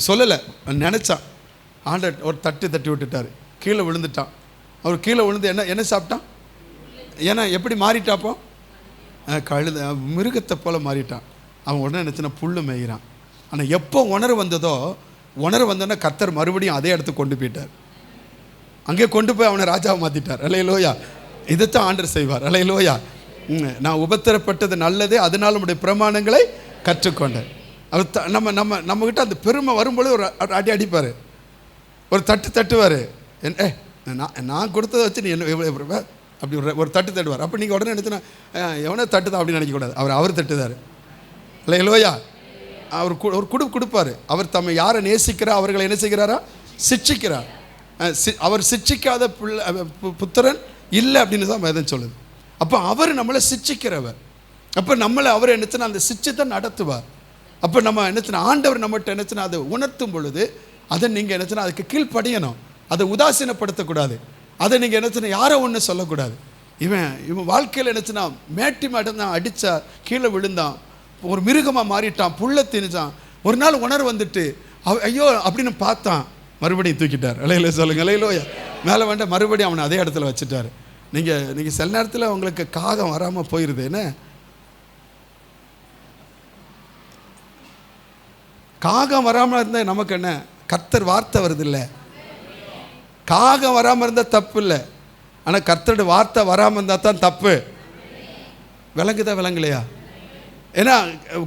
சொல்லலை, நினச்சான். ஆண்டவர் ஒரு தட்டி விட்டுட்டார். கீழே விழுந்துட்டான். அவர் கீழே விழுந்து என்ன சாப்பிட்டான்? ஏன்னா எப்படி மாறிட்டாப்போ? கழுத மிருகத்தை போல் மாறிட்டான். அவன் உடனே நினச்சினா புல்லு மேய்கிறான். ஆனால் எப்போ உணர்வு வந்தோன்னா கர்த்தர் மறுபடியும் அதே இடத்துக்கு கொண்டு போயிட்டார். அங்கே கொண்டு போய் அவனை ராஜாவை மாற்றிட்டார். அல்லேலூயா. இதைத்தான் ஆண்டவர் செய்வார். அல்லேலூயா. நான் உபத்திரப்பட்டது நல்லது, அதனால் நம்முடைய பிரமாணங்களை கற்றுக்கொண்டேன். அவர் நம்மகிட்ட அந்த பெருமை வரும்பொழுது ஒரு அடிப்பார், ஒரு தட்டுவார். நான் கொடுத்ததை வச்சு நீ என்ன அப்படி ஒரு தட்டுவார். அப்போ நீங்கள் உடனே நினச்சினா எவனோ தட்டுதான் அப்படின்னு நினைக்கக்கூடாது. அவர் தட்டுதார். அல்லேலூயா. அவர் கொடுப்பார். அவர் தம்மை யாரை நேசிக்கிறார் அவர்களை என்ன செய்கிறாரா? சிட்சிக்கிறார். அவர் சிட்சிக்காத புத்திரன் இல்லை அப்படின்னு தான் வேதம் சொல்லுது. அப்போ அவர் நம்மளை சிட்சிக்கிறவர். அப்போ நம்மளை அவர் என்னச்சுன்னா அந்த சிட்சித்தை நடத்துவார். அப்போ நம்ம என்னச்சுன்னா ஆண்டவர் நம்மகிட்ட என்னச்சுன்னா அதை உணர்த்தும் பொழுது அதை நீங்கள் என்னச்சுன்னா அதுக்கு கீழ்ப்படியணும். அதை உதாசீனப்படுத்தக்கூடாது. அதை நீங்கள் என்னச்சுன்னா யாரோ ஒன்று சொல்லக்கூடாது. இவன் வாழ்க்கையில் என்னச்சுன்னா மேட்டி மாட்டம் தான் அடித்தா, கீழே விழுந்தான், ஒரு மிருகமாக மாறிட்டான், புல்லை திணிச்சான். ஒரு நாள் உணர்வு வந்துட்டு ஐயோ அப்படின்னு பார்த்தான், மறுபடியும் தூக்கிட்டார். அலையில சொல்லுங்க. அலையிலோயா. மேலே வேண்டாம், மறுபடியும் அவனை அதே இடத்துல வச்சுட்டார். நீங்கள் சில நேரத்தில் உங்களுக்கு காகம் வராமல் போயிடுது. என்ன காகம் வராமல் இருந்தால் நமக்கு என்ன? கர்த்தர் வார்த்தை வருது இல்லை. காகம் வராமல் இருந்தால் தப்பு இல்லை, ஆனால் கர்த்தருடைய வார்த்தை வராமல் இருந்தால் தான் தப்பு. விளங்கலையா? ஏன்னா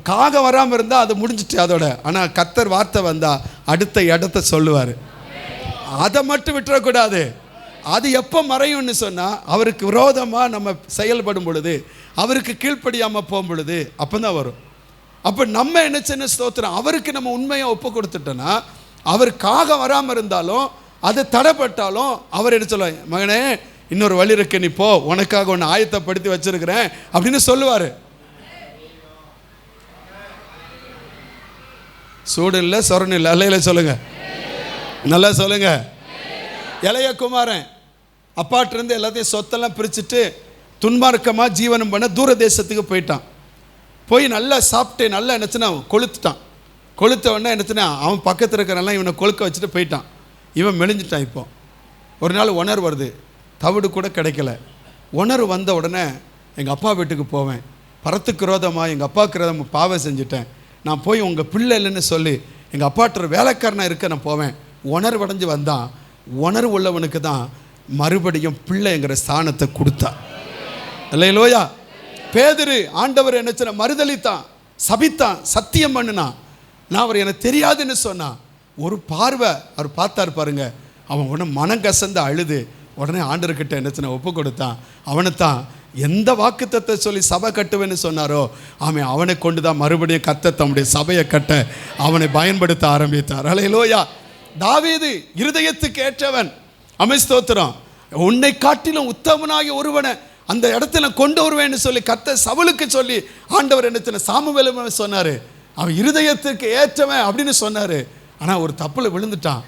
காகம் வராமல் இருந்தால் அது முடிஞ்சிட்டு அதோட. ஆனால் கர்த்தர் வார்த்தை வந்தால் அடுத்த இடத்த சொல்லுவார். அதை மட்டும் விட்டுறக்கூடாது. அது எப்போ மறையும்னு சொன்னால் அவருக்கு விரோதமாக நம்ம செயல்படும் பொழுது, அவருக்கு கீழ்ப்படியாமல் போகும் பொழுது அப்போ தான் வரும். அப்போ நம்ம என்ன சின்ன ஸ்தோத்திரம், அவருக்கு நம்ம உண்மையாக ஒப்பு கொடுத்துட்டோன்னா, அவர் காகம் வராமல் இருந்தாலும் அது தடைப்பட்டாலும் அவர் என்ன சொல்லுவார்? மகனே, இன்னொரு வழி இருக்கு, நீ போ, உனக்காக ஒன்று ஆயத்தப்படுத்தி வச்சிருக்கிறேன் அப்படின்னு சொல்லுவார். சூடு இல்லை, சொரணு இல்லை. அல்லையில சொல்லுங்க, நல்லா சொல்லுங்க. இளைய குமாரன் அப்பாட்டிருந்து எல்லாத்தையும் சொத்தெல்லாம் பிரிச்சுட்டு துன்மார்க்கமாக ஜீவனம் பண்ண தூர தேசத்துக்கு போயிட்டான். போய் நல்லா சாப்பிட்டு நல்லா என்னச்சுன்னா கொளுத்துட்டான். கொளுத்த உடனே என்னச்சுன்னா அவன் பக்கத்தில் இருக்கிறனால இவனை கொழுக்க வச்சுட்டு போயிட்டான். இவன் மெலிஞ்சிட்டான். இப்போ ஒரு நாள் உணர்வு வருது, தவிடு கூட கிடைக்கல. உணர்வு வந்த உடனே எங்கள் அப்பா வீட்டுக்கு போவேன், பரத்துக்கு விரோதமாக எங்கள் அப்பாவுக்கு விரோதமாக பாவம் செஞ்சுட்டேன், நான் போய் உங்கள் பிள்ளை இல்லைன்னு சொல்லி எங்கள் அப்பாட்ட வேலைக்காரனாக இருக்க நான் போவேன். உணர்வடைஞ்சு வந்தான். உணர்வு உள்ளவனுக்கு தான் மறுபடியும் பிள்ளைங்கிற ஸ்தானத்தை கொடுத்தா. அல்லேலூயா. பேதுரு ஆண்டவர் என்ன மறுதளித்தான், சபித்தான், சத்தியம் பண்ணினான். நான் அவர் எனக்கு தெரியாதுன்னு சொன்னான். ஒரு பார்வை அவர் பார்த்தார் பாருங்க, அவன் உடனே மனம் கசந்து அழுது உடனே ஆண்டவர்கிட்ட என்ன ஒப்பு கொடுத்தான். அவனைத்தான் எந்த வாக்குத்தத்தை சொல்லி சபை கட்டுவேன்னு சொன்னாரோ அவனை கொண்டு தான் மறுபடியும் கர்த்தர் தம்முடைய சபையை கட்ட அவனை பயன்படுத்த ஆரம்பித்தார். அல்லேலூயா. தாவீது இருதயத்துக்கு ஏற்றவன். ஸ்தோத்திரம். உன்னை காட்டிலும் உத்தமனாகிய ஒருவனை அந்த இடத்துல கொண்டு வருவேன்னு சொல்லி கர்த்தர் சவுலுக்கு சொல்லி ஆண்டவர் என்ன சாமுவேல் சொன்னார், அவன் இருதயத்துக்கு ஏற்றவன் அப்படின்னு சொன்னார். ஆனால் ஒரு தப்பில் விழுந்துட்டான்.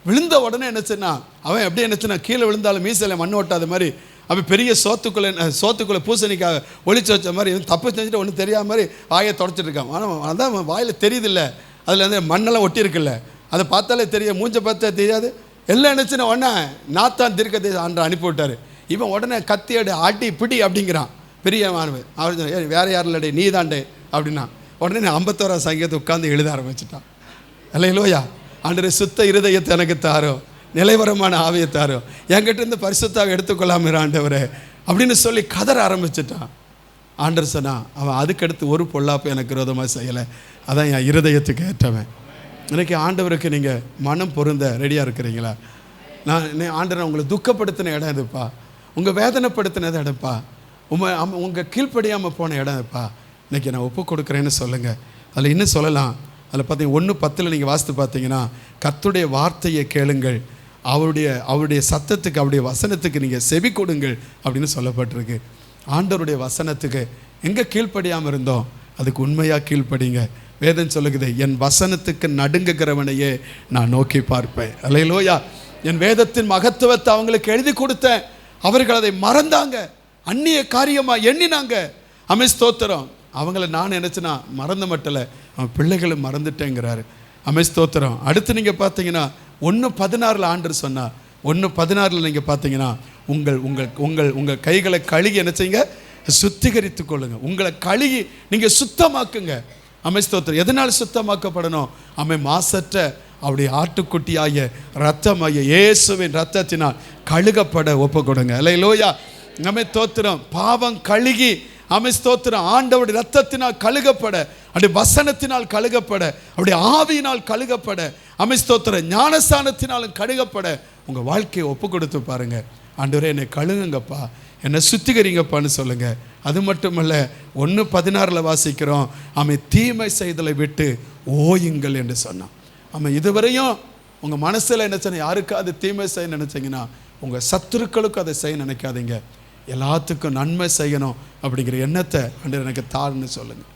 விழுந்த உடனே என்னச்சுன்னா அவன் எப்படி என்னச்சுன்னா கீழே விழுந்தாலும் மீசையில் மண் ஓட்டாத மாதிரி அவன் பெரிய சோத்துக்குள்ளே பூசணிக்காக ஒளிச்சு வச்ச மாதிரி தப்பு செஞ்சுட்டு ஒன்றும் தெரியாத மாதிரி வாயை தொடச்சிட்டு இருக்கான். ஆனால் அதான் அவன் வாயில் தெரியுதில்ல, அதில் வந்து மண்ணெல்லாம் ஒட்டியிருக்குல்ல, அதை பார்த்தாலே தெரியும், மூஞ்சை பார்த்தா தெரியாது. எல்லாம் என்னச்சுன்னா உடனே நாத்தான் தீர்க்கதரிசி ஆண்டவர் அனுப்பி விட்டார். இவன் உடனே கத்தியடு அடி பிடி அப்படிங்கிறான் பெரிய மாணவன். அவர் வேறு யாரும் இல்லடே நீ தாண்டே அப்படின்னா உடனே நான் 51ஆம் சங்கீதத்தை உட்காந்து எழுத ஆரம்பிச்சிட்டான். அல்லேலூயா. ஆண்டவரே சுத்த இருதயத்தை எனக்கு தாரோ, நிலைவரமான ஆவியை தாரோ, என்கிட்ட இருந்து பரிசுத்தாவை எடுத்துக்கொள்ளாம ஆண்டவரே அப்படின்னு சொல்லி கதற ஆரம்பிச்சிட்டான். ஆண்டவர் சொன்னா அவன் அதுக்கடுத்து ஒரு பொல்லாப்பு எனக்கு விரோதமாக செய்யலை, அதான் என் இருதயத்துக்கு ஏற்றவன். இன்றைக்கி ஆண்டவருக்கு நீங்கள் மனம் பொருந்த ரெடியாக இருக்கிறீங்களா? ஆண்டவர் உங்களை துக்கப்படுத்தின இடம் இதுப்பா, உங்கள் வேதனைப்படுத்தினது இடம்ப்பா, உங்கள் கீழ்ப்படியாமல் போன இடம் இதுப்பா, இன்றைக்கி நான் ஒப்பு கொடுக்குறேன்னு சொல்லுங்கள். அதில் இன்னும் சொல்லலாம். அதில் பார்த்தீங்கன்னா 1:10 நீங்கள் வாசித்து பார்த்தீங்கன்னா கர்த்தருடைய வார்த்தையை கேளுங்கள், அவருடைய சத்தத்துக்கு அவருடைய வசனத்துக்கு நீங்கள் செவி கொடுங்கள் அப்படின்னு சொல்லப்பட்டிருக்கு. ஆண்டவருடைய வசனத்துக்கு எங்கே கீழ்ப்படியாமல் இருந்தோம் அதுக்கு உண்மையாக கீழ்ப்படிங்க. வேதம் சொல்லுகிறது, என் வசனத்துக்கு நடுங்குகிறவனையே நான் நோக்கி பார்ப்பேன். அல்லேலூயா. என் வேதத்தின் மகத்துவத்தை அவங்களுக்கு எழுதி கொடுத்தேன், அவர்கள் அதை மறந்தாங்க, அந்நிய காரியமாக எண்ணினாங்க. ஸ்தோத்திரம். அவங்கள நான் நினச்சினா மறந்த மட்டல, அவன் பிள்ளைகளும் மறந்துட்டேங்கிறாரு. ஸ்தோத்திரம். அடுத்து நீங்கள் பார்த்தீங்கன்னா 1:16 ஆண்டவர் சொன்னார். 1:16 நீங்கள் பார்த்தீங்கன்னா உங்கள் உங்கள் உங்கள் உங்கள் கைகளை கழுகி என்ன செய்யுங்க, சுத்திகரித்து கொள்ளுங்க. உங்களை கழுகி நீங்கள் சுத்தமாக்குங்க. ஸ்தோத்திரம். எதனால் சுத்தமாக்கப்படணும்? மாசற்ற அவருடைய ஆட்டுக்குட்டியாய ரத்தமாய இயேசுவின் ரத்தத்தினால் கழுகப்பட ஒப்பு கொடுங்க. அல்லேலூயா. ஸ்தோத்திரம். பாவம் கழுகி ஸ்தோத்திரம் ஆண்டவருடைய ரத்தத்தினால் கழுகப்பட, அப்படி வசனத்தினால் கழுகப்பட, அப்படி ஆவியினால் கழுகப்பட, ஸ்தோத்திரம் ஞானஸ்தானத்தினாலும் கழுகப்பட உங்கள் வாழ்க்கையை ஒப்பு கொடுத்து பாருங்க. ஆண்டவரே என்னை கழுகுங்கப்பா, என்னை சுத்திகரிங்கப்பான்னு சொல்லுங்க. அது மட்டுமல்ல 1:16 வாசிக்கிறோம், தீமை செய்தலை விட்டு ஓயுங்கள் என்று சொன்னான். இதுவரையும் உங்கள் மனசில் என்ன செய்ய, யாருக்காவது தீமை செய்ய நினைச்சிங்கன்னா உங்கள் சத்துருக்களுக்கும் அதை செய்ய நினைக்காதீங்க. எல்லாத்துக்கும் நன்மை செய்யணும் அப்படிங்கிற எண்ணத்தை ஆண்டவர் எனக்கு தாருன்னு சொல்லுங்கள்.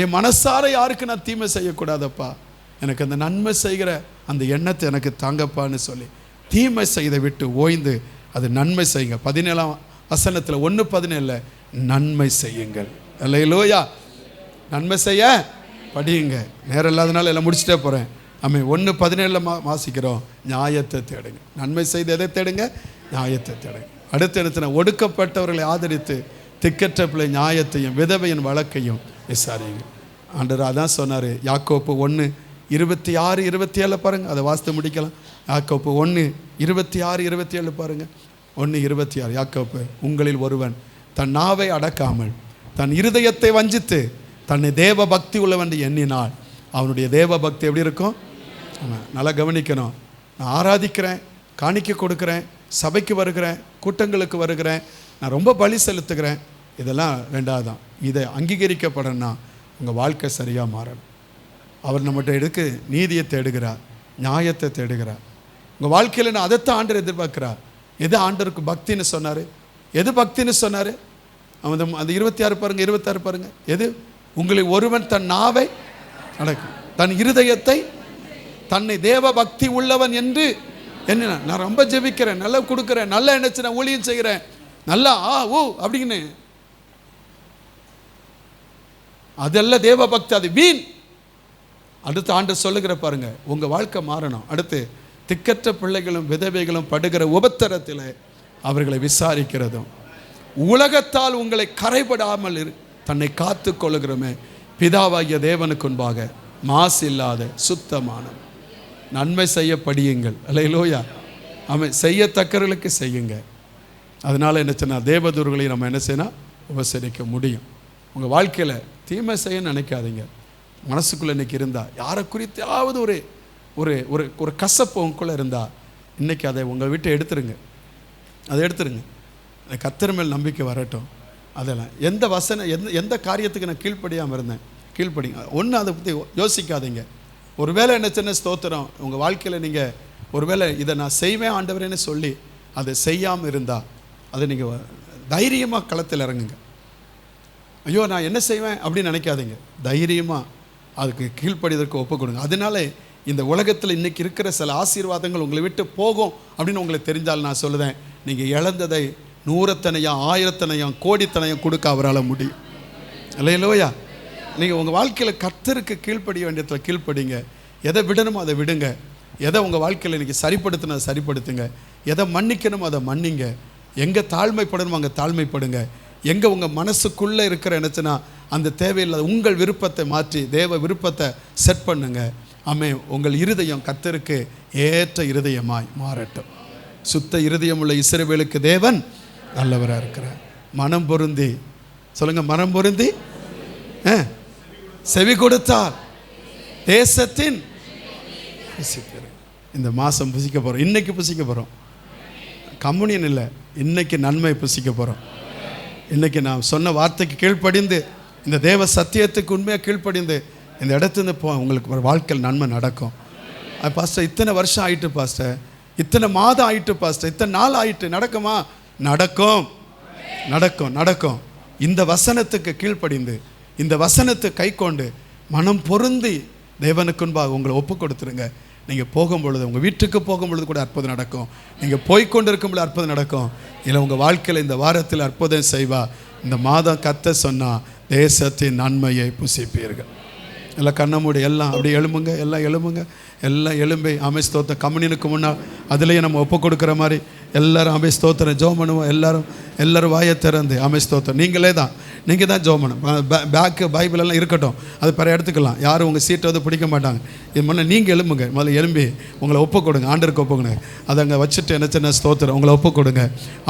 என் மனசார யாருக்கு நான் தீமை செய்யக்கூடாதப்பா, எனக்கு அந்த நன்மை செய்கிற அந்த எண்ணத்தை எனக்கு தாங்கப்பான்னு சொல்லி தீமை செய்தை விட்டு ஓய்ந்து அது நன்மை செய்யுங்க. 17ஆம் வசனத்தில் 1:17 நன்மை செய்யுங்கள். அல்லேலூயா. நன்மை செய்ய படியுங்க. நேரம் இல்லாதனால எல்லாம் முடிச்சுட்டே போகிறேன். 1:17 வாசிக்கிறோம், நியாயத்தை தேடுங்க. நன்மை செய்து எதை தேடுங்க? நியாயத்தை தேடுங்க. அடுத்து எடுத்துன ஒடுக்கப்பட்டவர்களை ஆதரித்து திக்கற்ற பிள்ளை நியாயத்தையும் விதவையின் வழக்கையும் விசாரிங்க. ஆண்டவர் அதான் சொன்னார். யாக்கோப்பு 1:26-27 பாருங்கள், அதை வாசித்து முடிக்கலாம். யாக்கோப்பு 1:26-27 பாருங்கள். 1:26 யாக்கோப்பு, உங்களில் ஒருவன் தன் நாவை அடக்காமல் தன் இருதயத்தை வஞ்சித்து தன்னை தேவ பக்தி உள்ளவன் எண்ணினால் அவனுடைய தேவ பக்தி எப்படி இருக்கும்? நல்லா கவனிக்கணும். நான் ஆராதிக்கிறேன், காணிக்கை கொடுக்குறேன், சபைக்கு வருகிறேன், கூட்டங்களுக்கு வருகிறேன், நான் ரொம்ப பலி செலுத்துகிறேன், இதெல்லாம் ரெண்டாவதான். இதை அங்கீகரிக்கப்படணும்னா உங்கள் வாழ்க்கை சரியாக மாறணும். அவர் நம்மகிட்ட எடுக்க நீதியை தேடுகிறார், நியாயத்தை தேடுகிறார். உங்கள் வாழ்க்கையில் நான் அதைத்தான் ஆண்டவர் எதிர்பார்க்கிறார். எது ஆண்டவருக்கு பக்தின்னு சொன்னார்? எது பக்தின்னு சொன்னார்? அந்த 26 பாருங்கள், 26 பாருங்கள். எது? உங்களில் ஒருவன் தன் நாவை அடக்கும், தன் இருதயத்தை தன்னை தேவ பக்தி உள்ளவன் என்று என்ன, நான் ரொம்ப ஜெபிக்கிறேன், நல்லா கொடுக்குறேன், நல்லா நினைச்சு நான் ஊழியம் செய்கிறேன், நல்லா அப்படின்னு, அதெல்லாம் தேவ பக்தி, அது வீண். அடுத்து ஆண்டவர் சொல்லுகிற பாருங்க, உங்க வாழ்க்கை மாறணும். அடுத்து திக்கற்ற பிள்ளைகளும் விதவைகளும் படுகிற உபத்திரத்தில் அவர்களை விசாரிக்கிறதும், உலகத்தால் உங்களை கரைபடாமல் தன்னை காத்து கொள்ளுகிறோமே பிதாவாகிய தேவனுக்கு முன்பாக மாசு இல்லாத சுத்தமான நன்மை செய்ய படியுங்கள். அல்லேலூயா. செய்யத்தக்கவர்களுக்கு செய்யுங்க. அதனால் என்ன சொன்னால் தேவதூர்களை நம்ம என்ன செய்யணும்? உபசரிக்க முடியும். உங்கள் வாழ்க்கையில் தீமை செய்ய நினைக்காதீங்க. மனசுக்குள்ளே இன்றைக்கி இருந்தால், யாரை குறித்தாவது ஒரு ஒரு ஒரு ஒரு கசப்பு உங்களுக்குள்ளே இருந்தால் இன்றைக்கி அதை உங்கள் வீட்டை எடுத்துருங்க. அதை எடுத்துருங்க. கர்த்தர் மேல் நம்பிக்கை வரட்டும். அதெல்லாம் எந்த காரியத்துக்கு நான் கீழ்ப்படியாமல் இருந்தேன், கீழ்ப்படிங்க. ஒன்று அதை பற்றி யோசிக்காதீங்க. ஒருவேளை என்ன சின்ன ஸ்தோத்திரம் உங்கள் வாழ்க்கையில் நீங்கள் ஒருவேளை இதை நான் செய்வேன் ஆண்டவரேன்னு சொல்லி அதை செய்யாமல் இருந்தால் அதை நீங்கள் தைரியமாக களத்தில் இறங்குங்க. ஐயோ நான் என்ன செய்வேன் அப்படின்னு நினைக்காதீங்க. தைரியமாக அதுக்கு கீழ்ப்படிதற்கு ஒப்பு கொடுங்க. அதனால இந்த உலகத்தில் இன்றைக்கி இருக்கிற சில ஆசீர்வாதங்கள் உங்களை விட்டு போகும் அப்படின்னு உங்களுக்கு தெரிஞ்சால் நான் சொல்லுவேன், நீங்கள் இழந்ததை 100 1000 கோடித்தனையும் கொடுக்க அவரால் முடியும். இல்லையா? நீங்கள் உங்கள் வாழ்க்கையில் கர்த்தருக்கு கீழ்ப்படிய வேண்டியதில் கீழ்ப்படிங்க. எதை விடணுமோ அதை விடுங்க. எதை உங்கள் வாழ்க்கையில் இன்றைக்கி சரிப்படுத்தணும் அதை சரிப்படுத்துங்க. எதை மன்னிக்கணுமோ அதை மன்னிங்க. எங்கே தாழ்மைப்படணுமோ அங்கே தாழ்மைப்படுங்க. எங்கே உங்கள் மனசுக்குள்ளே இருக்கிற நினச்சுன்னா அந்த தேவையில்லாத உங்கள் விருப்பத்தை மாற்றி தேவ விருப்பத்தை செட் பண்ணுங்க. ஆமே, உங்கள் இருதயம் கர்த்தருக்கு ஏற்ற இருதயமாய் மாறட்டும். சுத்த இருதயம் உள்ள இஸ்ரவேலுக்கு தேவன் நல்லவராக இருக்கிறார். மனம் பொருந்தி சொல்லுங்கள், மனம் பொருந்தி செவி கொடுத்தார் தேசத்தின் இந்த மாதம் புசிக்க போகிறோம். இன்றைக்கி புசிக்க போகிறோம். கம்யூனியன் இல்லை, இன்றைக்கி நன்மை புசிக்க போகிறோம். இன்றைக்கி நான் சொன்ன வார்த்தைக்கு கீழ்ப்படிந்து இந்த தேவ சத்தியத்துக்கு உண்மையாக கீழ்ப்படிந்து இந்த இடத்துலேருந்து உங்களுக்கு ஒரு வாழ்க்கையில் நன்மை நடக்கும். பாஸ்டர் இத்தனை வருஷம் ஆயிட்டு, பாஸ்டர் இத்தனை மாதம் ஆயிட்டு, பாஸ்டர் இத்தனை நாள் ஆயிட்டு, நடக்குமா? நடக்கும், நடக்கும், நடக்கும். இந்த வசனத்துக்கு கீழ்ப்படிந்து இந்த வசனத்தை கை கொண்டு மனம் பொருந்தி தேவனுக்கு முன்பாக உங்களை ஒப்பு கொடுத்துருங்க. நீங்கள் போகும்பொழுது உங்கள் வீட்டுக்கு போகும்பொழுது கூட அற்புதம் நடக்கும். நீங்கள் போய்கொண்டு இருக்கும்பொழுது அற்புதம் நடக்கும். இல்லை உங்கள் வாழ்க்கையில் இந்த வாரத்தில் அற்புதம் செய்வா. இந்த மாதம் கத்த சொன்னால் தேசத்தின் நன்மையை புசிப்பீர்கள். எல்லாம் கண்ண மூடி எல்லாம் அப்படி எழும்புங்க, எல்லாம் எழும்புங்க, எல்லாம் எழும்பி ஆமென் ஸ்தோத்திரம். கம்யூனியனுக்கு முன்னால் அதுலேயே நம்ம ஒப்பு கொடுக்குற மாதிரி எல்லாரும் ஆமென் ஸ்தோத்திரம் ஜெபம் பண்ணுவோம். எல்லாரும் வாயை திறந்து ஆமென் ஸ்தோத்திரம். நீங்கள் தான் ஜெபம் பண்ணணும். பேக்கு பைபிள் எல்லாம் இருக்கட்டும், அது பிற எடுத்துக்கலாம். யாரும் உங்கள் சீட்டை வந்து பிடிக்க மாட்டாங்க. இது முன்னே நீங்கள் எழும்புங்க, முதல்ல எழும்பி உங்களை ஒப்பு கொடுங்க, ஆண்டருக்கு ஒப்பு கொடுங்க. அதை அங்கே வச்சுட்டு என்ன சின்ன ஸ்தோத்திரம் உங்களை ஒப்பு கொடுங்க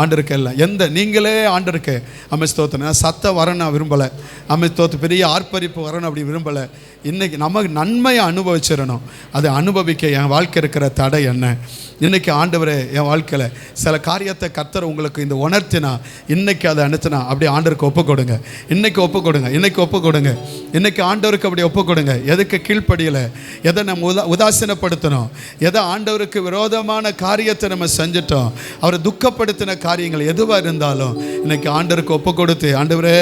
ஆண்டருக்கு. எல்லாம் நீங்களே ஆண்டருக்கு ஆமென் ஸ்தோத்திரம். சத்தம் வரணும் நான் விரும்பலை, ஆமென் ஸ்தோத்திரம். பெரிய ஆர்ப்பரிப்பு வரணும் அப்படி விரும்பலை. இன்றைக்கி நமக்கு நன்மையை அனுபவிச்சிடணும். அதை அனுபவிக்க என் வாழ்க்கை இருக்கிற தடை என்ன? இன்றைக்கி ஆண்டவரே என் வாழ்க்கையில் சில காரியத்தை கர்த்தர் உங்களுக்கு இந்த உணர்த்தினா இன்றைக்கி அதை அனுப்பினா அப்படியே ஆண்டவருக்கு ஒப்பு கொடுங்க. இன்றைக்கி ஒப்பு கொடுங்க, இன்றைக்கி ஒப்பு கொடுங்க, இன்றைக்கி ஆண்டவருக்கு அப்படி ஒப்பு கொடுங்க. எதுக்கு கீழ்ப்படியலை, எதை நம்ம உதாசீனப்படுத்தணும், எதை ஆண்டவருக்கு விரோதமான காரியத்தை நம்ம செஞ்சிட்டோம், அவரை துக்கப்படுத்தின காரியங்கள் எதுவாக இருந்தாலும் இன்றைக்கி ஆண்டவருக்கு ஒப்பு கொடுத்து, ஆண்டவரே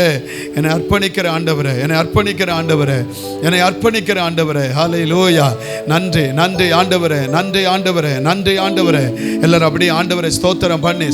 என்னை அர்ப்பணிக்கிற ஆண்டவரே, என்னை அர்ப்பணிக்கிற ஆண்டவரே, என்னை அர்ப்பணிக்கிற ஆண்டவரே, ஹல்லேலூயா. நன்றி நன்றி ஆண்டவரே, நன்றி ஆண்டவரே, நன்றி ஆண்டவரே. எல்லாரும் அப்படியே ஆண்டவரை ஸ்தோத்திரம் பண்ணி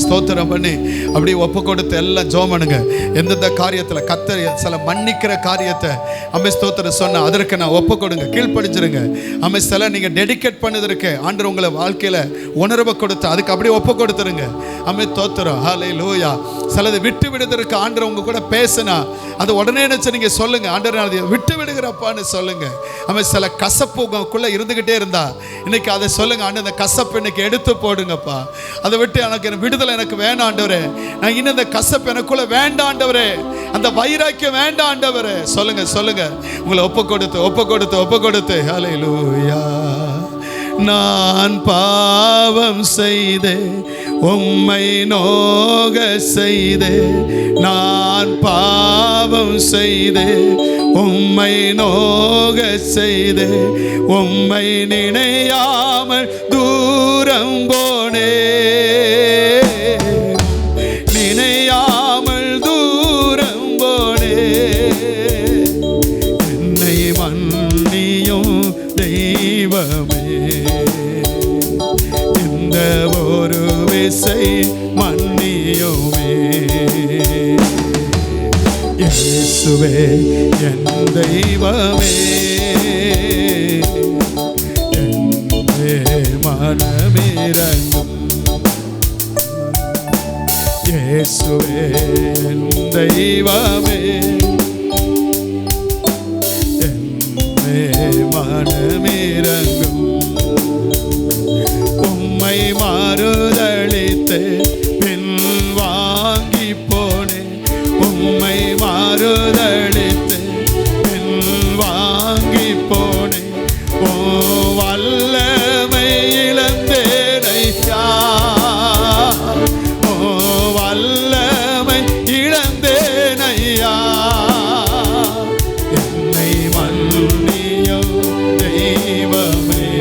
அப்படியே ஒப்பு கொடுத்து எல்லாம் ஜெபம் பண்ணுங்க. எந்தெந்த காரியத்தில் கர்த்தர் சில மன்னிக்கிற காரியத்தை அம்மே ஸ்தோத்திரம் சொன்ன அதற்கு நான் ஒப்பு கொடுங்க, கீழ்ப்படிஞ்சிருங்க. அம்மே சில நீங்கள் டெடிகேட் பண்ணதற்கு ஆண்டவர் உங்களை வாழ்க்கையில் உணர்வை கொடுத்து அதுக்கு அப்படியே ஒப்பு கொடுத்துருங்க. அம்மே ஸ்தோத்திரம், ஹல்லேலூயா. சிலதை விட்டு விடுவதற்கு ஆண்டவர் உங்க கூட பேசினா அது உடனே நினைச்சு நீங்கள் சொல்லுங்க, ஆண்டவர் அதை விட்டு விடுகிறப்பான்னு சொல்லுங்க. அம்மே சில கசப்பு உங்களுக்குள்ளே இருந்துக்கிட்டே இருந்தா இன்னைக்கு அதை சொல்லுங்க, ஆண்டு அந்த கசப்பு இன்னைக்கு எடுத்து போடுங்கப்பா. அதை விட்டு எனக்கு விடுதலை எனக்கு வேண்டாம் ஆண்டவரே, நான் இன்னும் இந்த கசப்பு எனக்குள்ள வேண்டாம் ஆண்டவரே, அந்த வைராக்கியம் வேண்டாம் ஆண்டவரே. சொல்லுங்க சொல்லுங்க, உங்களை ஒப்பு கொடுத்து ஹல்லேலூயா. நான் பாவம் செய்தே உம்மை நோக செய்தே, நான் பாவம் செய்தே உம்மை நோக செய்தே, உம்மை நினையாமல் தூரம் போனே, நினையாமல் தூரம் போனே. என்னை மன்னியும் தெய்வமே, இந்த ஒரு விசை மன்னியுமே. இயேசுவே என் தெய்வமே, என்னே மனமிரங்கும். இயேசுவே என் தெய்வமே, என்னே மனமிரங்கும். உம்மை மாறுதளித்து பின் வாங்கி போனேன், உம்மை மாறுதளித்து பின் வாங்கி போனேன். ஓ வல்லமை இழந்தேனையா, ஓ வல்லமை இழந்தேனையா. என்னை மன்னியும் தெய்வமே,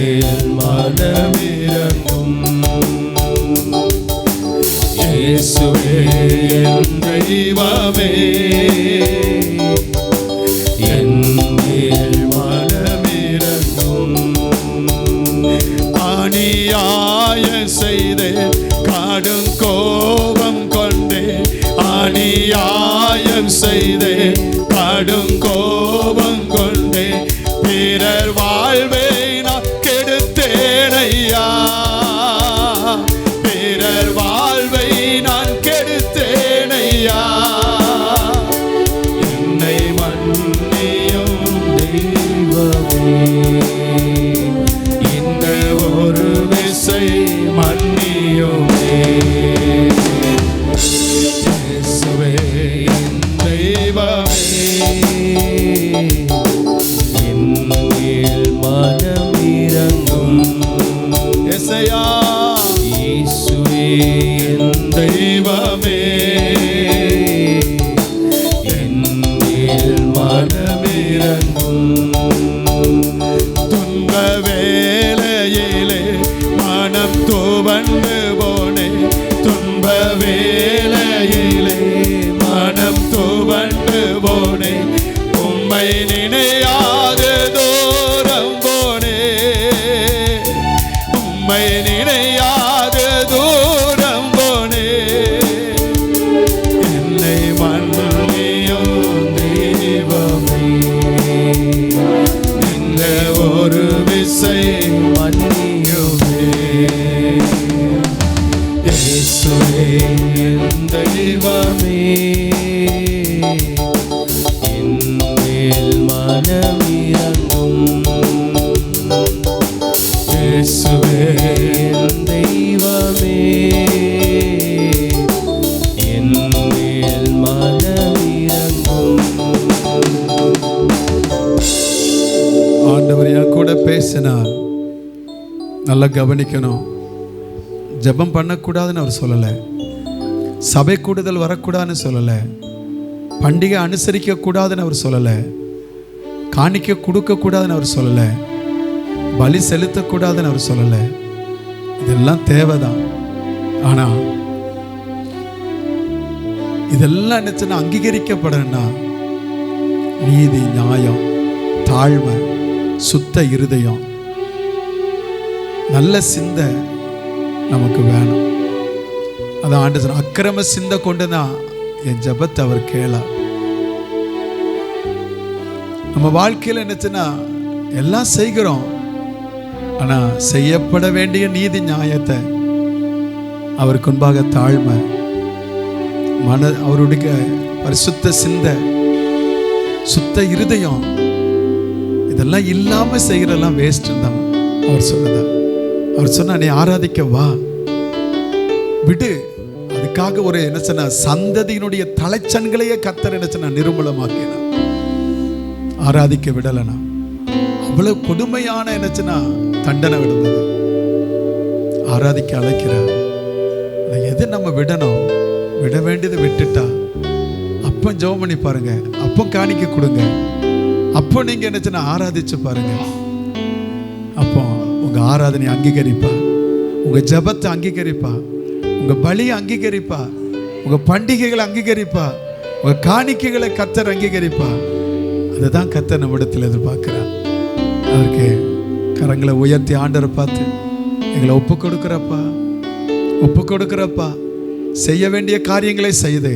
மேல் மனமிரங்கும். இயேசுவே என் தெய்வமே, என் மேல் மனமிரங்கும்.
அநியாய செய்தே கடும் கோபம் கொண்டே, அநியாயம் செய்தே கடும் கோபம் கொண்டே, பிறர் வாழ்வை நான் கெடுத்தேனையா, பிறர் வாழ்வை நான் கெடுத்தேனையா.
என்னை மன்னியும் தெய்வமே, இந்த ஒரு விசை மன்னியுமே. இயேசுவே என் தெய்வமே, என் மேல் மனமிரங்கும்.
எசையா
இயேசுவே என் தெய்வமே, என் மேல் மனமிரங்கும்.
துன்ப வேளையிலே மனம் துவண்டு போனே, துன்ப வேளையிலே மனம் துவண்டு போனே, உம்மை நினையாது தூரம் போனே, உம்மை நினையாது தூரம் போனே.
என்னை மன்னியும் தெய்வமே, இந்த ஒரு விசை மன்னியுமே. இயேசுவே என் தெய்வமே, என் மேல் மனமிரங்கும். இயேசுவே என் தெய்வமே, என் மேல் மனமிரங்கும்.
ஆண்டவர் என் கூட பேசினார். நல்லா கவனிக்கணும். ஜெபம் பண்ணக்கூடாதுன்னு அவர் சொல்லலை, சபை கூடுதல் வரக்கூடாதுன்னு சொல்லலை, பண்டிகை அனுசரிக்க கூடாதுன்னு அவர் சொல்லலை, காணிக்க கொடுக்கக்கூடாதுன்னு அவர் சொல்லலை, பலி செலுத்தக்கூடாதுன்னு அவர் சொல்லலை. இதெல்லாம் தேவைதான். ஆனால் இதெல்லாம் என்னச்சுன்னா அங்கீகரிக்கப்படணும்னா நீதி, நியாயம், தாழ்மை, சுத்த இருதயம், நல்ல சிந்தை நமக்கு வேணும். அதான் ஆண்டு சொன்ன, அக்கிரம சிந்தை கொண்டு தான் என் ஜெபத்தை அவர் கேளா. நம்ம வாழ்க்கையில் என்னச்சுன்னா எல்லாம் செய்கிறோம், ஆனால் செய்யப்பட வேண்டிய நீதி நியாயத்தை அவருக்கு முன்பாக தாழ்மை, அவருடைய பரிசுத்த சிந்தை, சுத்த இருதயம், இதெல்லாம் இல்லாமல் செய்கிறெல்லாம் வேஸ்ட் தான் அவர் சொன்னதா. அவர் சொன்னா நீ ஆராதிக்க வா, விடு. அதுக்காக ஒரு என்ன சொன்ன சந்ததியினுடைய தலைச்சன்களையே கர்த்தர் என்ன சொன்ன நிர்மூலமாக்கினார். ஆராதிக்க விடலனா அவ்வளவு கொடுமையான என்னச்சுன்னா தண்டனை விடுந்தது. ஆராதிக்க அழைக்கிறார். எது நம்ம விடணும், விட வேண்டியது விட்டுட்டா அப்போ ஜெபம் பண்ணி பாருங்க, அப்போ காணிக்க கொடுங்க, அப்போ நீங்க என்னச்சுன்னா ஆராதிச்சு பாருங்க. அப்போ உங்க ஆராதனை அங்கீகரிப்பா, உங்க ஜெபத்தை அங்கீகரிப்பா, உங்க பலியை அங்கீகரிப்பா, உங்க பண்டிகைகளை அங்கீகரிப்பா, உங்க காணிக்கைகளை கர்த்தர் அங்கீகரிப்பா. அதுதான் கர்த்தர் நம்மிடத்தில் எதிர்பார்க்கிறார். அதற்கு கரங்களை உயர்த்தி ஆண்டவரை பார்த்து எங்களை ஒப்பு கொடுக்குறப்பா, ஒப்பு கொடுக்குறப்பா, செய்ய வேண்டிய காரியங்களை செய்து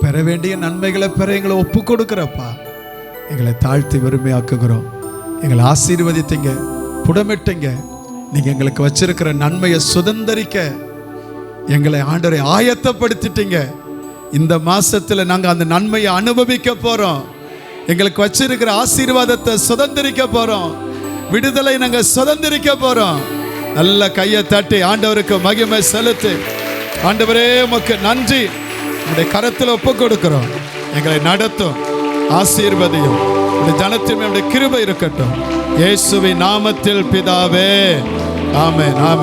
பெற வேண்டிய நன்மைகளை பெற எங்களை ஒப்பு கொடுக்குறப்பா. எங்களை தாழ்த்தி வெறுமையாக்குகிறோம். எங்களை ஆசீர்வதித்தீங்க, புடமிட்டீங்க. நீங்க எங்களுக்கு வச்சிருக்கிற நன்மையை சுதந்தரிக்க எங்களை ஆண்டவரை ஆயத்தப்படுத்திட்டீங்க. இந்த மாசத்துல நாங்க அந்த நன்மையை அனுபவிக்க போறோம். எங்களுக்கு வச்சிருக்கிற ஆசீர்வாதத்தை சுதந்திரிக்க போறோம். விடுதலை நாங்க சுதந்திரிக்க போறோம். நல்ல கையை தட்டி ஆண்டவருக்கு மகிமை செலுத்து. ஆண்டவரே உமக்கு நன்றி. உங்களுடைய கரத்தில் ஒப்பு கொடுக்கிறோம். எங்களை நடத்தும், ஆசீர்வதியும். இந்த ஜனத்தின் மேல் கிருபை இருக்கட்டும். இயேசுவின் நாமத்தில் பிதாவே, ஆமென், ஆமென்.